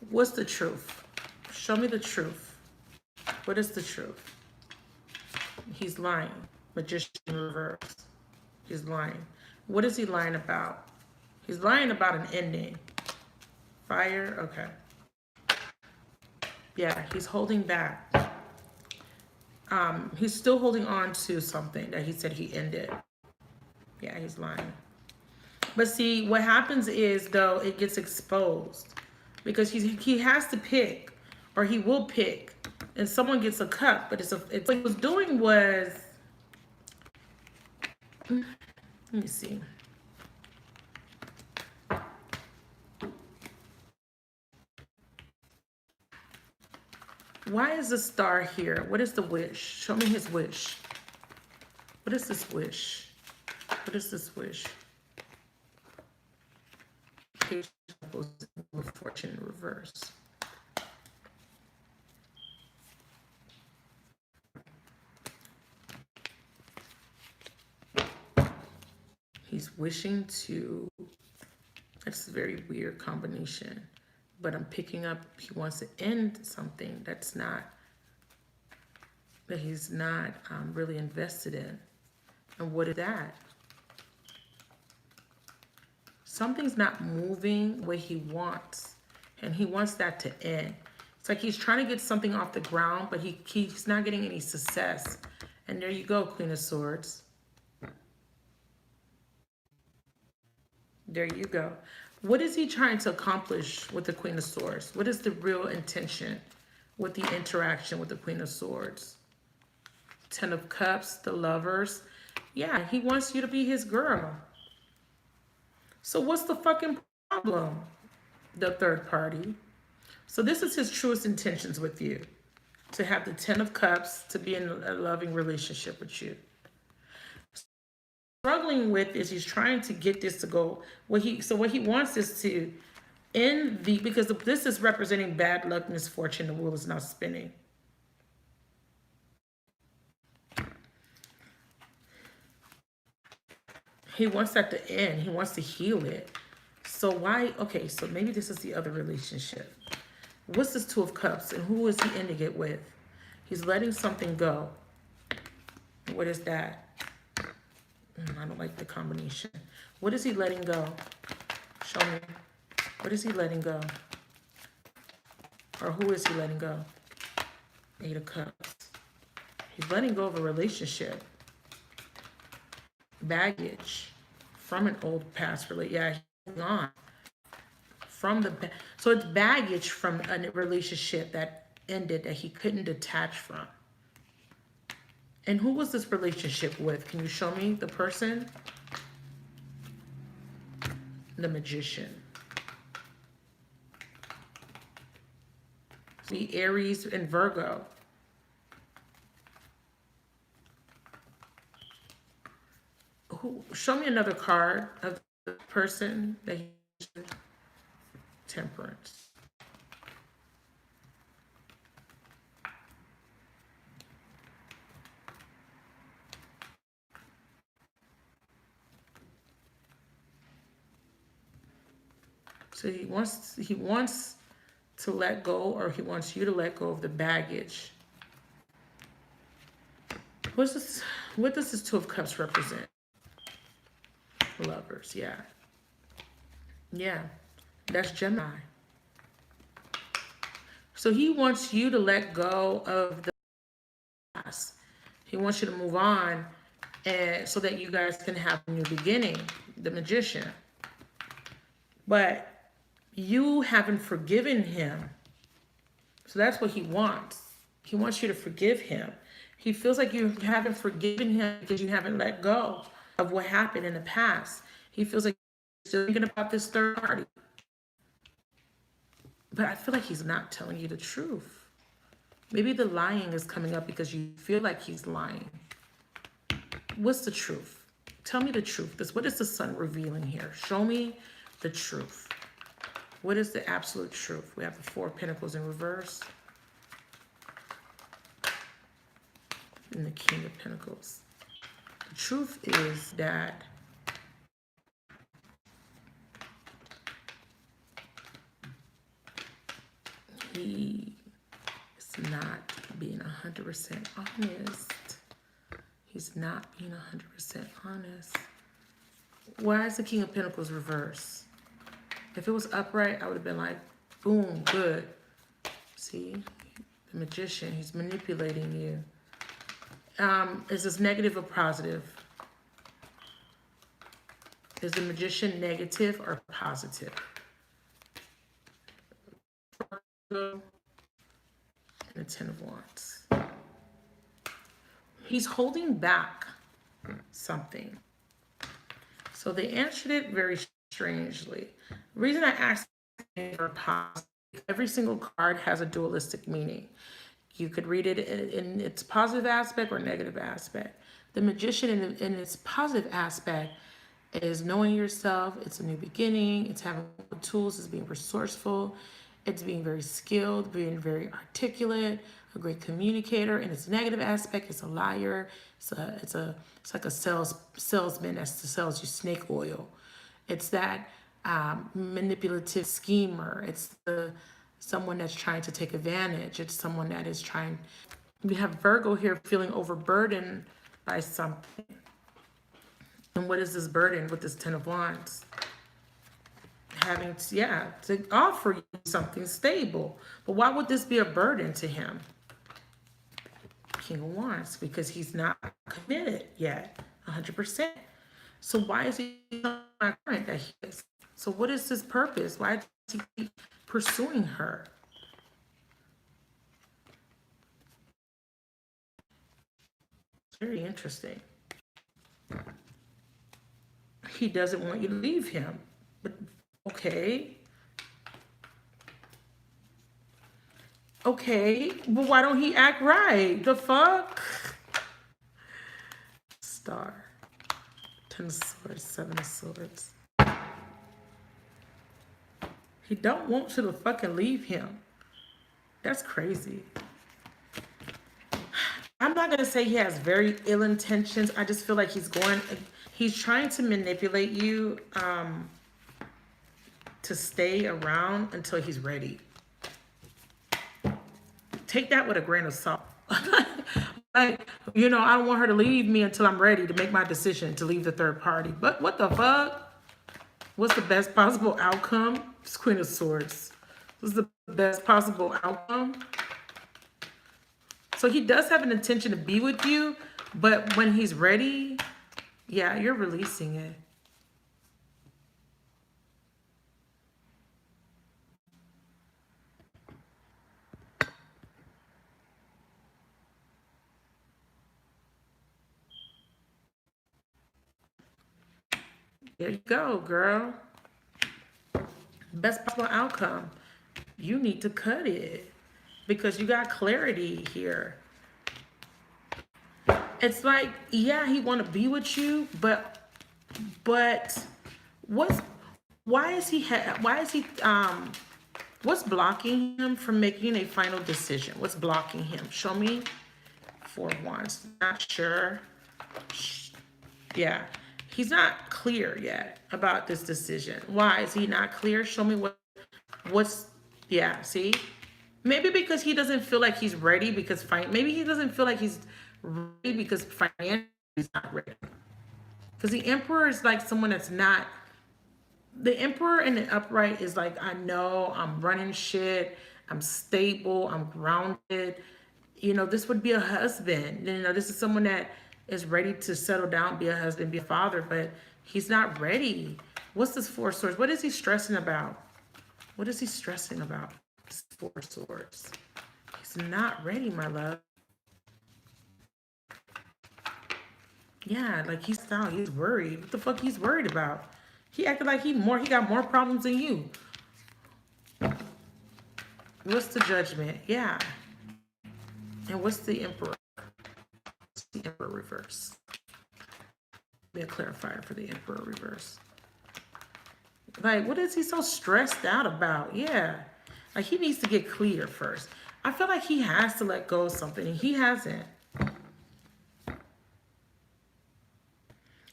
What's the truth? Show me the truth. What is the truth? He's lying. Magician in reverse. He's lying. What is he lying about? He's lying about an ending. Fire? Okay. Yeah, he's holding back. He's still holding on to something that he said he ended. Yeah, he's lying. But see, what happens is, though, it gets exposed. Because he has to pick, or he will pick, and someone gets a cup. But it's what he was doing was, let me see. Why is the star here? What is the wish? Show me his wish. What is this wish? What is this wish? Fortune in reverse. He's wishing to, that's a very weird combination, but I'm picking up, he wants to end something that he's not really invested in. And what is that? Something's not moving the way he wants, and he wants that to end. It's like he's trying to get something off the ground, but he's not getting any success. And there you go, Queen of Swords. There you go. What is he trying to accomplish with the Queen of Swords? What is the real intention with the interaction with the Queen of Swords? Ten of Cups, the Lovers. Yeah, he wants you to be his girl. So what's the fucking problem? The third party. So this is his truest intentions with you. To have the Ten of Cups, to be in a loving relationship with you. Struggling with is he's trying to get this to go. What he wants is to end because this is representing bad luck, misfortune, the wheel is now spinning. He wants that to end. He wants to heal it. So why? Okay, so maybe this is the other relationship. What's this Two of Cups, and who is he ending it with? He's letting something go. What is that? I don't like the combination. What is he letting go? Show me. What is he letting go? Or who is he letting go? Eight of Cups. He's letting go of a relationship. Baggage from an old past relationship. Yeah, he's on. So it's baggage from a relationship that ended that he couldn't detach from. And who was this relationship with? Can you show me the person? The Magician. The Aries and Virgo. Show me another card of the person that he Temperance. So he wants to let go, or he wants you to let go of the baggage. What's this? What does this Two of Cups represent? Lovers, yeah. Yeah, that's Gemini. So he wants you to let go of the past. He wants you to move on, and so that you guys can have a new beginning, the Magician. But you haven't forgiven him. So that's what he wants. He wants you to forgive him. He feels like you haven't forgiven him because you haven't let go of what happened in the past. He feels like you're still thinking about this third party. But I feel like he's not telling you the truth. Maybe the lying is coming up because you feel like he's lying. What's the truth? Tell me the truth. What is the sun revealing here? Show me the truth. What is the absolute truth? We have the Four of Pentacles in reverse. And the King of Pentacles. The truth is that he is not being 100% honest. He's not being 100% honest. Why is the King of Pentacles reverse? If it was upright, I would have been like, boom, good. See? The Magician, he's manipulating you. Is this negative or positive? Is the Magician negative or positive? And the Ten of Wands. He's holding back something. So they answered it very strangely. The reason I asked for positive, every single card has a dualistic meaning. You could read it in its positive aspect or negative aspect. The Magician in its positive aspect is knowing yourself. It's a new beginning. It's having tools. It's being resourceful. It's being very skilled, being very articulate, a great communicator. In its negative aspect, it's a liar. It's like a salesman that sells you snake oil. It's that manipulative schemer. It's someone that's trying to take advantage. It's someone that is trying. We have Virgo here feeling overburdened by something. And what is this burden with this Ten of Wands? Having to offer you something stable. But why would this be a burden to him? King of Wands, because he's not committed yet 100%. So why is he not current that he is? So what is his purpose? Why does he keep pursuing her? It's very interesting. He doesn't want you to leave him. But okay. Okay, but why don't he act right? The fuck? Star. Ten of Swords, Seven of Swords. He don't want you to fucking leave him. That's crazy. I'm not gonna say he has very ill intentions. I just feel like he's trying to manipulate you to stay around until he's ready. Take that with a grain of salt. Like, I don't want her to leave me until I'm ready to make my decision to leave the third party. But what the fuck? What's the best possible outcome? It's Queen of Swords. What's the best possible outcome? So he does have an intention to be with you, but when he's ready, yeah, you're releasing it. There you go, girl. Best possible outcome. You need to cut it because you got clarity here. It's like, yeah, he want to be with you, but what's blocking him from making a final decision? What's blocking him? Show me. Four of Wands. Not sure. Yeah. He's not clear yet about this decision. Why is he not clear? Show me see? Maybe because he doesn't feel like he's ready maybe he doesn't feel like he's ready because financially he's not ready. Because the Emperor is like someone that's not. The Emperor in the upright is like, I know I'm running shit. I'm stable. I'm grounded. This would be a husband. This is someone that is ready to settle down, be a husband, be a father, but he's not ready. What's this Four of Swords? What is he stressing about? What is he stressing about? This Four of Swords. He's not ready, my love. Yeah, like he's out. He's worried. What the fuck he's worried about? He acted like he got more problems than you. What's the Judgment? Yeah. And what's the Emperor? What's the Emperor reverse? Be a clarifier for the Emperor reverse. Like, what is he so stressed out about? Yeah. Like, he needs to get clear first. I feel like he has to let go of something, and he hasn't.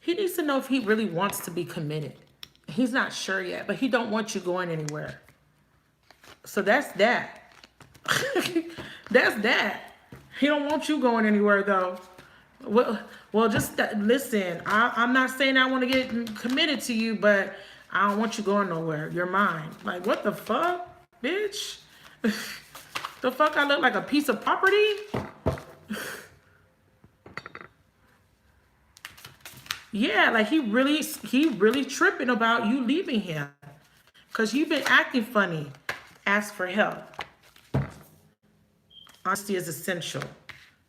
He needs to know if he really wants to be committed. He's not sure yet, but he don't want you going anywhere. So that's that. That's that. He don't want you going anywhere, though. Well, just listen. I'm not saying I want to get committed to you, but I don't want you going nowhere. You're mine. Like, what the fuck, bitch? The fuck I look like a piece of property? Yeah, like he really tripping about you leaving him. Because you've been acting funny. Ask for help. Honesty is essential.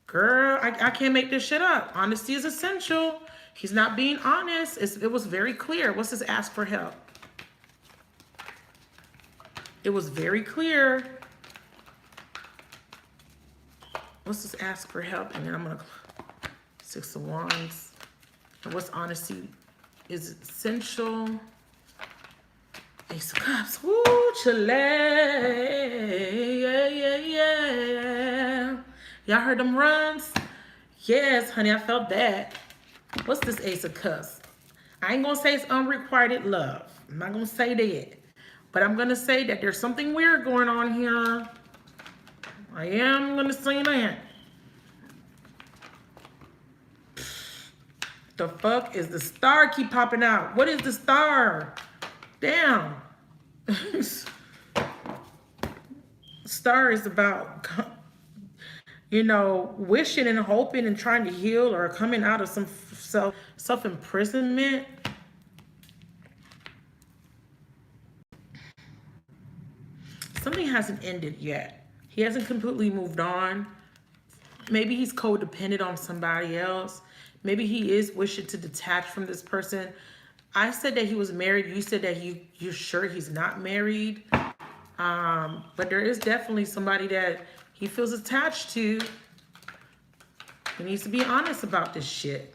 Girl, I can't make this shit up. Honesty is essential. He's not being honest. It was very clear. What's this ask for help? It was very clear. What's this ask for help? And then I'm going to... Six of Wands. And what's honesty is essential. Ace of Cups. Woo, Chile. Yeah, yeah, yeah. Y'all heard them runs? Yes, honey, I felt that. What's this Ace of Cups? I ain't gonna say it's unrequited love. I'm not gonna say that. But I'm gonna say that there's something weird going on here. I am gonna say that. The fuck is the star keep popping out? What is the star? Damn. Star is about, you know, wishing and hoping and trying to heal or coming out of some self-imprisonment. Something hasn't ended yet. He hasn't completely moved on. Maybe he's codependent on somebody else. Maybe he is wishing to detach from this person. I said that he was married. You said that you're sure he's not married. But there is definitely somebody that he feels attached to. He needs to be honest about this shit.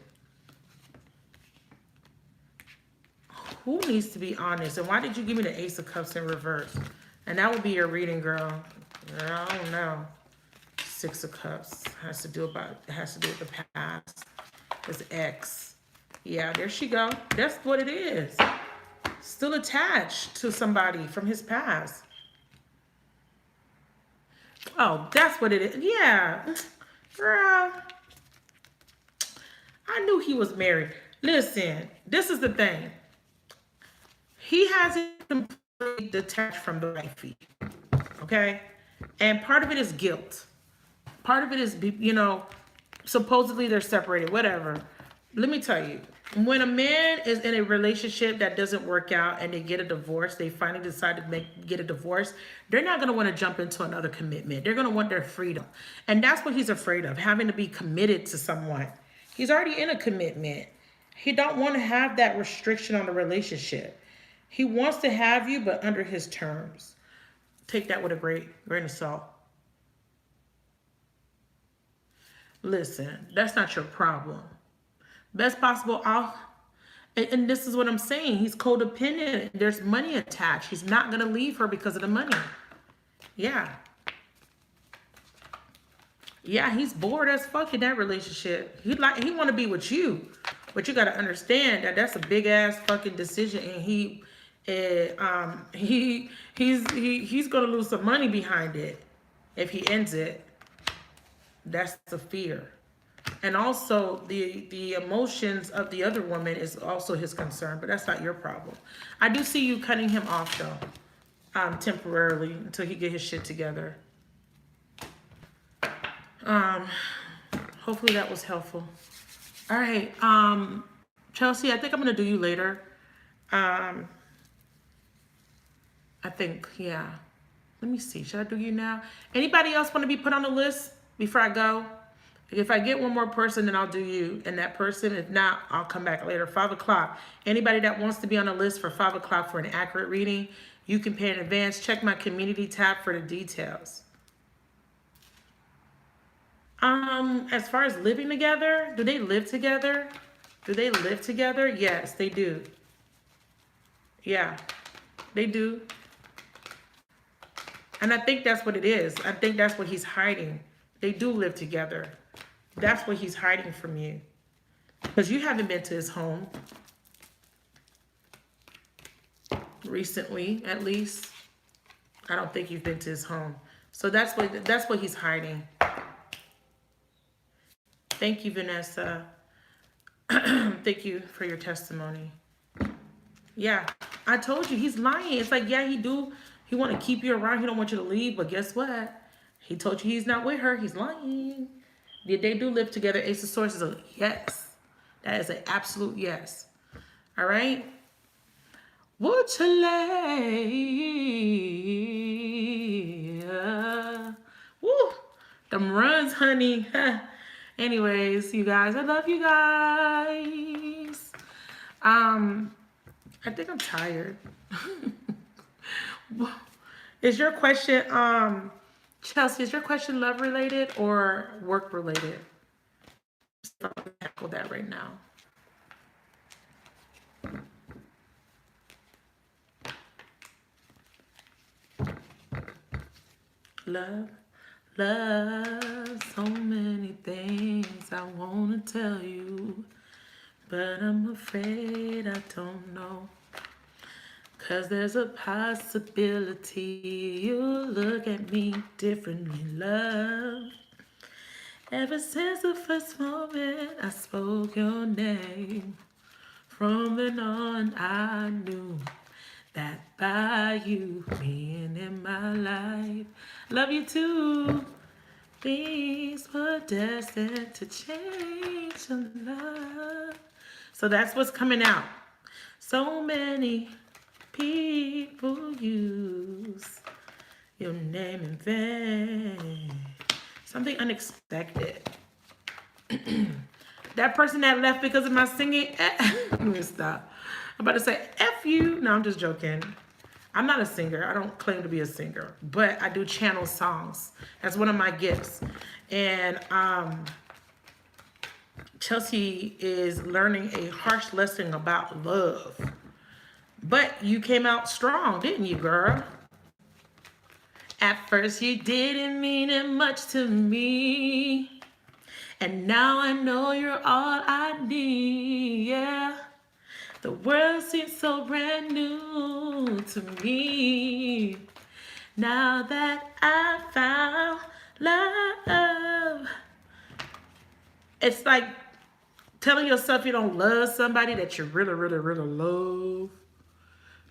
Who needs to be honest? And why did you give me the Ace of Cups in reverse? And that would be your reading, girl. Girl, I don't know. Six of Cups has to do with the past. His ex. Yeah, there she go. That's what it is. Still attached to somebody from his past. Oh, that's what it is. Yeah. Girl. I knew he was married. Listen, this is the thing. He hasn't completely detached from the wifey. Okay? And part of it is guilt. Part of it is, you know, supposedly they're separated, whatever. Let me tell you, when a man is in a relationship that doesn't work out and they get a divorce, they finally decide to get a divorce, they're not going to want to jump into another commitment. They're going to want their freedom. And that's what he's afraid of, having to be committed to someone. He's already in a commitment. He don't want to have that restriction on the relationship. He wants to have you, but under his terms. Take that with a grain of salt. Listen, that's not your problem. Best possible, and this is what I'm saying. He's codependent. There's money attached. He's not going to leave her because of the money. Yeah. Yeah, he's bored as fuck in that relationship. He want to be with you. But you got to understand that that's a big ass fucking decision. And he's going to lose some money behind it if he ends it. That's the fear. And also the emotions of the other woman is also his concern, but that's not your problem. I do see you cutting him off though, temporarily until he get his shit together. Hopefully that was helpful. All right, Chelsea, I think I'm gonna do you later. I think, yeah. Let me see. Should I do you now? Anybody else want to be put on the list before I go? If I get one more person, then I'll do you and that person. If not, I'll come back later. 5 o'clock. Anybody that wants to be on the list for 5 o'clock for an accurate reading, you can pay in advance. Check my community tab for the details. As far as living together, do they live together? Do they live together? Yes, they do. Yeah, they do. And I think that's what it is. I think that's what he's hiding. They do live together. That's what he's hiding from you. Because you haven't been to his home. Recently, at least. I don't think you've been to his home. So that's what he's hiding. Thank you, Vanessa. Thank you for your testimony. Yeah, I told you, he's lying. It's like, yeah, he want to keep you around. He don't want you to leave. But guess what? He told you he's not with her. He's lying. Did they do live together? Ace of Swords is a yes. That is an absolute yes. All right? Would you lay? Woo! Them runs, honey. Anyways, you guys, I love you guys. I think I'm tired. Is your question, Chelsea, is your question love related or work related? I'll tackle that right now. Love, so many things I want to tell you, but I'm afraid I don't know. 'Cause there's a possibility you'll look at me differently, love. Ever since the first moment I spoke your name, from then on I knew that by you being in my life, love you too, things were destined to change in love. So that's what's coming out. So many people use your name in vain. Something unexpected. That person that left because of my singing, let me stop. I'm about to say F you. No, I'm just joking. I'm not a singer. I don't claim to be a singer, but I do channel songs. That's one of my gifts. And Chelsea is learning a harsh lesson about love. But you came out strong, didn't you, girl? At first you didn't mean it much to me, and now I know you're all I need, yeah. The world seems so brand new to me, now that I found love. It's like telling yourself you don't love somebody that you really, really, really love,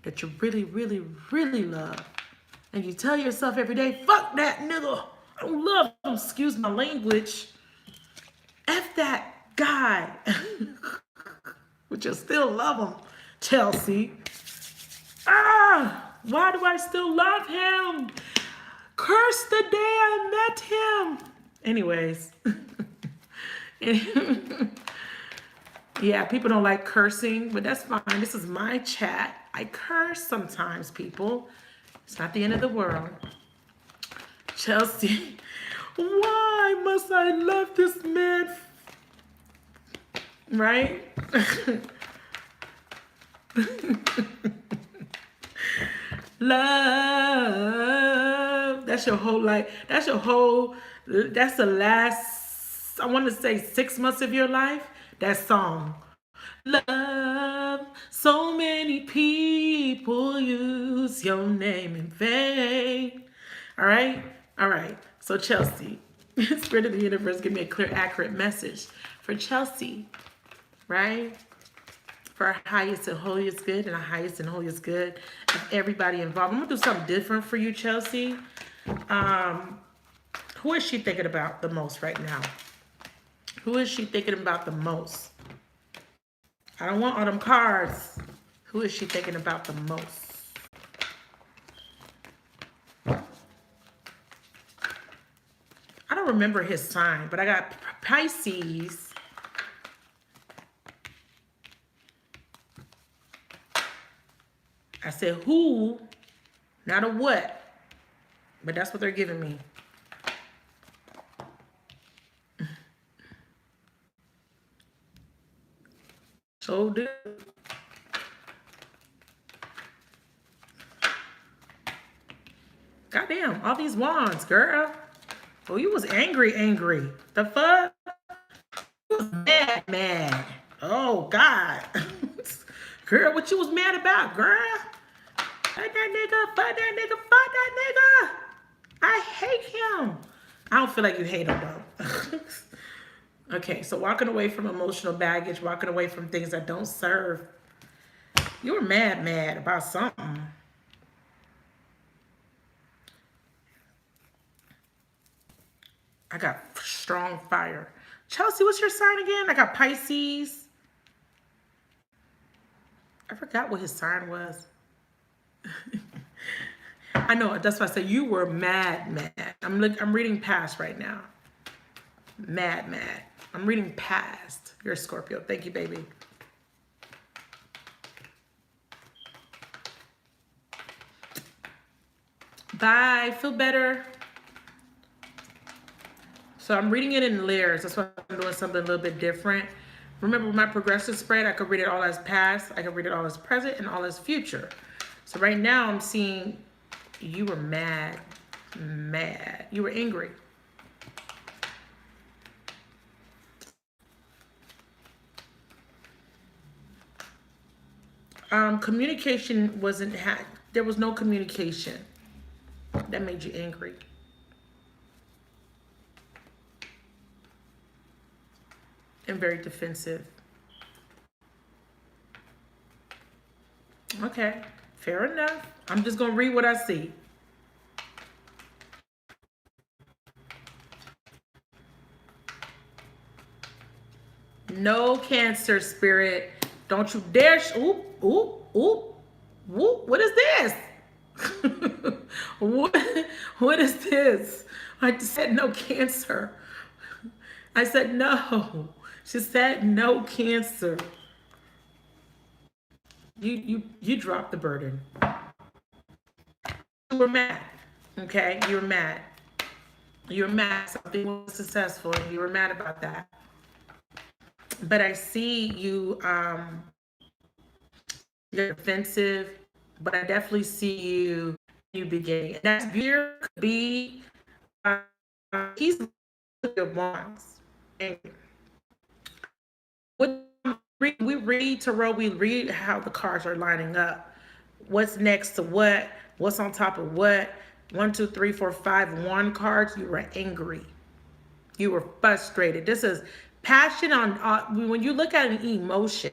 that you really, really, really love. And you tell yourself every day, fuck that nigga. I don't love him. Excuse my language. F that guy. But you still love him, Chelsea. Why do I still love him? Curse the day I met him. Anyways. Yeah, people don't like cursing, but that's fine. This is my chat. I curse sometimes, people. It's not the end of the world. Chelsea, why must I love this man? Right? Love. That's your whole life. That's the last, I want to say 6 months of your life. That song. Love, so many people use your name in vain. All right? All right. So Chelsea, Spirit of the Universe, give me a clear, accurate message for Chelsea, right? For our highest and holiest good and our highest and holiest good of everybody involved. I'm going to do something different for you, Chelsea. Who is she thinking about the most right now? Who is she thinking about the most? I don't want all them cards. Who is she thinking about the most? don't remember his sign, but I got Pisces. I said who, not a what, but that's what they're giving me. So do. Goddamn, all these wands, girl. Oh, you was angry. The fuck? You was mad. Oh, God. Girl, what you was mad about, girl? Fuck that nigga. I hate him. I don't feel like you hate him, though. Okay, so walking away from emotional baggage, walking away from things that don't serve. You were mad about something. I got strong fire. Chelsea, what's your sign again? I got Pisces. I forgot what his sign was. I know, that's why I said you were mad. I'm reading past right now. Mad. I'm reading past. You're a Scorpio. Thank you, baby. Bye. Feel better. So I'm reading it in layers. That's why I'm doing something a little bit different. Remember my progressive spread, I could read it all as past, I could read it all as present, and all as future. So right now I'm seeing you were mad. You were angry. Communication wasn't, there was no communication. That made you angry. And very defensive. Okay, fair enough. I'm just going to read what I see. No Cancer, Spirit. Don't you dare. Oop. What is this? What is this? I said no Cancer. I said no. She said no Cancer. You dropped the burden. You were mad. Okay? You were mad. You were mad. Something was successful and you were mad about that. But I see you, you're defensive, but I definitely see you beginning. And that's year could be, he's your wands. We read tarot, we read how the cards are lining up. What's next to what? What's on top of what? 1, 2, 3, 4, 5, 1 cards. You were angry. You were frustrated. This is passion on when you look at an emotion,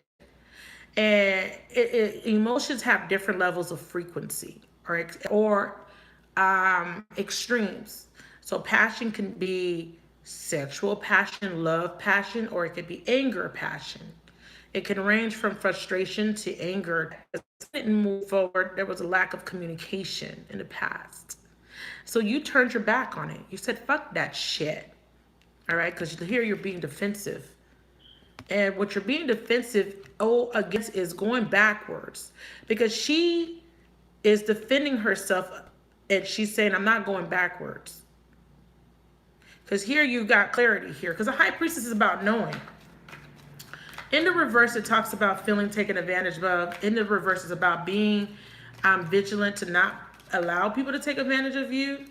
and emotions have different levels of frequency or extremes. So passion can be sexual passion, love passion, or it could be anger passion. It can range from frustration to anger. It didn't move forward. There was a lack of communication in the past. So you turned your back on it. You said, fuck that shit. All right, because here you're being defensive. And what you're being defensive against is going backwards. Because she is defending herself and she's saying, I'm not going backwards. Because here you got clarity here. Because the High Priestess is about knowing. In the reverse, it talks about feeling taken advantage of. In the reverse, it's about being vigilant to not allow people to take advantage of you.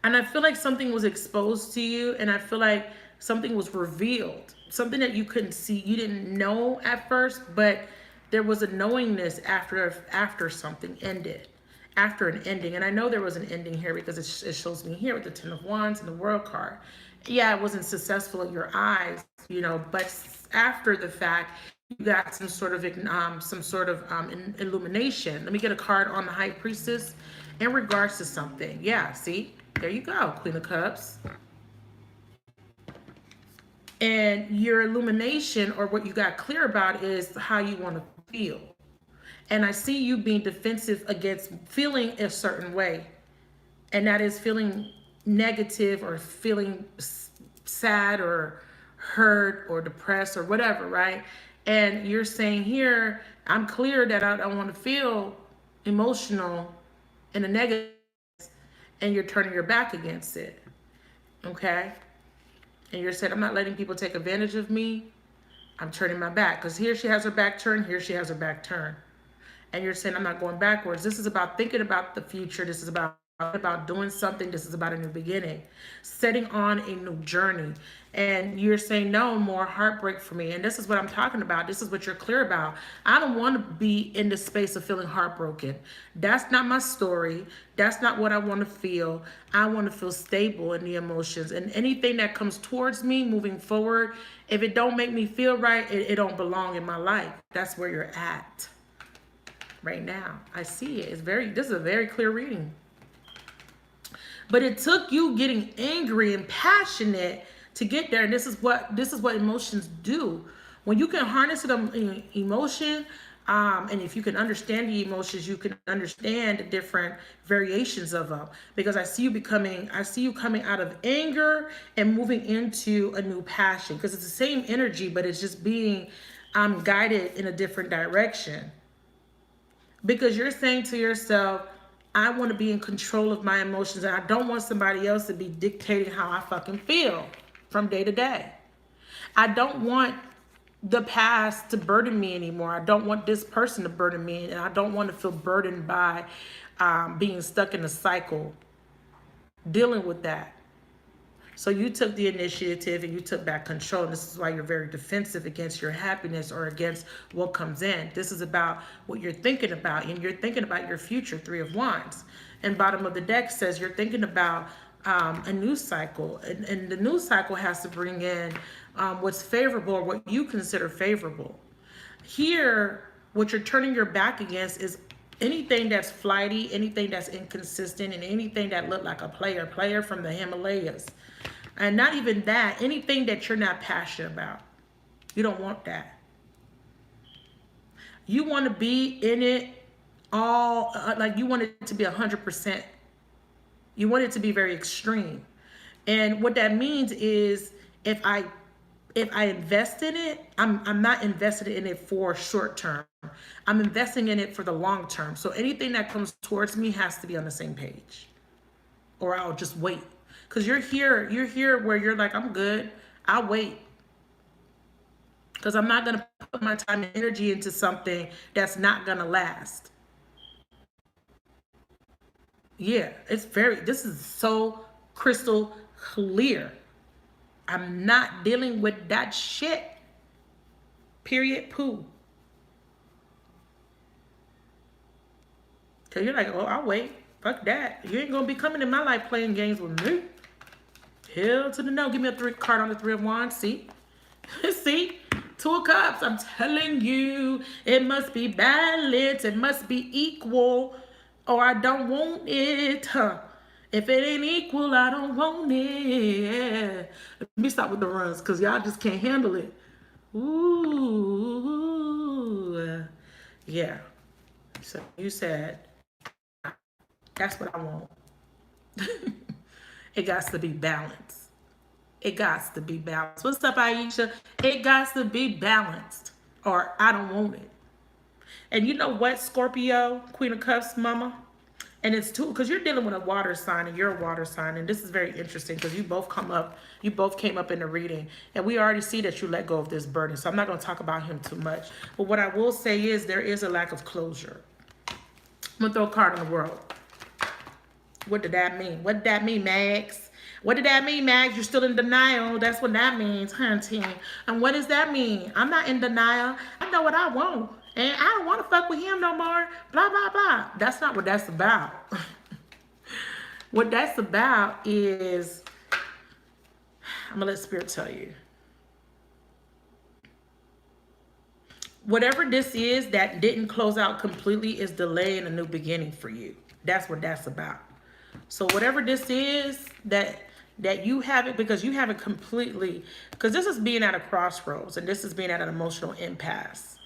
And I feel like something was exposed to you, and I feel like something was revealed. Something that you couldn't see, you didn't know at first, but there was a knowingness after something ended, after an ending. And I know there was an ending here because it shows me here with the Ten of Wands and the World card. Yeah, it wasn't successful in your eyes, but after the fact, you got some sort of illumination. Let me get a card on the High Priestess in regards to something. Yeah, see? There you go, Queen of Cups. And your illumination, or what you got clear about, is how you want to feel. And I see you being defensive against feeling a certain way. And that is feeling negative or feeling sad or hurt or depressed or whatever, right? And you're saying here, I'm clear that I don't want to feel emotional in a negative, and you're turning your back against it, okay? And you're saying, I'm not letting people take advantage of me. I'm turning my back. Because here she has her back turned, here she has her back turned. And you're saying, I'm not going backwards. This is about thinking about the future. This is about doing something. This is about a new beginning, setting on a new journey. And you're saying, no more heartbreak for me. And this is what I'm talking about. This is what you're clear about. I don't want to be in the space of feeling heartbroken. That's not my story. That's not what I want to feel. I want to feel stable in the emotions. And anything that comes towards me moving forward, if it don't make me feel right, it don't belong in my life. That's where you're at right now. I see it. This is a very clear reading. But it took you getting angry and passionate to get there. And this is what emotions do. When you can harness the emotion, and if you can understand the emotions, you can understand the different variations of them. Because I see you coming out of anger and moving into a new passion. Because it's the same energy, but it's just being guided in a different direction. Because you're saying to yourself, I want to be in control of my emotions, and I don't want somebody else to be dictating how I fucking feel from day to day. I don't want the past to burden me anymore. I don't want this person to burden me, and I don't want to feel burdened by being stuck in a cycle, dealing with that. So you took the initiative and you took back control. And this is why you're very defensive against your happiness or against what comes in. This is about what you're thinking about. And you're thinking about your future, 3 of Wands. And bottom of the deck says you're thinking about a new cycle. And the new cycle has to bring in what's favorable or what you consider favorable. Here, what you're turning your back against is anything that's flighty, anything that's inconsistent, and anything that looked like a player from the Himalayas. And not even that, anything that you're not passionate about. You don't want that. You want to be in it all, like you want it to be 100%. You want it to be very extreme. And what that means is if I invest in it, I'm not invested in it for short term. I'm investing in it for the long term. So anything that comes towards me has to be on the same page, or I'll just wait. Because you're here where you're like, I'm good. I'll wait. Because I'm not going to put my time and energy into something that's not going to last. Yeah, this is so crystal clear. I'm not dealing with that shit. Period. Poo. Because you're like, oh, I'll wait. Fuck that. You ain't going to be coming in my life playing games with me. Hell to the no. Give me a card on the 3 of Wands. See? See? 2 of Cups. I'm telling you, it must be balanced. It must be equal, or I don't want it. If it ain't equal, I don't want it. Let me stop with the runs, because y'all just can't handle it. Ooh. Yeah. So you said, that's what I want. It got to be balanced. It got to be balanced. What's up, Aisha? It got to be balanced, or I don't want it. And you know what, Scorpio, Queen of Cups, mama? And it's too, because you're dealing with a water sign, and you're a water sign. And this is very interesting because you both came up in the reading. And we already see that you let go of this burden. So I'm not going to talk about him too much. But what I will say is there is a lack of closure. I'm going to throw a card on the world. What did that mean? What did that mean, Max? What did that mean, Max? You're still in denial. That's what that means, hunting. And what does that mean? I'm not in denial. I know what I want. And I don't want to fuck with him no more. Blah, blah, blah. That's not what that's about. What that's about is, I'm going to let Spirit tell you. Whatever this is that didn't close out completely is delaying a new beginning for you. That's what that's about. So whatever this is that you haven't, because you haven't completely, because this is being at a crossroads, and this is being at an emotional impasse.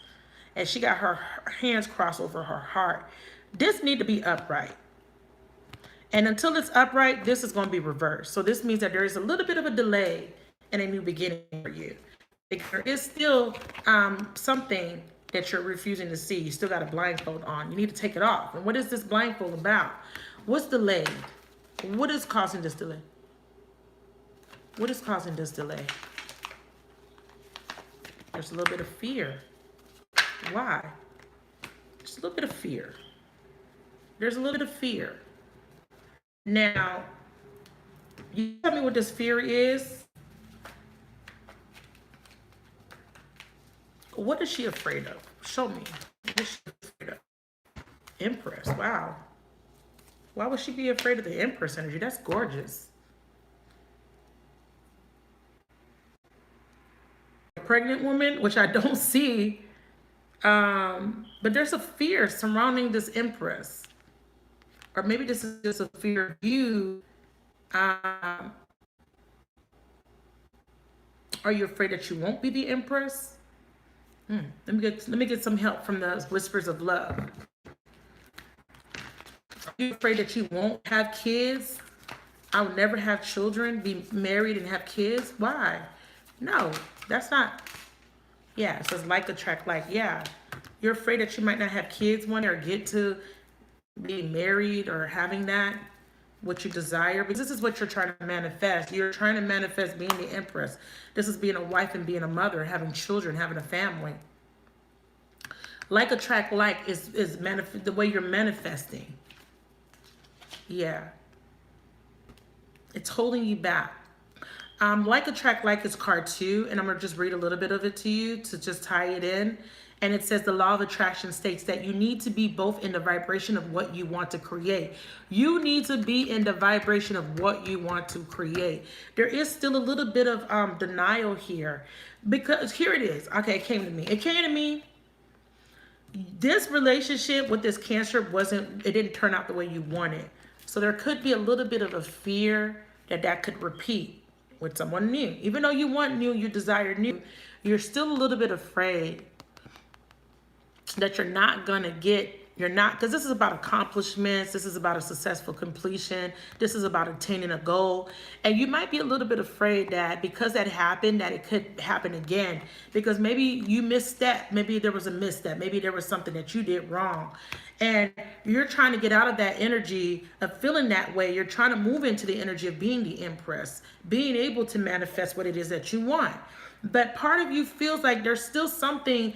And she got her hands crossed over her heart. This need to be upright. And until it's upright, this is going to be reversed. So this means that there is a little bit of a delay and a new beginning for you. There is still something that you're refusing to see. You still got a blindfold on. You need to take it off. And what is this blindfold about? What's delayed? What is causing this delay? What is causing this delay? There's a little bit of fear. Why? There's a little bit of fear. There's a little bit of fear. Now, you tell me what this fear is. What is she afraid of? Show me. What is she afraid of? Empress. Wow. Why would she be afraid of the Empress energy? That's gorgeous. A pregnant woman, which I don't see, but there's a fear surrounding this Empress. Or maybe this is just a fear of you. Are you afraid that you won't be the Empress? Let me get some help from the whispers of love. Are you afraid that you won't have kids? I'll never have children, be married and have kids? Why? No, that's not. Yeah, it says like attract like. Yeah, you're afraid that you might not have kids one day or get to be married or having that, what you desire, because this is what you're trying to manifest. You're trying to manifest being the Empress. This is being a wife and being a mother, having children, having a family. Like attract like is the way you're manifesting. Yeah. It's holding you back. Like attract like is card 2, and I'm going to just read a little bit of it to you to just tie it in. And it says the law of attraction states that you need to be both in the vibration of what you want to create. You need to be in the vibration of what you want to create. There is still a little bit of denial here, because here it is. Okay, it came to me. It came to me. This relationship with this Cancer it didn't turn out the way you wanted. So there could be a little bit of a fear that could repeat with someone new. Even though you want new, you desire new, you're still a little bit afraid that you're not going to get, because this is about accomplishments. This is about a successful completion. This is about attaining a goal. And you might be a little bit afraid that because that happened, that it could happen again. Because maybe you misstepped. Maybe there was a misstep. Maybe there was something that you did wrong. And you're trying to get out of that energy of feeling that way. You're trying to move into the energy of being the Empress, being able to manifest what it is that you want. But part of you feels like there's still something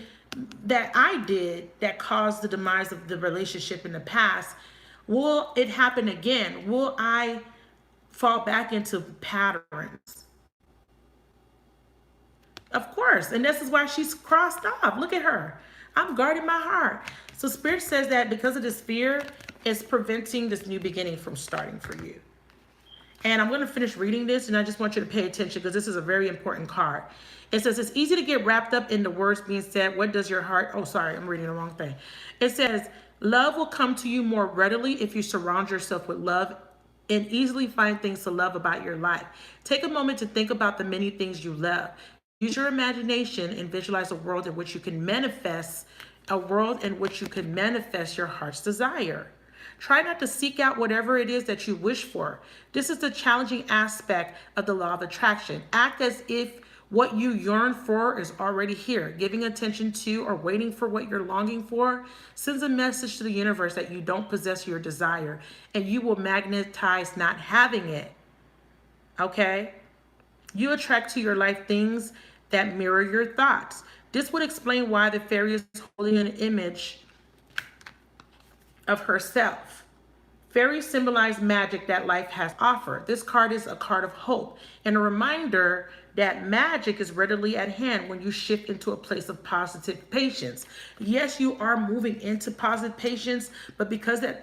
that I did that caused the demise of the relationship in the past. Will it happen again? Will I fall back into patterns? Of course. And this is why she's crossed off. Look at her. I'm guarding my heart. So Spirit says that because of this fear, it's preventing this new beginning from starting for you. And I'm going to finish reading this, and I just want you to pay attention because this is a very important card. It says, it's easy to get wrapped up in the words being said. What does your heart... Oh, sorry, I'm reading the wrong thing. It says, love will come to you more readily if you surround yourself with love and easily find things to love about your life. Take a moment to think about the many things you love. Use your imagination and visualize a world in which you can manifest your heart's desire. Try not to seek out whatever it is that you wish for. This is the challenging aspect of the law of attraction. Act as if what you yearn for is already here. Giving attention to or waiting for what you're longing for sends a message to the universe that you don't possess your desire, and you will magnetize not having it. Okay? You attract to your life things that mirror your thoughts. This would explain why the fairy is holding an image of herself. Fairies symbolize magic that life has offered. This card is a card of hope and a reminder that magic is readily at hand when you shift into a place of positive patience. Yes, you are moving into positive patience, but because of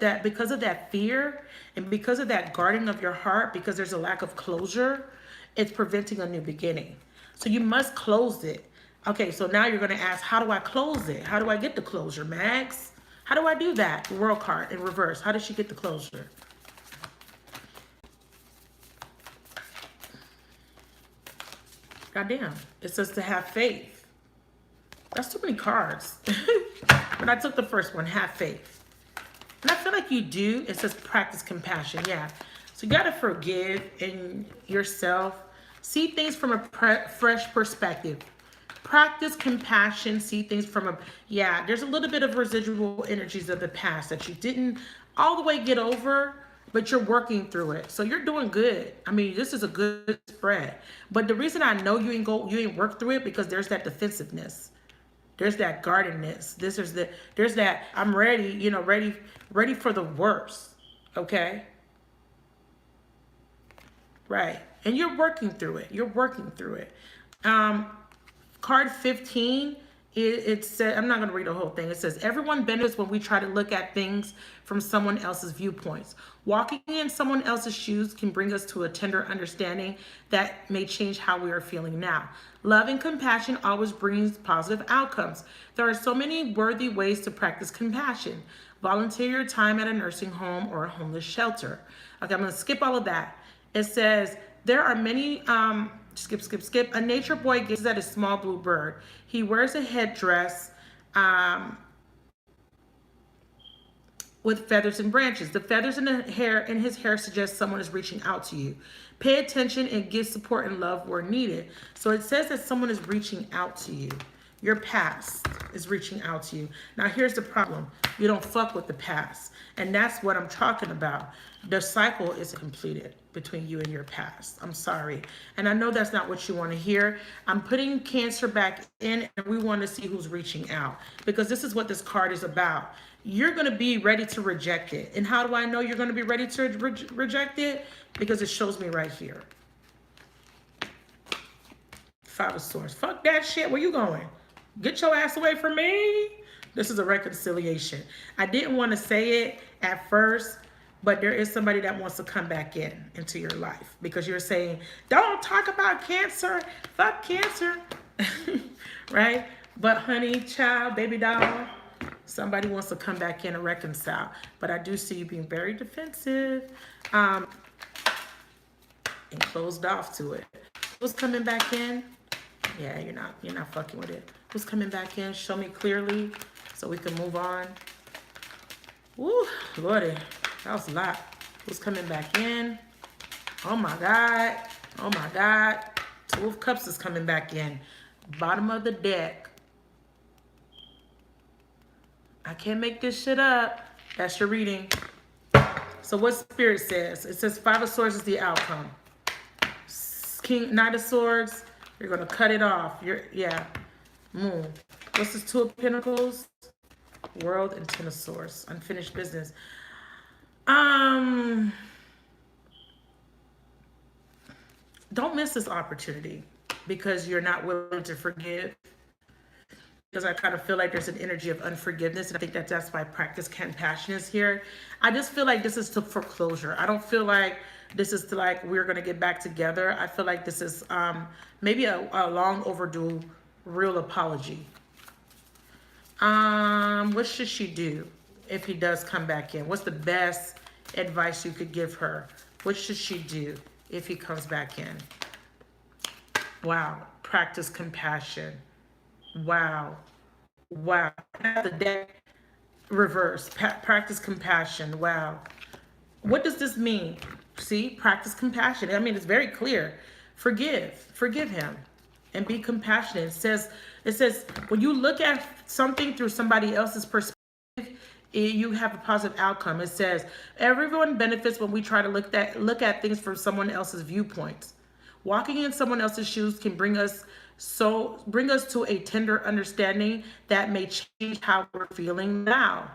that fear and because of that guarding of your heart, because there's a lack of closure, it's preventing a new beginning. So you must close it. Okay, so now you're going to ask, how do I close it? How do I get the closure, Max? How do I do that? The World card in reverse. How does she get the closure? Goddamn. It says to have faith. That's too many cards. But I took the first one, have faith. And I feel like you do. It says practice compassion. Yeah. So you got to forgive in yourself. See things from a fresh perspective. Practice compassion. See things from a, yeah, there's a little bit of residual energies of the past that you didn't all the way get over, but you're working through it. So you're doing good. I mean, this is a good spread. But the reason I know you ain't worked through it because there's that defensiveness. There's that guardedness. There's that I'm ready, you know, ready for the worst. Okay? Right. And you're working through it. You're working through it. Card 15, it said, I'm not going to read the whole thing. It says, everyone benefits when we try to look at things from someone else's viewpoints. Walking in someone else's shoes can bring us to a tender understanding that may change how we are feeling now. Love and compassion always brings positive outcomes. There are so many worthy ways to practice compassion. Volunteer your time at a nursing home or a homeless shelter. Okay, I'm going to skip all of that. It says, there are many, skip. A nature boy gazes at a small blue bird. He wears a headdress with feathers and branches. The feathers in his hair suggest someone is reaching out to you. Pay attention and give support and love where needed. So it says that someone is reaching out to you. Your past is reaching out to you. Now here's the problem. You don't fuck with the past. And that's what I'm talking about. The cycle is completed between you and your past. I'm sorry. And I know that's not what you want to hear. I'm putting Cancer back in and we want to see who's reaching out. Because this is what this card is about. You're going to be ready to reject it. And how do I know you're going to be ready to reject it? Because it shows me right here. Five of Swords. Fuck that shit. Where you going? Get your ass away from me. This is a reconciliation. I didn't want to say it at first, but there is somebody that wants to come back into your life because you're saying, don't talk about Cancer. Fuck Cancer. Right? But honey, child, baby doll, somebody wants to come back in and reconcile. But I do see you being very defensive and closed off to it. Who's coming back in? Yeah, you're not fucking with it. Who's coming back in? Show me clearly so we can move on. Woo, Lordy, that was a lot. Who's coming back in? Oh my God. Oh my God. Two of Cups is coming back in. Bottom of the deck. I can't make this shit up. That's your reading. So what Spirit says? It says Five of Swords is the outcome. Knight of Swords, you're going to cut it off. Moon. What's this? Two of Pentacles, World, and Ten of Swords. Unfinished business. Don't miss this opportunity because you're not willing to forgive. Because I kind of feel like there's an energy of unforgiveness. And I think that's why practice compassion is here. I just feel like this is to foreclosure. I don't feel like this is to like, we're going to get back together. I feel like this is maybe a long overdue real apology. What should she do if he does come back in? What's the best advice you could give her? What should she do if he comes back in? Wow. Practice compassion. Wow. Wow. The deck reverse. Practice compassion. Wow. What does this mean? See, practice compassion. I mean, it's very clear. Forgive him and be compassionate. It says when you look at something through somebody else's perspective, you have a positive outcome. It says everyone benefits when we try to look at things from someone else's viewpoints. Walking in someone else's shoes can bring us to a tender understanding that may change how we're feeling now.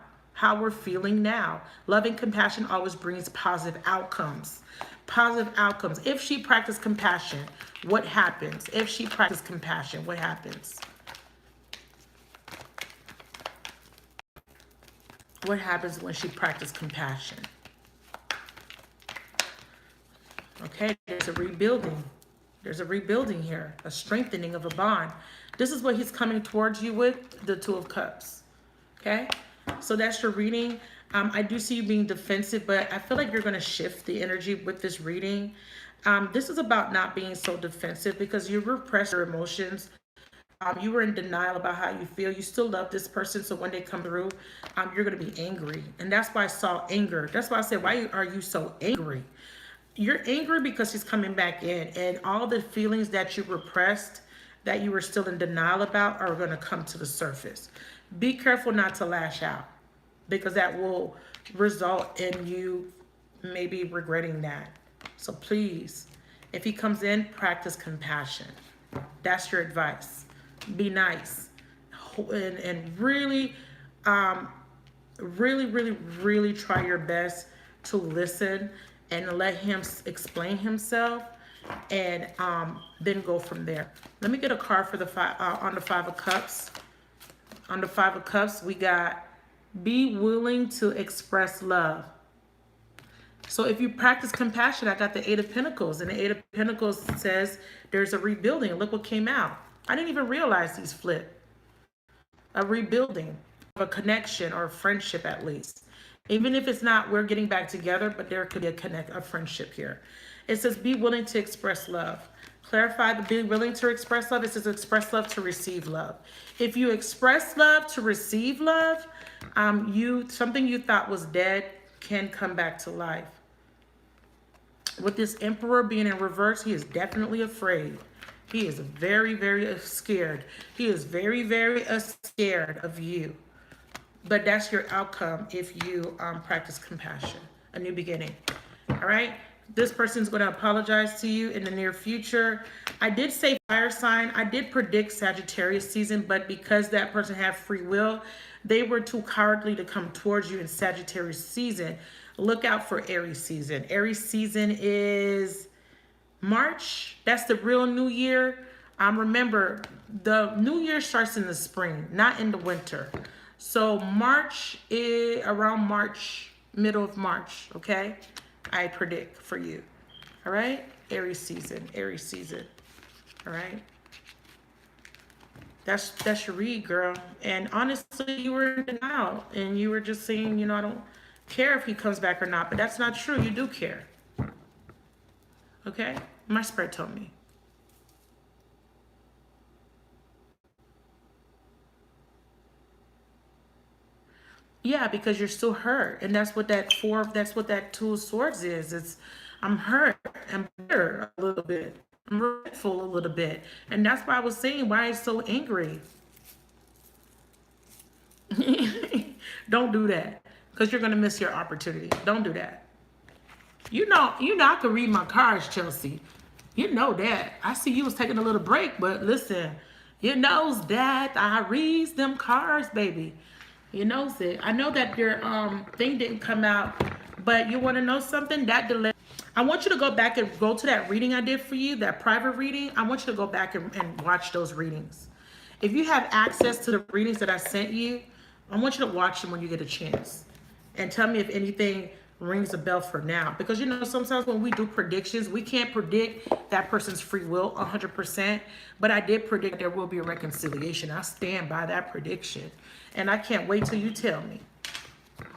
Love and compassion always brings positive outcomes. Positive outcomes. If she practiced compassion, what happens? If she practiced compassion, what happens? What happens when she practiced compassion? Okay, there's a rebuilding. There's a rebuilding here, a strengthening of a bond. This is what he's coming towards you with, the Two of Cups. Okay, so that's your reading. I do see you being defensive, but I feel like you're going to shift the energy with this reading. This is about not being so defensive because you repress your emotions You were in denial about how you feel. You still love this person, so when they come through, you're going to be angry. And that's why I saw anger. That's why I said, why are you so angry? You're angry because he's coming back in, and all the feelings that you repressed, that you were still in denial about, are going to come to the surface. Be careful not to lash out, because that will result in you maybe regretting that. So please, if he comes in, practice compassion. That's your advice. Be nice, and really, really try your best to listen and let him explain himself, and then go from there. Let me get a card for the on the Five of Cups. On the Five of Cups, we got be willing to express love. So if you practice compassion, I got the Eight of Pentacles, and the Eight of Pentacles says there's a rebuilding. Look what came out. I didn't even realize these flip. A rebuilding of a connection or a friendship, at least. Even if it's not, we're getting back together, but there could be a friendship here. It says be willing to express love. Clarify the be willing to express love. It says express love to receive love. If you express love to receive love, something you thought was dead can come back to life. With this Emperor being in reverse, he is definitely afraid. He is very, very scared. He is very, very scared of you. But that's your outcome if you practice compassion. A new beginning. All right? This person's going to apologize to you in the near future. I did say fire sign. I did predict Sagittarius season, but because that person had free will, they were too cowardly to come towards you in Sagittarius season. Look out for Aries season. Aries season is March. That's the real new year. Remember, the new year starts in the spring, not in the winter. So March is around March, middle of March, okay? I predict for you. All right? Aries season, Aries season. All right? That's your read, girl. And honestly, you were in denial, and you were just saying, I don't care if he comes back or not, but that's not true. You do care. Okay? My spirit told me. Yeah, because you're still hurt. And that's what that Two of Swords is. It's I'm hurt. I'm bitter a little bit. I'm regretful a little bit. And that's why I was saying why it's so angry. Don't do that. Because you're gonna miss your opportunity. Don't do that. You know I can read my cards, Chelsea. You know that. I see you was taking a little break, but listen, you knows that I reads them cards, baby. You knows it. I know that your thing didn't come out, but you want to know something? That delay. I want you to go back and go to that reading I did for you, that private reading. I want you to go back and watch those readings. If you have access to the readings that I sent you, I want you to watch them when you get a chance. And tell me if anything rings a bell for now. Because, sometimes when we do predictions, we can't predict that person's free will 100%. But I did predict there will be a reconciliation. I stand by that prediction. And I can't wait till you tell me.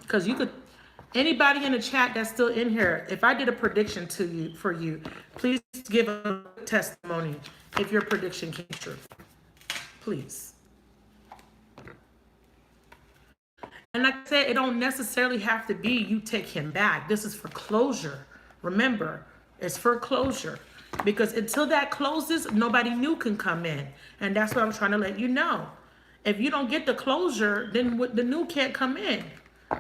Because anybody in the chat that's still in here, if I did a prediction for you, please give a testimony if your prediction came true. Please. And like I said, it don't necessarily have to be you take him back. This is for closure. Remember, it's for closure. Because until that closes, nobody new can come in. And that's what I'm trying to let you know. If you don't get the closure, then the new can't come in.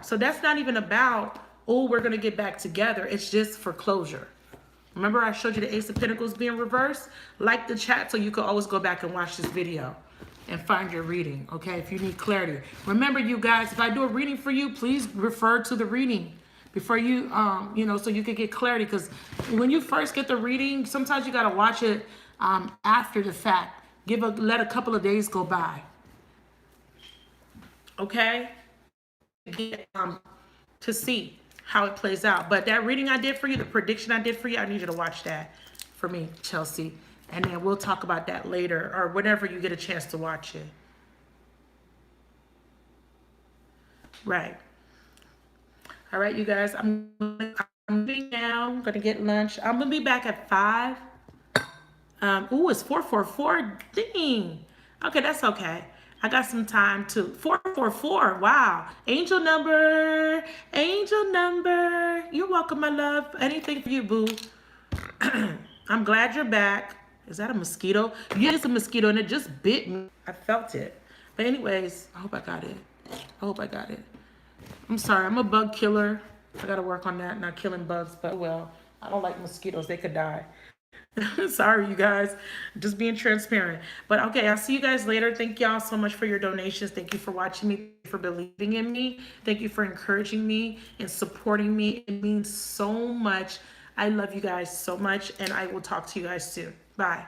So that's not even about, we're going to get back together. It's just for closure. Remember I showed you the Ace of Pentacles being reversed? Like the chat so you can always go back and watch this video and find your reading, okay, if you need clarity. Remember, you guys, if I do a reading for you, please refer to the reading before you, so you can get clarity. Because when you first get the reading, sometimes you got to watch it after the fact. Let a couple of days go by. Okay, to see how it plays out. But that reading I did for you, the prediction I did for you, I need you to watch that for me, Chelsea. And then we'll talk about that later or whenever you get a chance to watch it. Right. All right, you guys, I'm leaving now. I'm going to get lunch. I'm going to be back at 5. It's 4:44. Dang. Okay, that's okay. I got some time to 444. Wow. Angel number. Angel number. You're welcome, my love. Anything for you, boo. I'm glad you're back. Is that a mosquito? Yeah, it's a mosquito and it just bit me. I felt it. But anyways, I hope I got it. I hope I got it. I'm sorry, I'm a bug killer. I gotta work on that, not killing bugs, but well, I don't like mosquitoes. They could die. Sorry, you guys. Just being transparent. But okay, I'll see you guys later. Thank y'all so much for your donations. Thank you for watching me, for believing in me. Thank you for encouraging me and supporting me. It means so much. I love you guys so much, and I will talk to you guys soon. Bye.